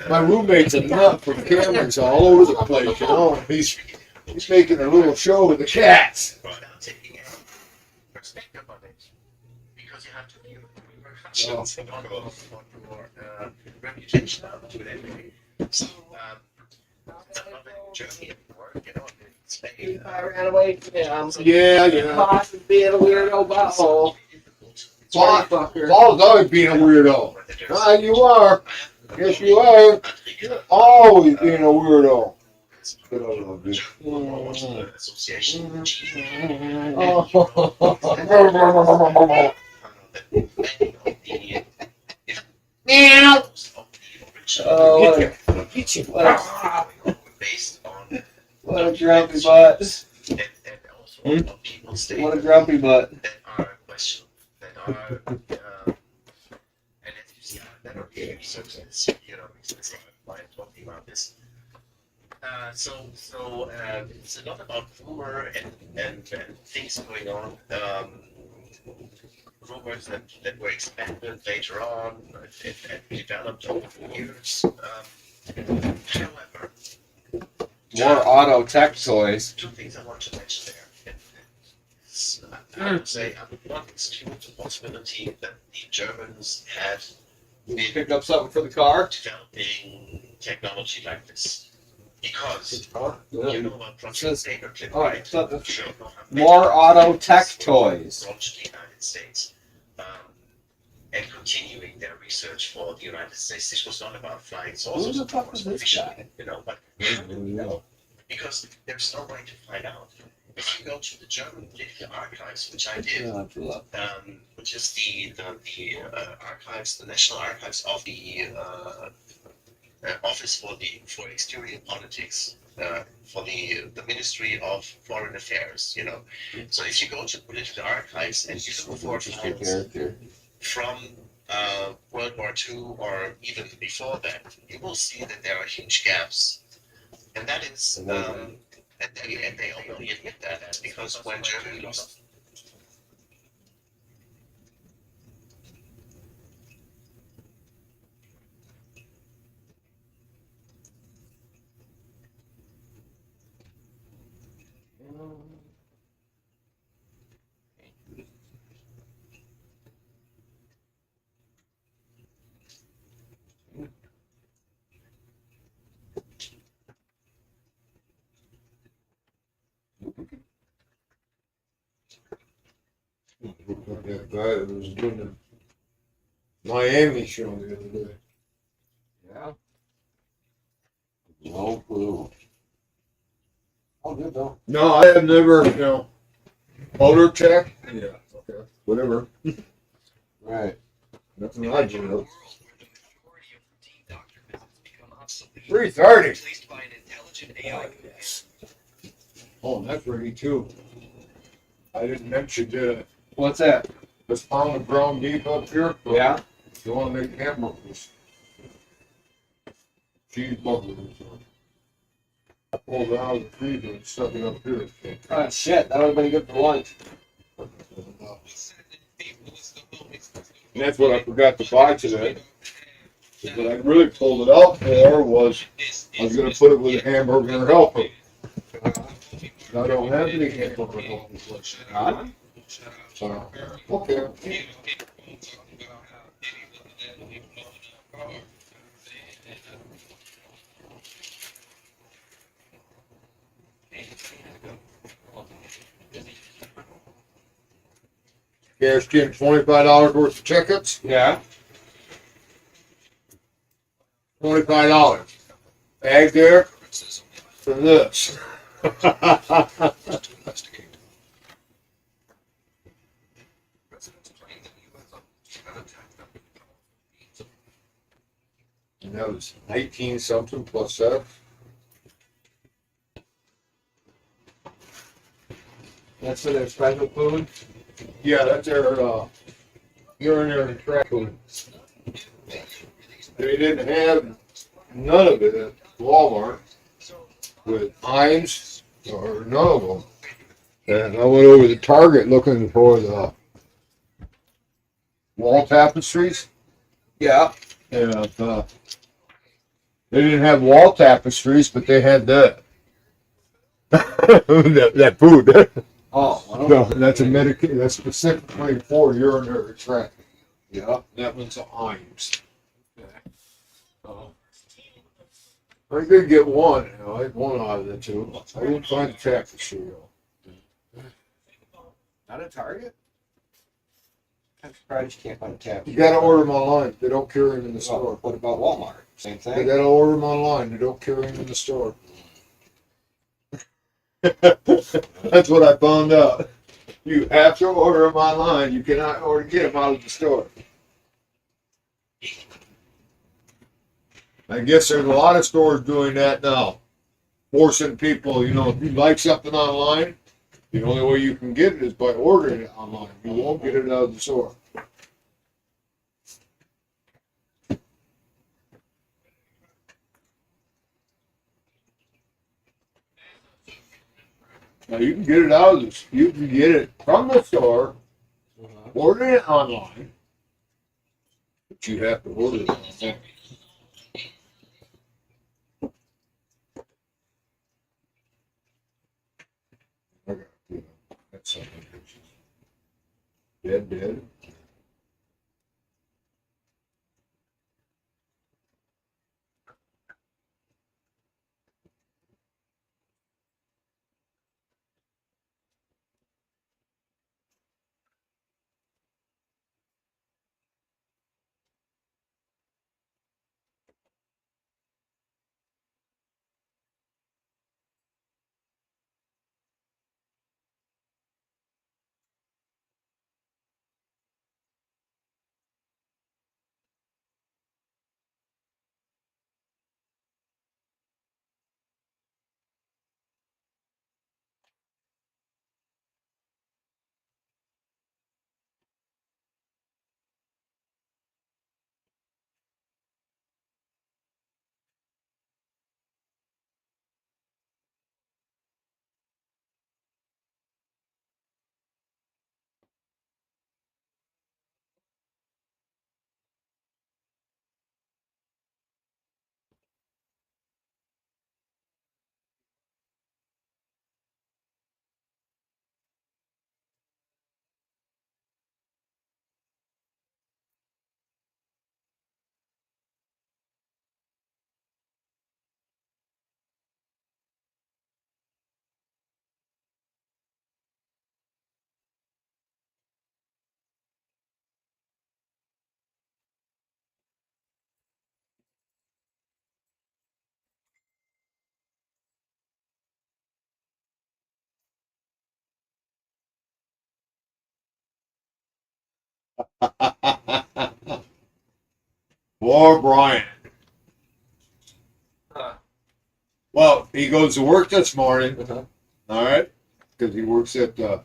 Speaker 3: my roommate's a nut for cameras all over the place, and he's making a little show with the cats.
Speaker 16: Reputation out to it anyway. So, Germany at work, in Spain.
Speaker 2: I ran away from him.
Speaker 3: Yeah.
Speaker 2: Boss is being a weirdo butthole.
Speaker 3: Paul's always being a weirdo. You are. Yes, you are. You're always being a weirdo.
Speaker 2: What a grumpy butt. What a grumpy butt.
Speaker 16: Talking about this. So it's a lot about rumor and things going on. Rumors that were expanded later on and developed over the years. However,
Speaker 2: More auto tech toys.
Speaker 16: 2 things I want to mention there. I would say I would not exclude the possibility that the Germans had
Speaker 2: picked up something for the car,
Speaker 16: developing technology like this. Because you know about Project Paperclip,
Speaker 2: oh,
Speaker 16: right?
Speaker 2: more auto tech toys.
Speaker 16: Launched the United States, and continuing their research for the United States. This was not about flying saucers,
Speaker 2: Who the fuck is this guy?
Speaker 16: but because there's no way to find out. If you go to the German political archives, which I did, which is the archives, the national archives of the Office for Exterior Politics, for the Ministry of Foreign Affairs. So if you go to political archives and you look for files from World War II or even before that, you will see that there are huge gaps, and that is. And they openly admit that because when Germany lost.
Speaker 1: Yeah, guy that was doing the Miami show the other day.
Speaker 2: Yeah. No clue. Oh, good though.
Speaker 1: No, I have never, motor tech. Yeah, okay, whatever.
Speaker 2: Right.
Speaker 1: Nothing I do. 3:30. Oh, that's ready too. I didn't mention, did I?
Speaker 2: What's that?
Speaker 1: This pound of ground beef up here.
Speaker 2: Yeah.
Speaker 1: You want to make hamburgers? Cheeseburgers. I pulled it out of the freezer and stuck it up here.
Speaker 2: Oh shit, that would have been good for lunch.
Speaker 1: And that's what I forgot to buy today. What I really pulled it out for was I was going to put it with a hamburger helper. I don't have any hamburger helpers. So, okay. Cashed in $25 worth of tickets.
Speaker 2: Yeah.
Speaker 1: $25. Bag there for this. And that was 19 something plus that.
Speaker 2: That's for their special food?
Speaker 1: Yeah, that's their urinary tract food. They didn't have none of it at Walmart with Heinz or none of them. And I went over to Target looking for the wall tapestries.
Speaker 2: Yeah.
Speaker 1: And they didn't have wall tapestries, but they had that. that food.
Speaker 2: Oh, well,
Speaker 1: No, that's a medication. That's specifically for urinary tract.
Speaker 2: Yeah.
Speaker 1: That one's a Heinz. I did get one. I had one out of the two. I didn't find the tapestry though.
Speaker 2: Not at Target? I'm surprised you can't find a tab.
Speaker 1: You gotta order them online. They don't carry them in the store.
Speaker 2: What about Walmart? Same
Speaker 1: You
Speaker 2: thing?
Speaker 1: gotta order them online. They don't carry them in the store. That's what I found out. You have to order them online. You cannot get them out of the store. I guess there's a lot of stores doing that now. Forcing people, if you like something online, the only way you can get it is by ordering it online. You won't get it out of the store. Now you can get it out of this. You can get it from the store, order it online, but you have to order it online. That's something. Dead. Poor Brian. Well, he goes to work this morning, all right, because he works at the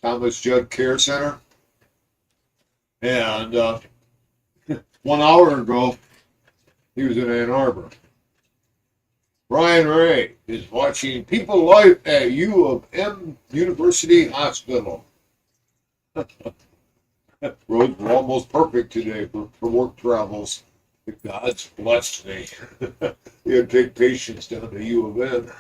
Speaker 1: Thomas Judd Care Center. And 1 hour ago, he was in Ann Arbor. Brian Ray is watching people live at U of M University Hospital. Roads were almost perfect today for work travels. God's blessed me. You had to take patients down to U of M.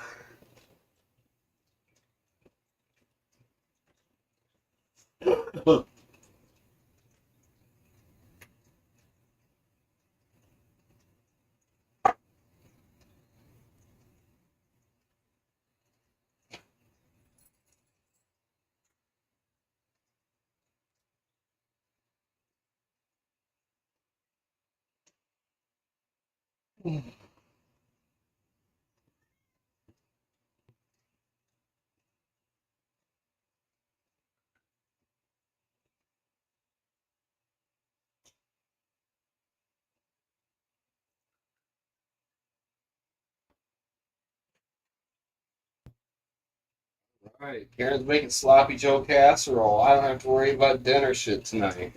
Speaker 2: Alright, Karen's making sloppy Joe casserole. I don't have to worry about dinner shit tonight.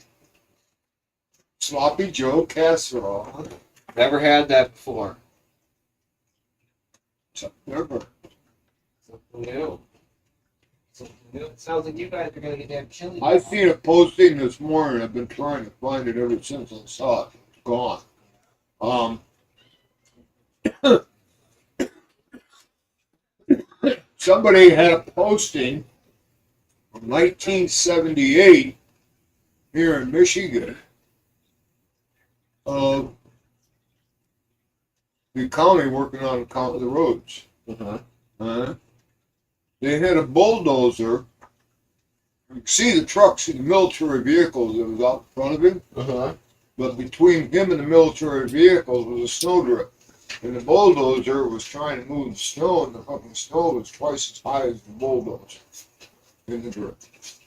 Speaker 1: Sloppy Joe casserole.
Speaker 2: Never had that before.
Speaker 1: Never.
Speaker 2: Something new. Something new. It sounds like you guys are gonna get that chili.
Speaker 1: I seen a posting this morning. I've been trying to find it ever since I saw it. It's gone. Somebody had a posting from 1978 here in Michigan of the county working on the roads. They had a bulldozer. You could see the trucks and the military vehicles that was out in front of him. But between him and the military vehicles was a snowdrift. And the bulldozer was trying to move the snow, and the fucking snow was twice as high as the bulldozer in the drift.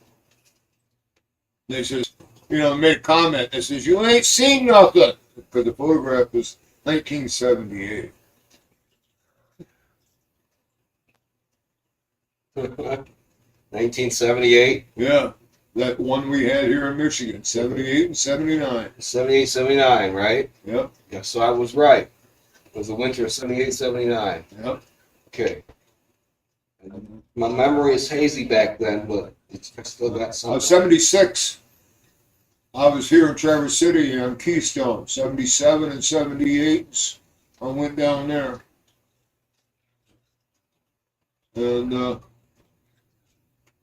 Speaker 1: They says, made a comment that says, you ain't seen nothing, because the photograph was 1978.
Speaker 2: 1978?
Speaker 1: Yeah, that one we had here in Michigan, 78 and 79.
Speaker 2: 78, 79, right?
Speaker 1: Yep.
Speaker 2: Yeah, so I was right. It was the winter of 78, 79.
Speaker 1: Yep.
Speaker 2: Okay. My memory is hazy back then, but it's still got some.
Speaker 1: 76. I was here in Traverse City on Keystone. 77 and 78. I went down there. And I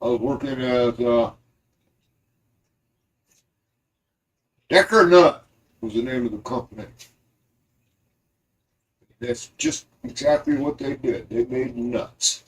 Speaker 1: was working at Decker Nut was the name of the company. That's just exactly what they did. They made nuts.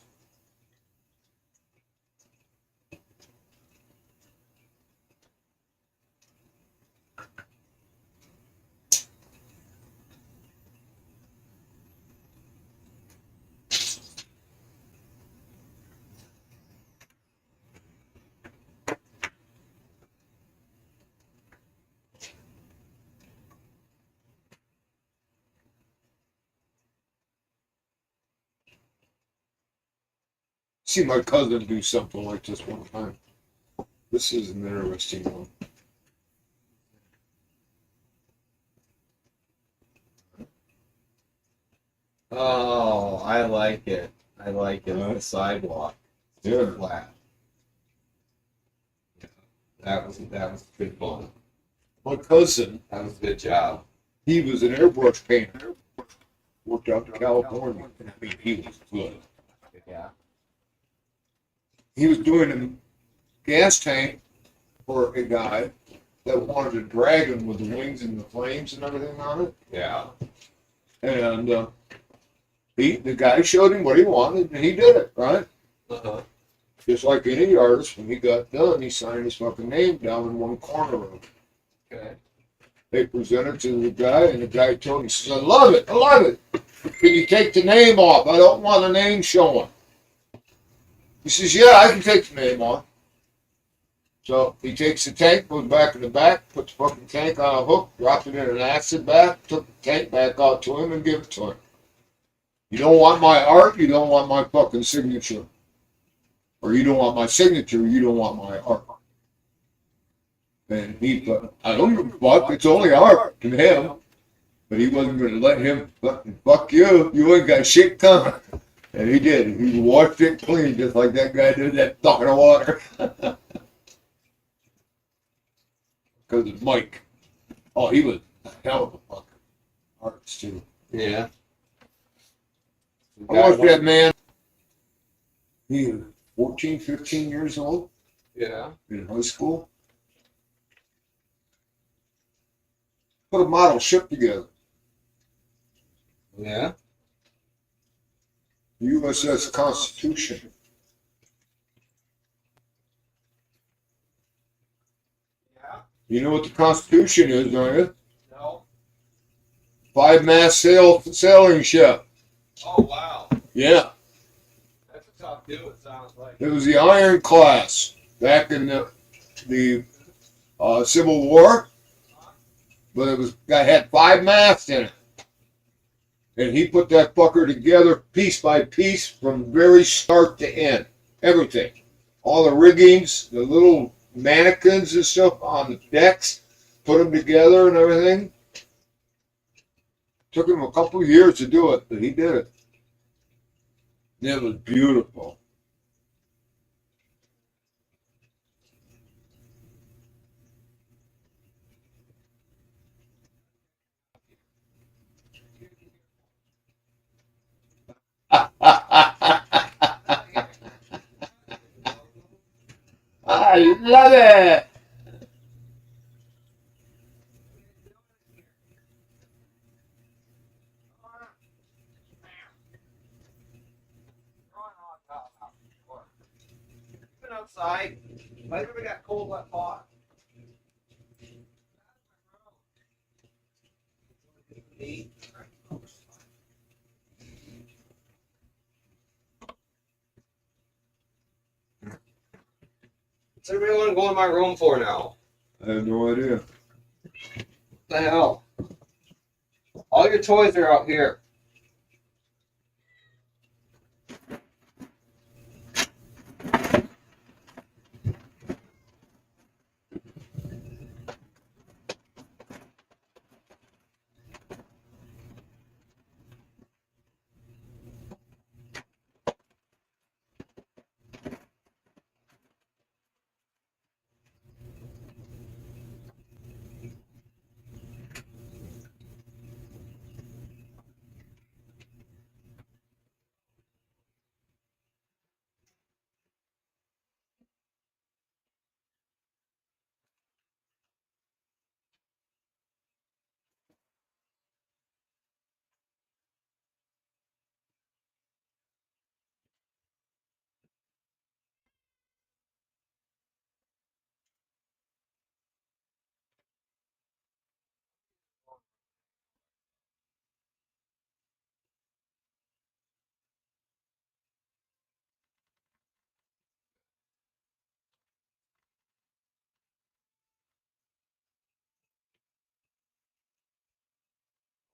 Speaker 1: See my cousin do something like this one time. This is an interesting one.
Speaker 2: Oh, I like it. I like it on the sidewalk.
Speaker 1: Yeah.
Speaker 2: Flat. That was good fun.
Speaker 1: My cousin.
Speaker 2: That was a good job.
Speaker 1: He was an airbrush painter. Worked out in California. I mean, he was good.
Speaker 2: Yeah.
Speaker 1: He was doing a gas tank for a guy that wanted a dragon with the wings and the flames and everything on it.
Speaker 2: Yeah.
Speaker 1: And the guy showed him what he wanted, and he did it, right? Just like any artist, when he got done, he signed his fucking name down in one corner of it.
Speaker 2: Okay.
Speaker 1: They presented to the guy, and the guy told him, he says, I love it. Can you take the name off? I don't want the name showing. He says, yeah, I can take the name off. So he takes the tank, goes back in the back, puts the fucking tank on a hook, drops it in an acid bath, took the tank back out to him and give it to him. You don't want my art, you don't want my fucking signature. Or you don't want my signature, you don't want my art. And he, I don't give a fuck, it's only art to him. But he wasn't going to let him fuck you. You ain't got shit coming. And he did. He washed it clean just like that guy did that bucket of water. Because of Mike. Oh, he was a hell of a fucking artist too.
Speaker 2: Yeah.
Speaker 1: I watched that man. He was 14, 15 years old.
Speaker 2: Yeah.
Speaker 1: In high school. Put a model ship together.
Speaker 2: Yeah.
Speaker 1: USS Constitution.
Speaker 2: Yeah.
Speaker 1: You know what the Constitution is, don't you?
Speaker 2: No.
Speaker 1: 5-mast sailing ship.
Speaker 2: Oh, wow.
Speaker 1: Yeah.
Speaker 2: That's a tough do, it sounds like.
Speaker 1: It was the Iron Class back in the Civil War. But it had 5 masts in it. And he put that fucker together piece by piece from very start to end. Everything. All the riggings, the little mannequins and stuff on the decks, put them together and everything. Took him a couple of years to do it, but he did it. And it was beautiful. I love it.
Speaker 2: Been outside. Why never got cold wet pot? What's everybody want to go in my room for now?
Speaker 1: I have no idea.
Speaker 2: What the hell? All your toys are out here.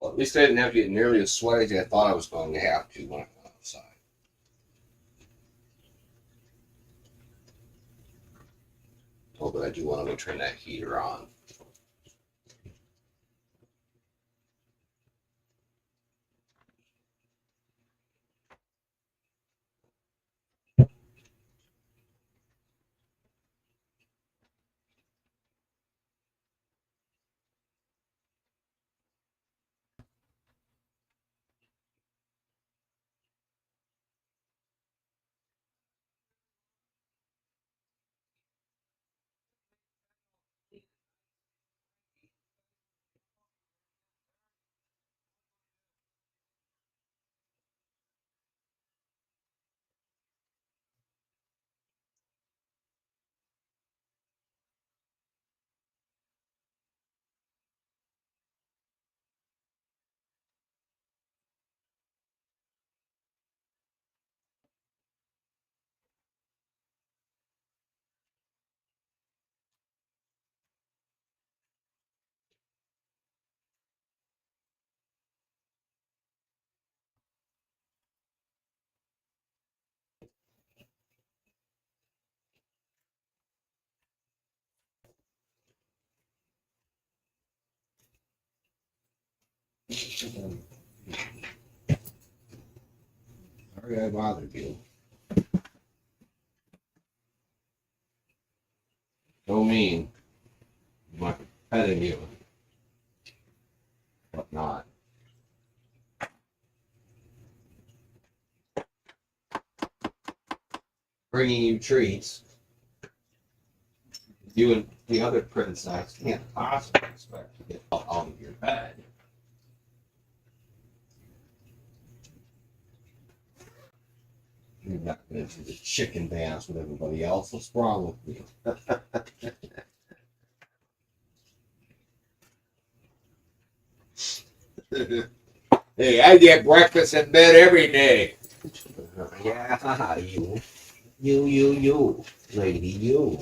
Speaker 2: Well, at least I didn't have to get nearly as sweaty as I thought I was going to have to when I went outside. Oh, but I do want to go turn that heater on. Sorry I bothered you. No mean. I'm petting you. But not. Bringing you treats. You and the other princess can't possibly expect to get out of your bed. You're not going to do the chicken dance with everybody else. What's wrong with you?
Speaker 1: Hey, I get breakfast in bed every day.
Speaker 2: Yeah, you, lady, you.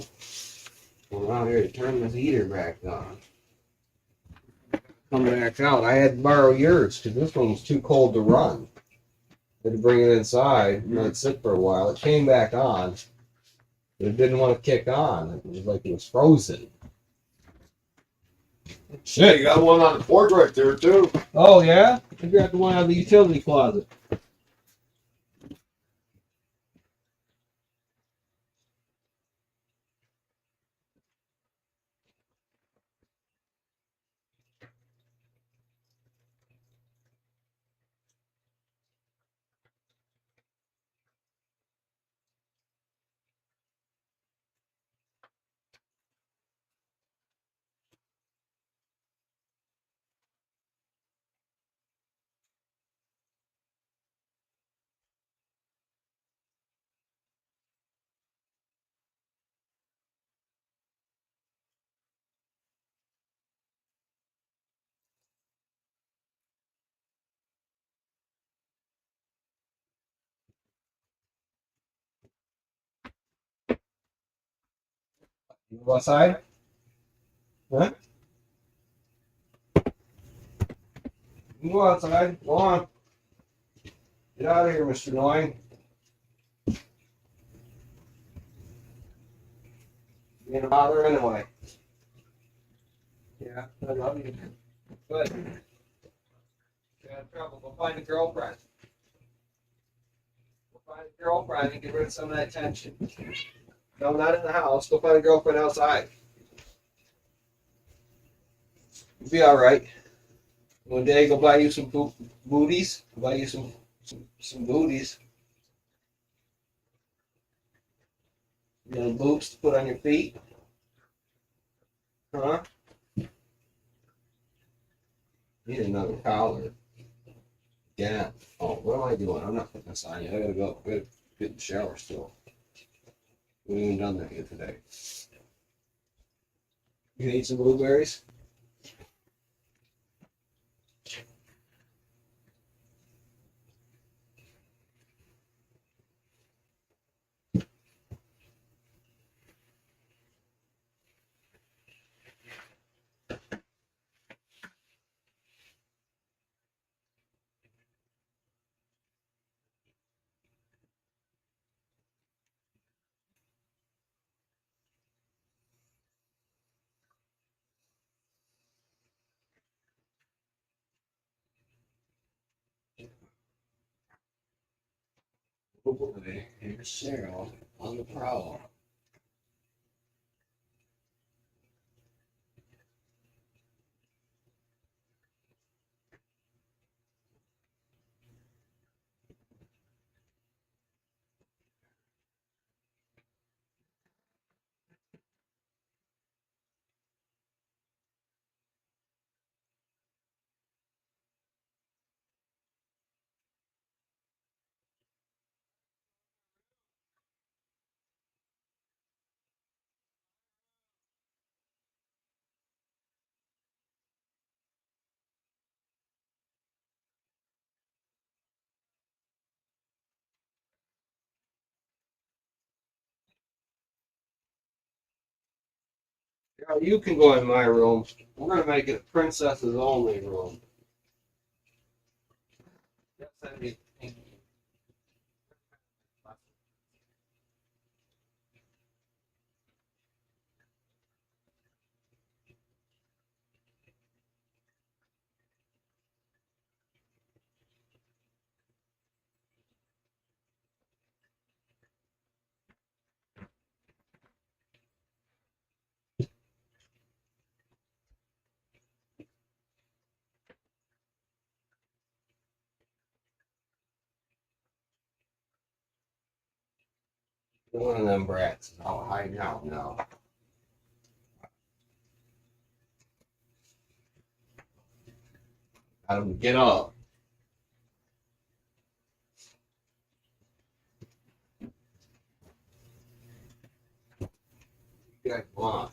Speaker 2: Come out here to turn this heater back on. Come back out. I had to borrow yours because this one was too cold to run. Had to bring it inside and let it sit for a while. It came back on, but it didn't want to kick on. It was like it was frozen.
Speaker 1: Shit, you got one on the porch right there too.
Speaker 2: Oh yeah? I grabbed the one out of the utility closet. You go outside? Huh? You go outside. Go on. Get out of here, Mr. Annoying. You're gonna bother anyway. Yeah, I love you. Good. You had trouble. Go find a girlfriend. Go find a girlfriend and get rid of some of that tension. No, not in the house. Go find a girlfriend outside. You'll be alright. One day, go buy you some booties. Buy you some booties. Little boots to put on your feet. Huh? Need another collar. Yeah. Oh, what am I doing? I'm not putting this on yet. I gotta go. I gotta get in the shower still. We haven't even done that yet today. You gonna eat some blueberries? Oh boy, here's Cheryl on the prowl. Yeah, you can go in my room. We're gonna make it a princesses only room. Yes, that'd be. One of them brats is out hiding out now. Got him to get up. You guys want.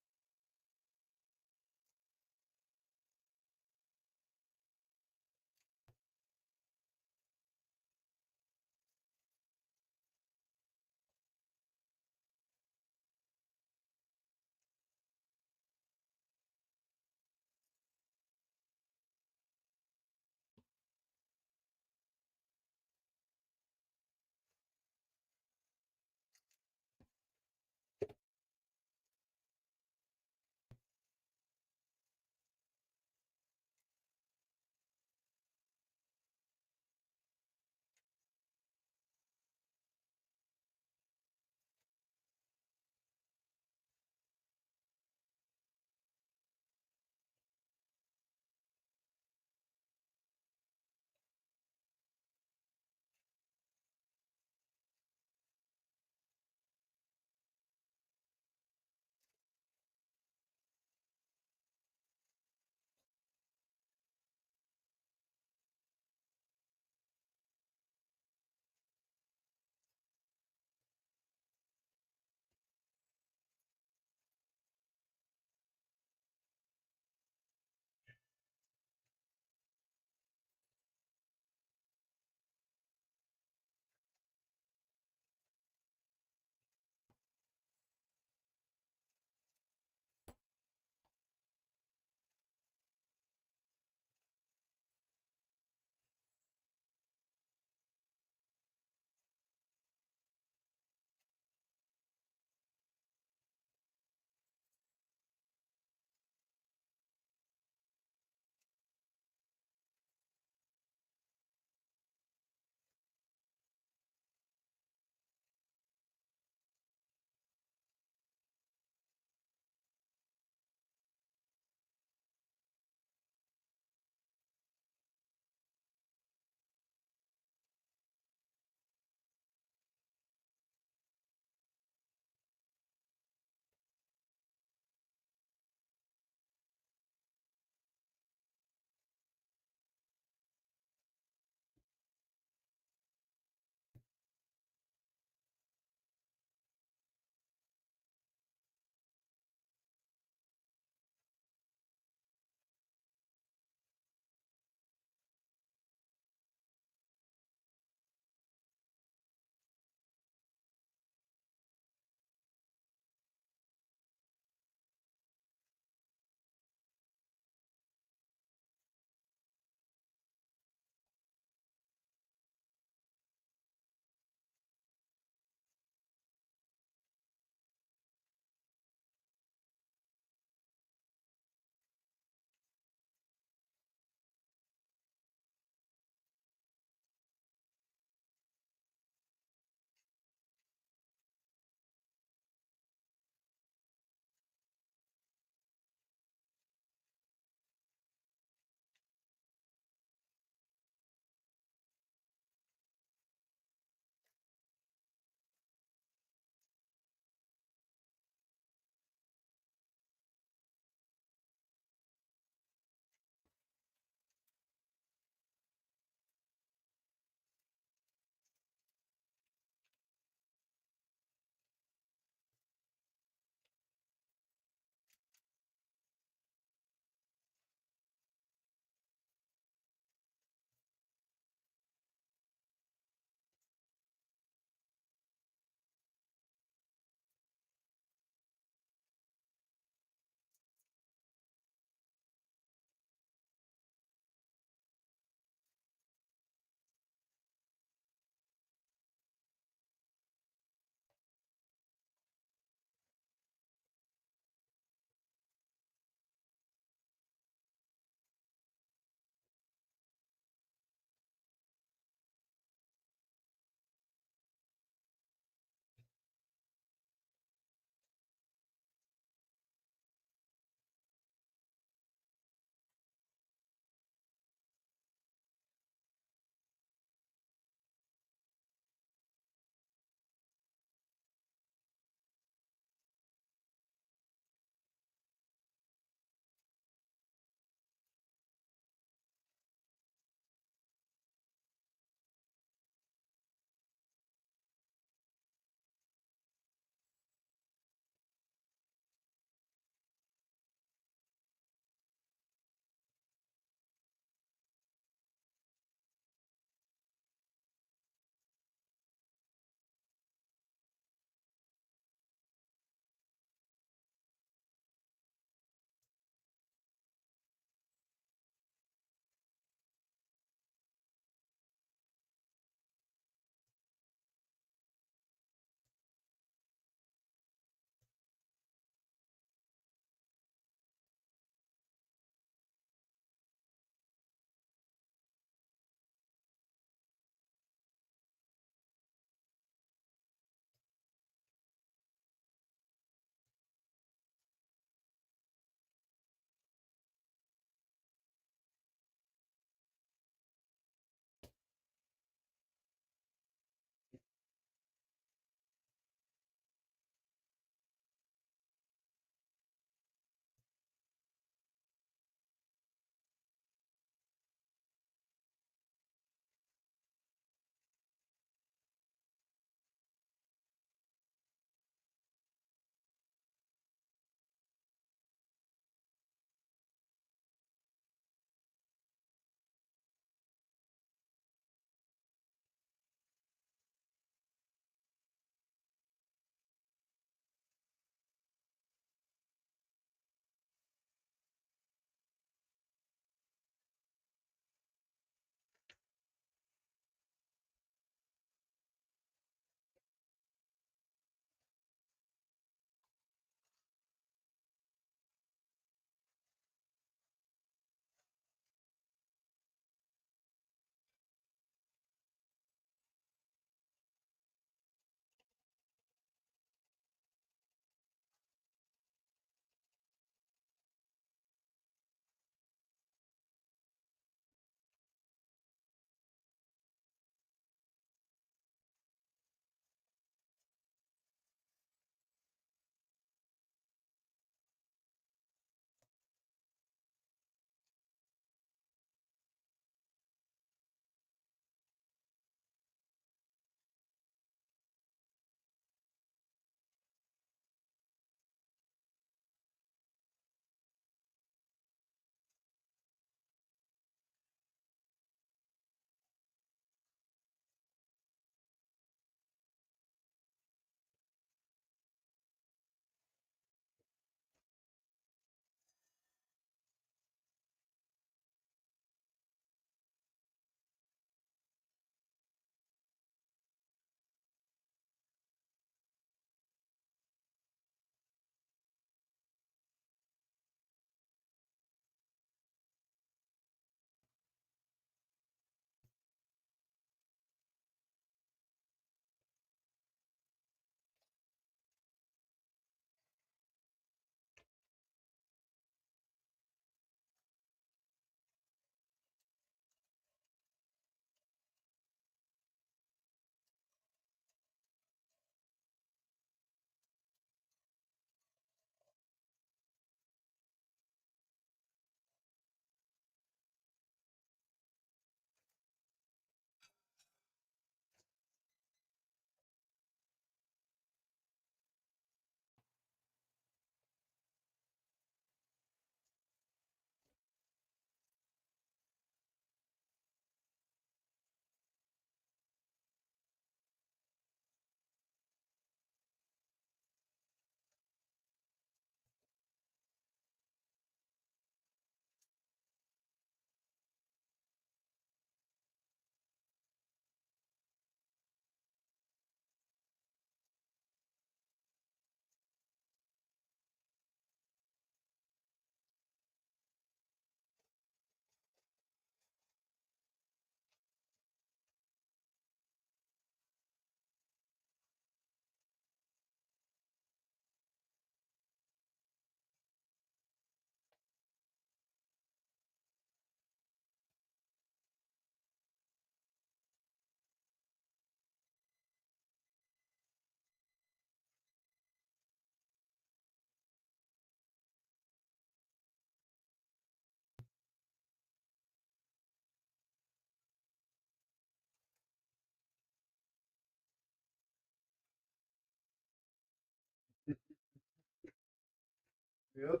Speaker 3: Yep.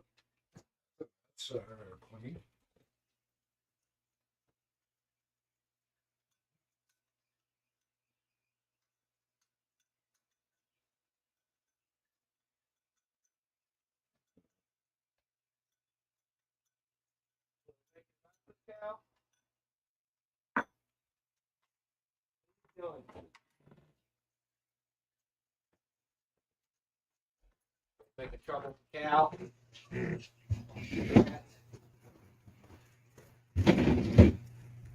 Speaker 3: That's clean.
Speaker 2: Making trouble for Cal.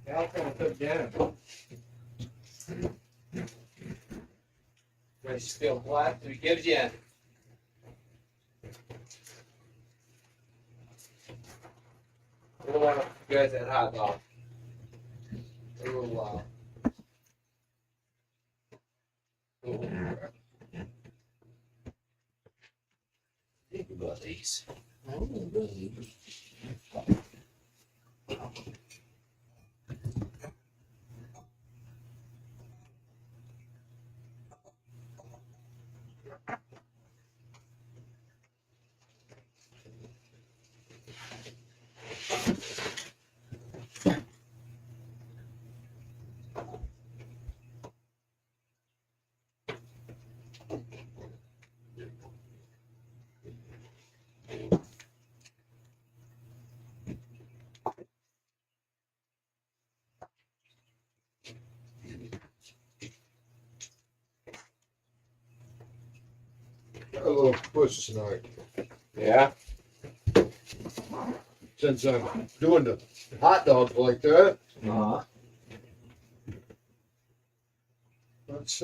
Speaker 2: Cal's gonna cook dinner. Ready to spill black? Do he gives you? We don't want to you guys that hot dog. A little while. Think about these.
Speaker 3: Got a little push tonight.
Speaker 2: Yeah.
Speaker 3: Since I'm doing the hot dogs like that.
Speaker 2: Uh-huh.
Speaker 3: Let's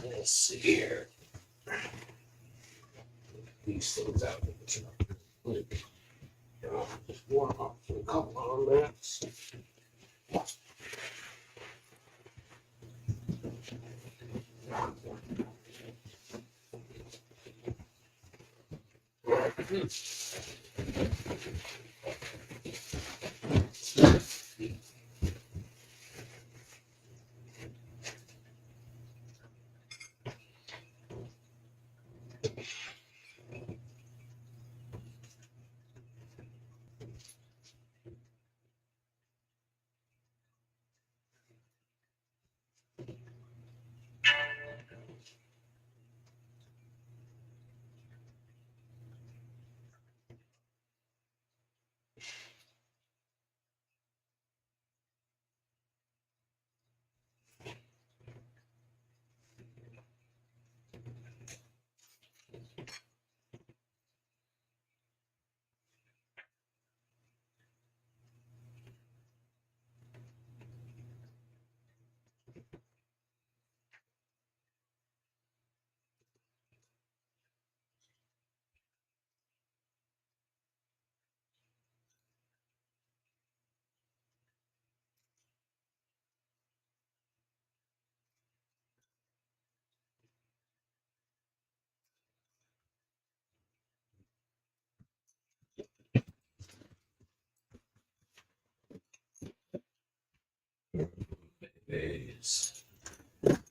Speaker 2: Let's see here. These things out. Just warm up for a couple of minutes.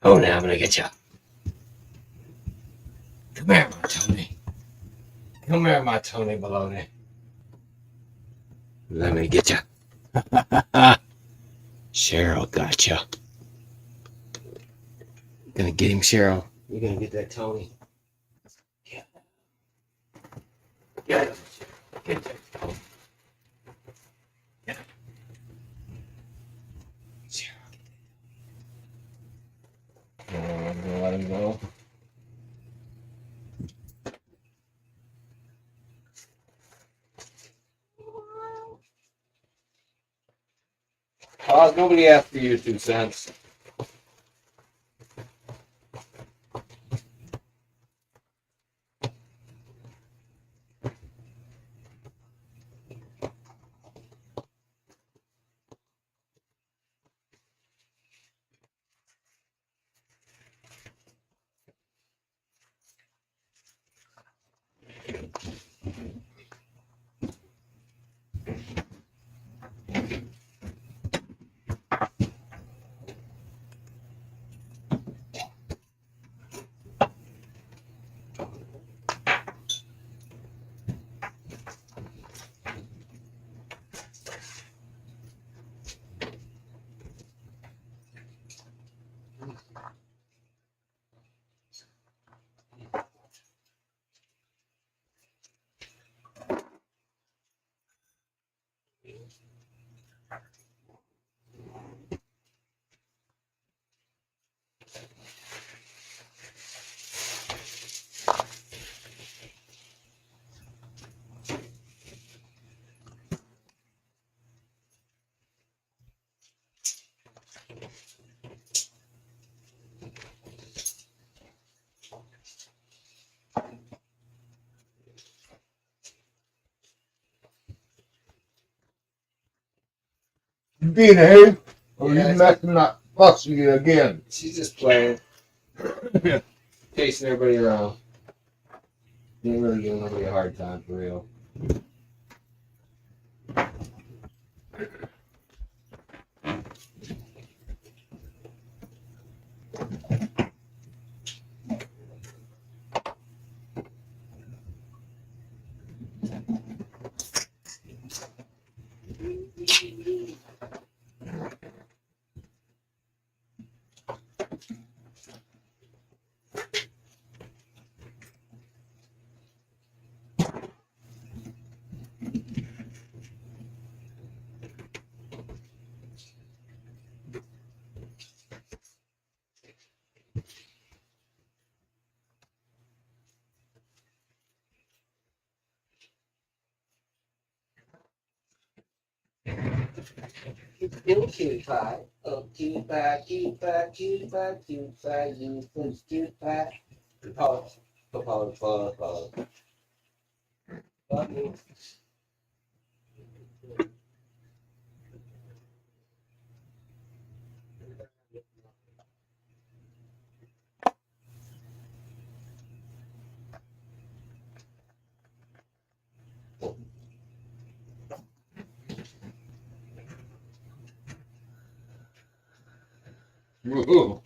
Speaker 2: Oh, now I'm gonna get you. Come here, my Tony. Come here, my Tony Baloney. Let me get you. Cheryl got you. Gonna get him, Cheryl. You're gonna get that Tony. Yeah. Yeah. Get that Tony. Yeah. Cheryl. I'm gonna let him go. Nobody asked for your 2 cents.
Speaker 1: You behave, or
Speaker 2: Yeah,
Speaker 1: you messing that pussy again.
Speaker 2: She's just playing. Chasing everybody around. Ain't really giving nobody a hard time for real. Cute pie. Oh, cute pie, cute pie, cute pie, cute pie, you push cute pie. Pause. Pause, pause, pause.
Speaker 1: Woohoo.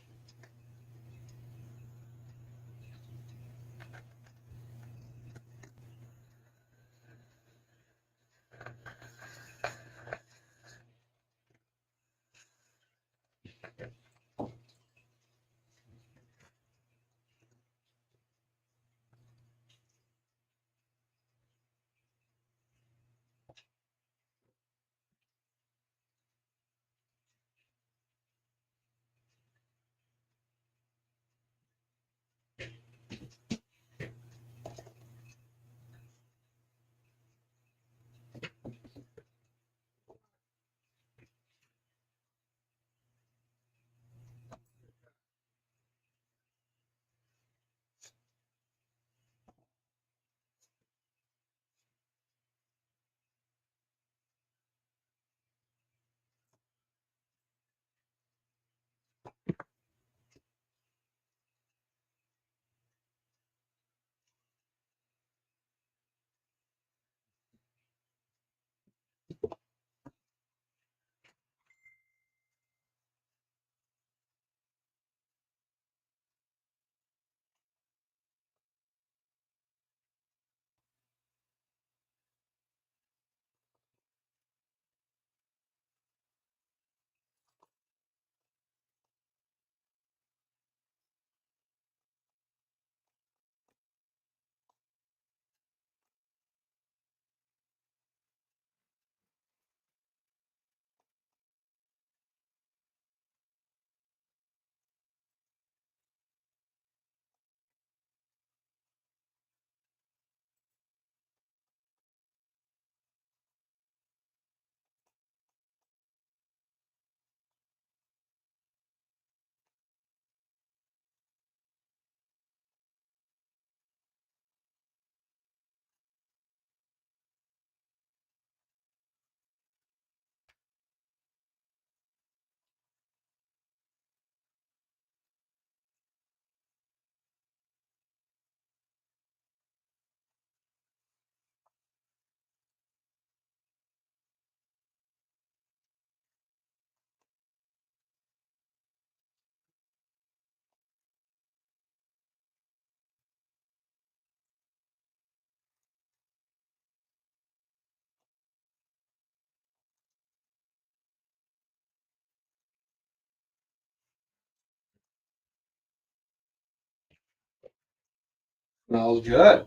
Speaker 2: Smells good.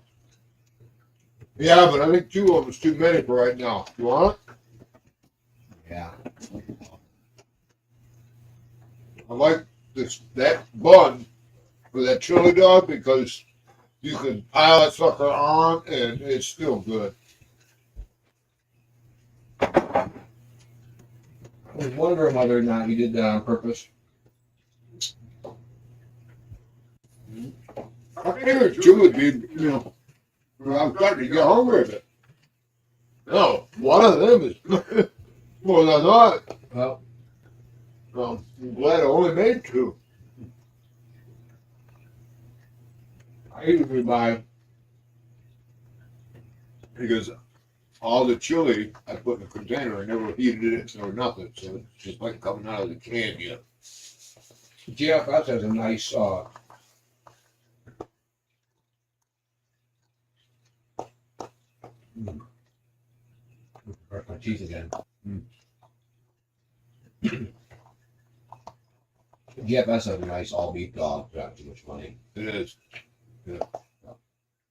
Speaker 1: Yeah, but I think 2 of them is too many for right now. You want it?
Speaker 2: Yeah.
Speaker 1: I like that bun for that chili dog because you can pile that sucker on and it's still good.
Speaker 2: I was wondering whether or not you did that on purpose.
Speaker 1: I think it's chili, dude. You know, I'm starting to get hungry a bit. No, one of them is more than I thought.
Speaker 2: Well,
Speaker 1: I'm glad I only made 2. I usually buy, because all the chili I put in a container, I never heated it or nothing, so it's just like coming out of the can yet.
Speaker 2: GFS has a nice, brush my teeth again. GFS has a nice all beef dog for not too much money.
Speaker 1: It is. Yeah.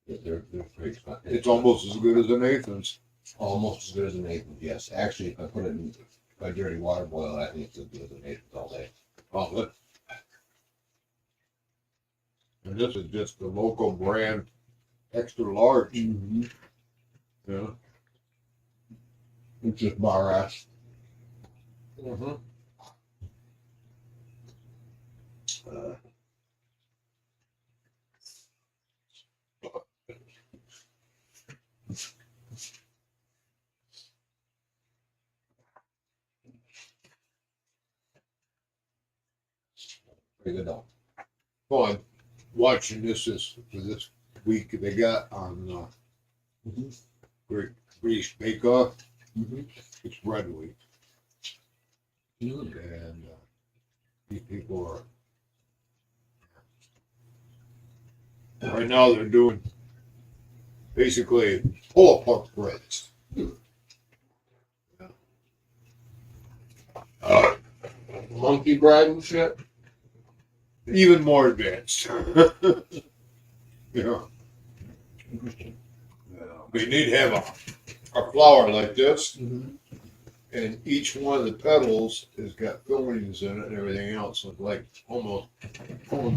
Speaker 2: They're pretty expensive.
Speaker 1: It's almost as good as a Nathan's.
Speaker 2: Almost as good as a Nathan's, yes. Actually, if I put it in my dirty water boil, I think it's as good as a Nathan's all day.
Speaker 1: Oh, look. And this is just the local brand, extra large.
Speaker 2: Mm-hmm.
Speaker 1: Yeah.
Speaker 2: It's just bar ass.
Speaker 1: Mm-hmm.
Speaker 2: Pretty good though.
Speaker 1: Well, I'm watching this for this week. They got on Great British Bake Off. It's Red Week. And these people are right now. They're doing basically pull-apart breads.
Speaker 2: Monkey bread and shit.
Speaker 1: Even more advanced. Yeah. We need to have a flour like this, and each one of the petals has got fillings in it and everything else, so like almost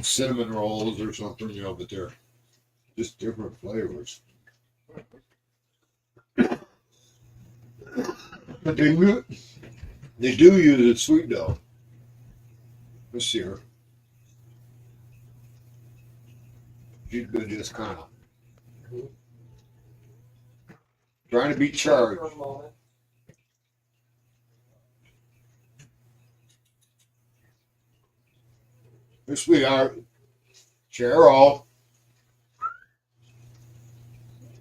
Speaker 1: cinnamon rolls or something, you know, but they're just different flavors. But they do use a sweet dough. This year. She's been just kind of trying to be charged. This we are, Cheryl.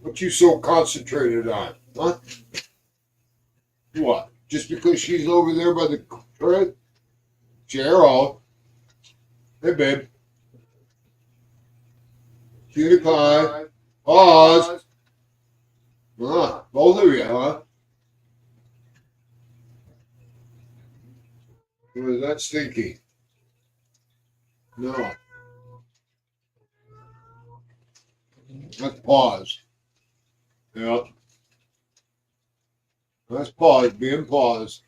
Speaker 1: What you so concentrated on, huh? What? Just because she's over there by the crib? Cheryl. Hey, babe. Cutie pie. Pause. Both of you, huh? Was that stinky? No. Let's pause. Yep. Let's pause. Being paused.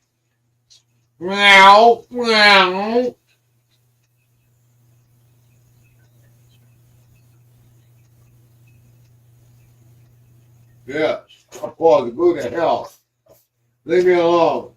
Speaker 1: Meow. Meow. Yeah. I'll pause. Go to hell. Leave me alone.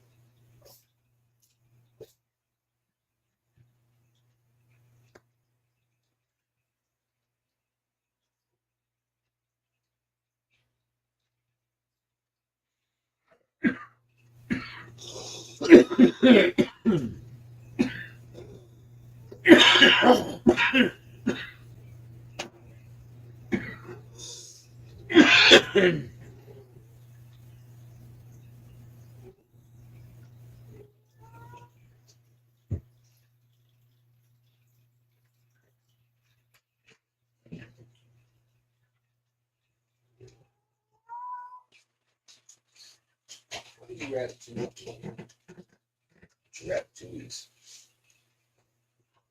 Speaker 2: Ratatouilles.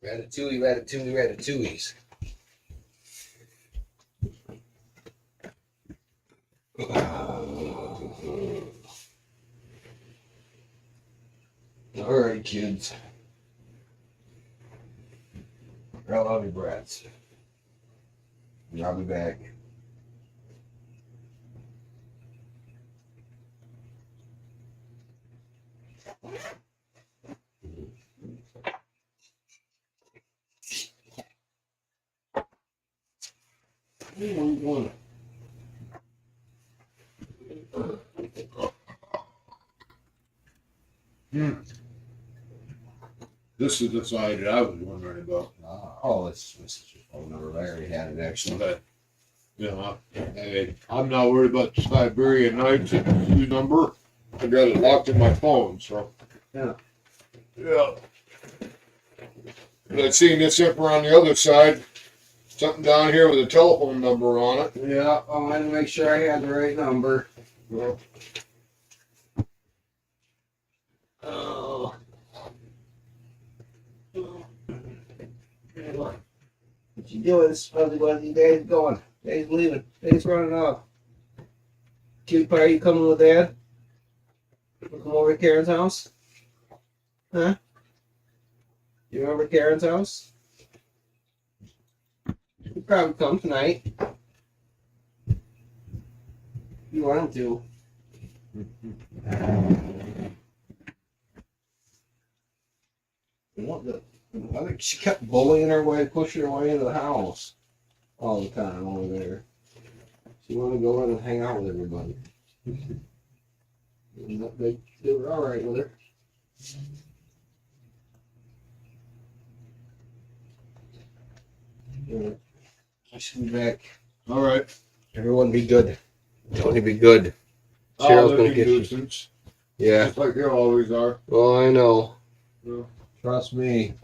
Speaker 2: Ratatouille, ratatouille, ratatouilles. Alright, kids. I love you, brats. I'll be back.
Speaker 1: This is the side that I was wondering about.
Speaker 2: Oh, this is your phone number. I already had it actually.
Speaker 1: Okay. You know, I'm not worried about the Siberian Nights and the number. I got it locked in my phone, so.
Speaker 2: Yeah.
Speaker 1: Yeah. But I seen this up around the other side. Something down here with a telephone number on it.
Speaker 2: Yeah, I wanted to make sure I had the right number.
Speaker 1: Yeah.
Speaker 2: Oh. What you doing? What you guys going? Days leaving. Days running off. Cute pie, you coming with Dad? You come over to Karen's house? Huh? You remember Karen's house? You probably come tonight. You want him to. What the? I think she kept bullying her way, pushing her way into the house all the time over there. She wanted to go in and hang out with everybody. And they were all right with her. Yeah. I should be back.
Speaker 1: All right.
Speaker 2: Everyone be good. Tony, be good. Cheryl's gonna get you. Yeah.
Speaker 1: Just like you always are.
Speaker 2: Well, I know.
Speaker 1: Yeah.
Speaker 2: Trust me.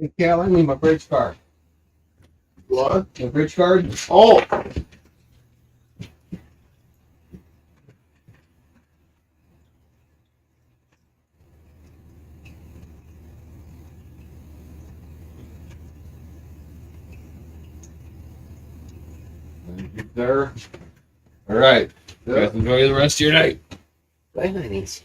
Speaker 2: Hey, Cal, I need my bridge card.
Speaker 3: What?
Speaker 2: My bridge card?
Speaker 3: Oh.
Speaker 2: There. All right. You guys enjoy the rest of your night.
Speaker 16: Bye, honeys.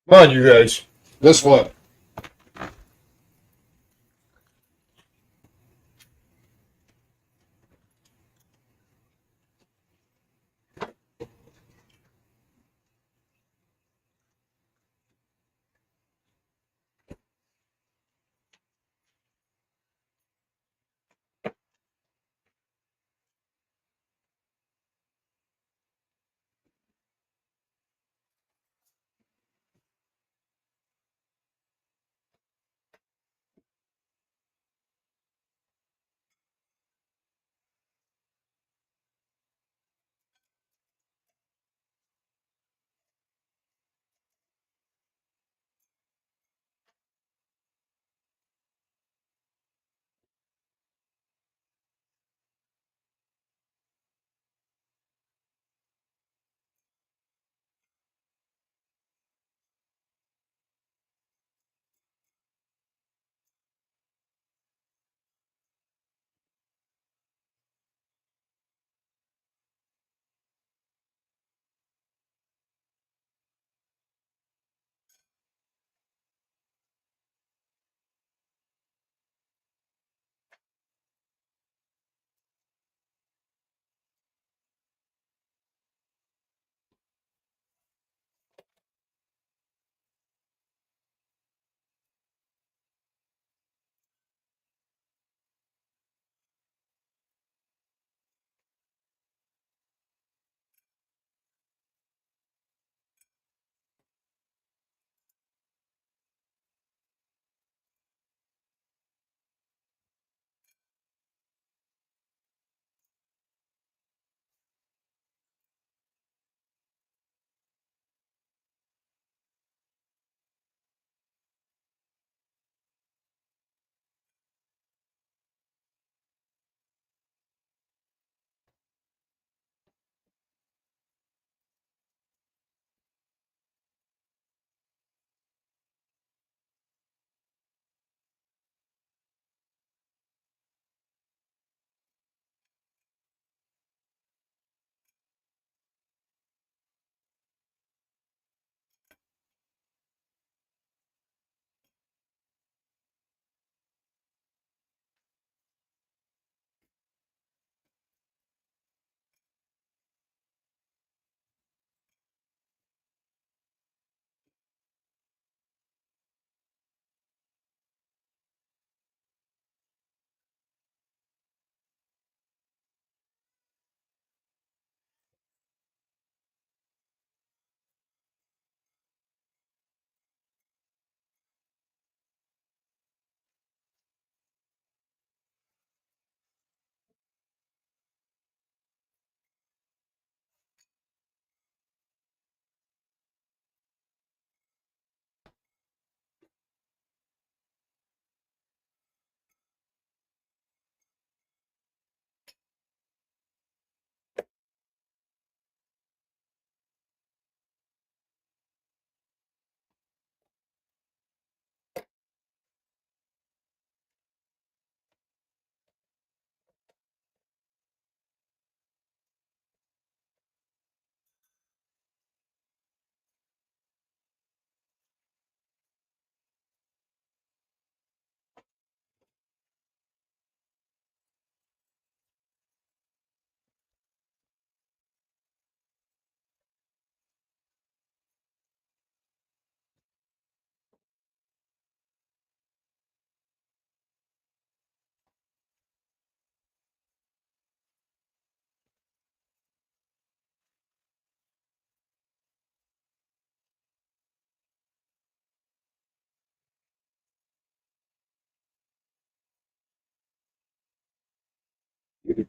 Speaker 3: Come on, you guys. This way.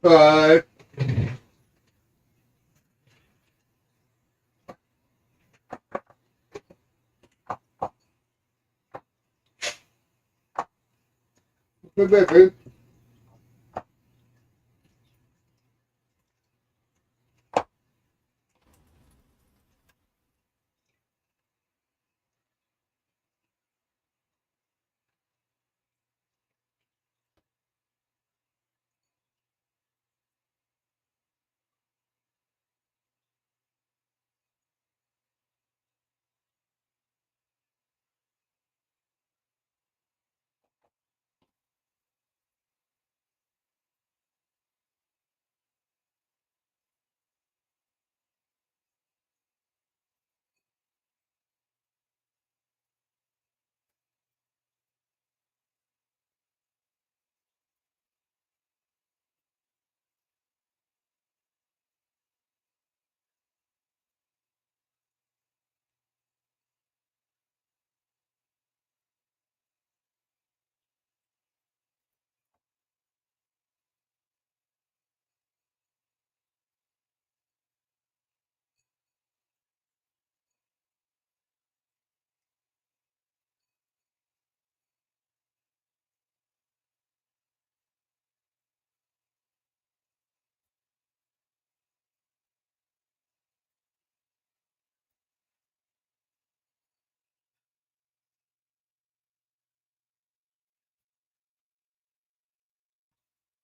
Speaker 3: Bye. Good day, babe.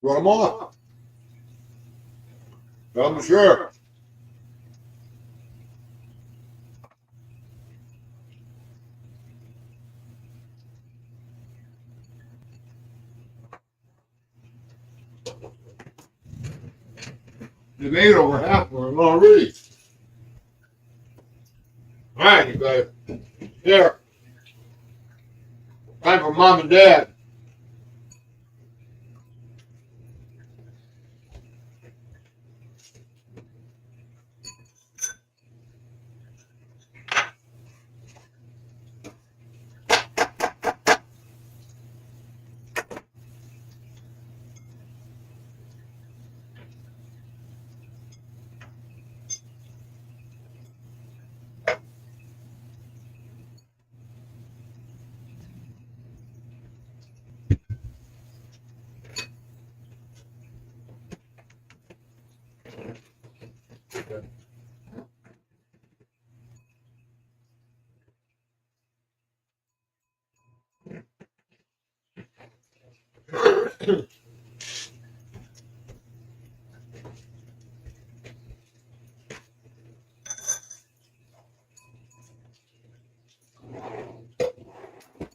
Speaker 1: Run them off. I'm sure. They made over half of them already. All right, you guys. Here. Time for mom and dad.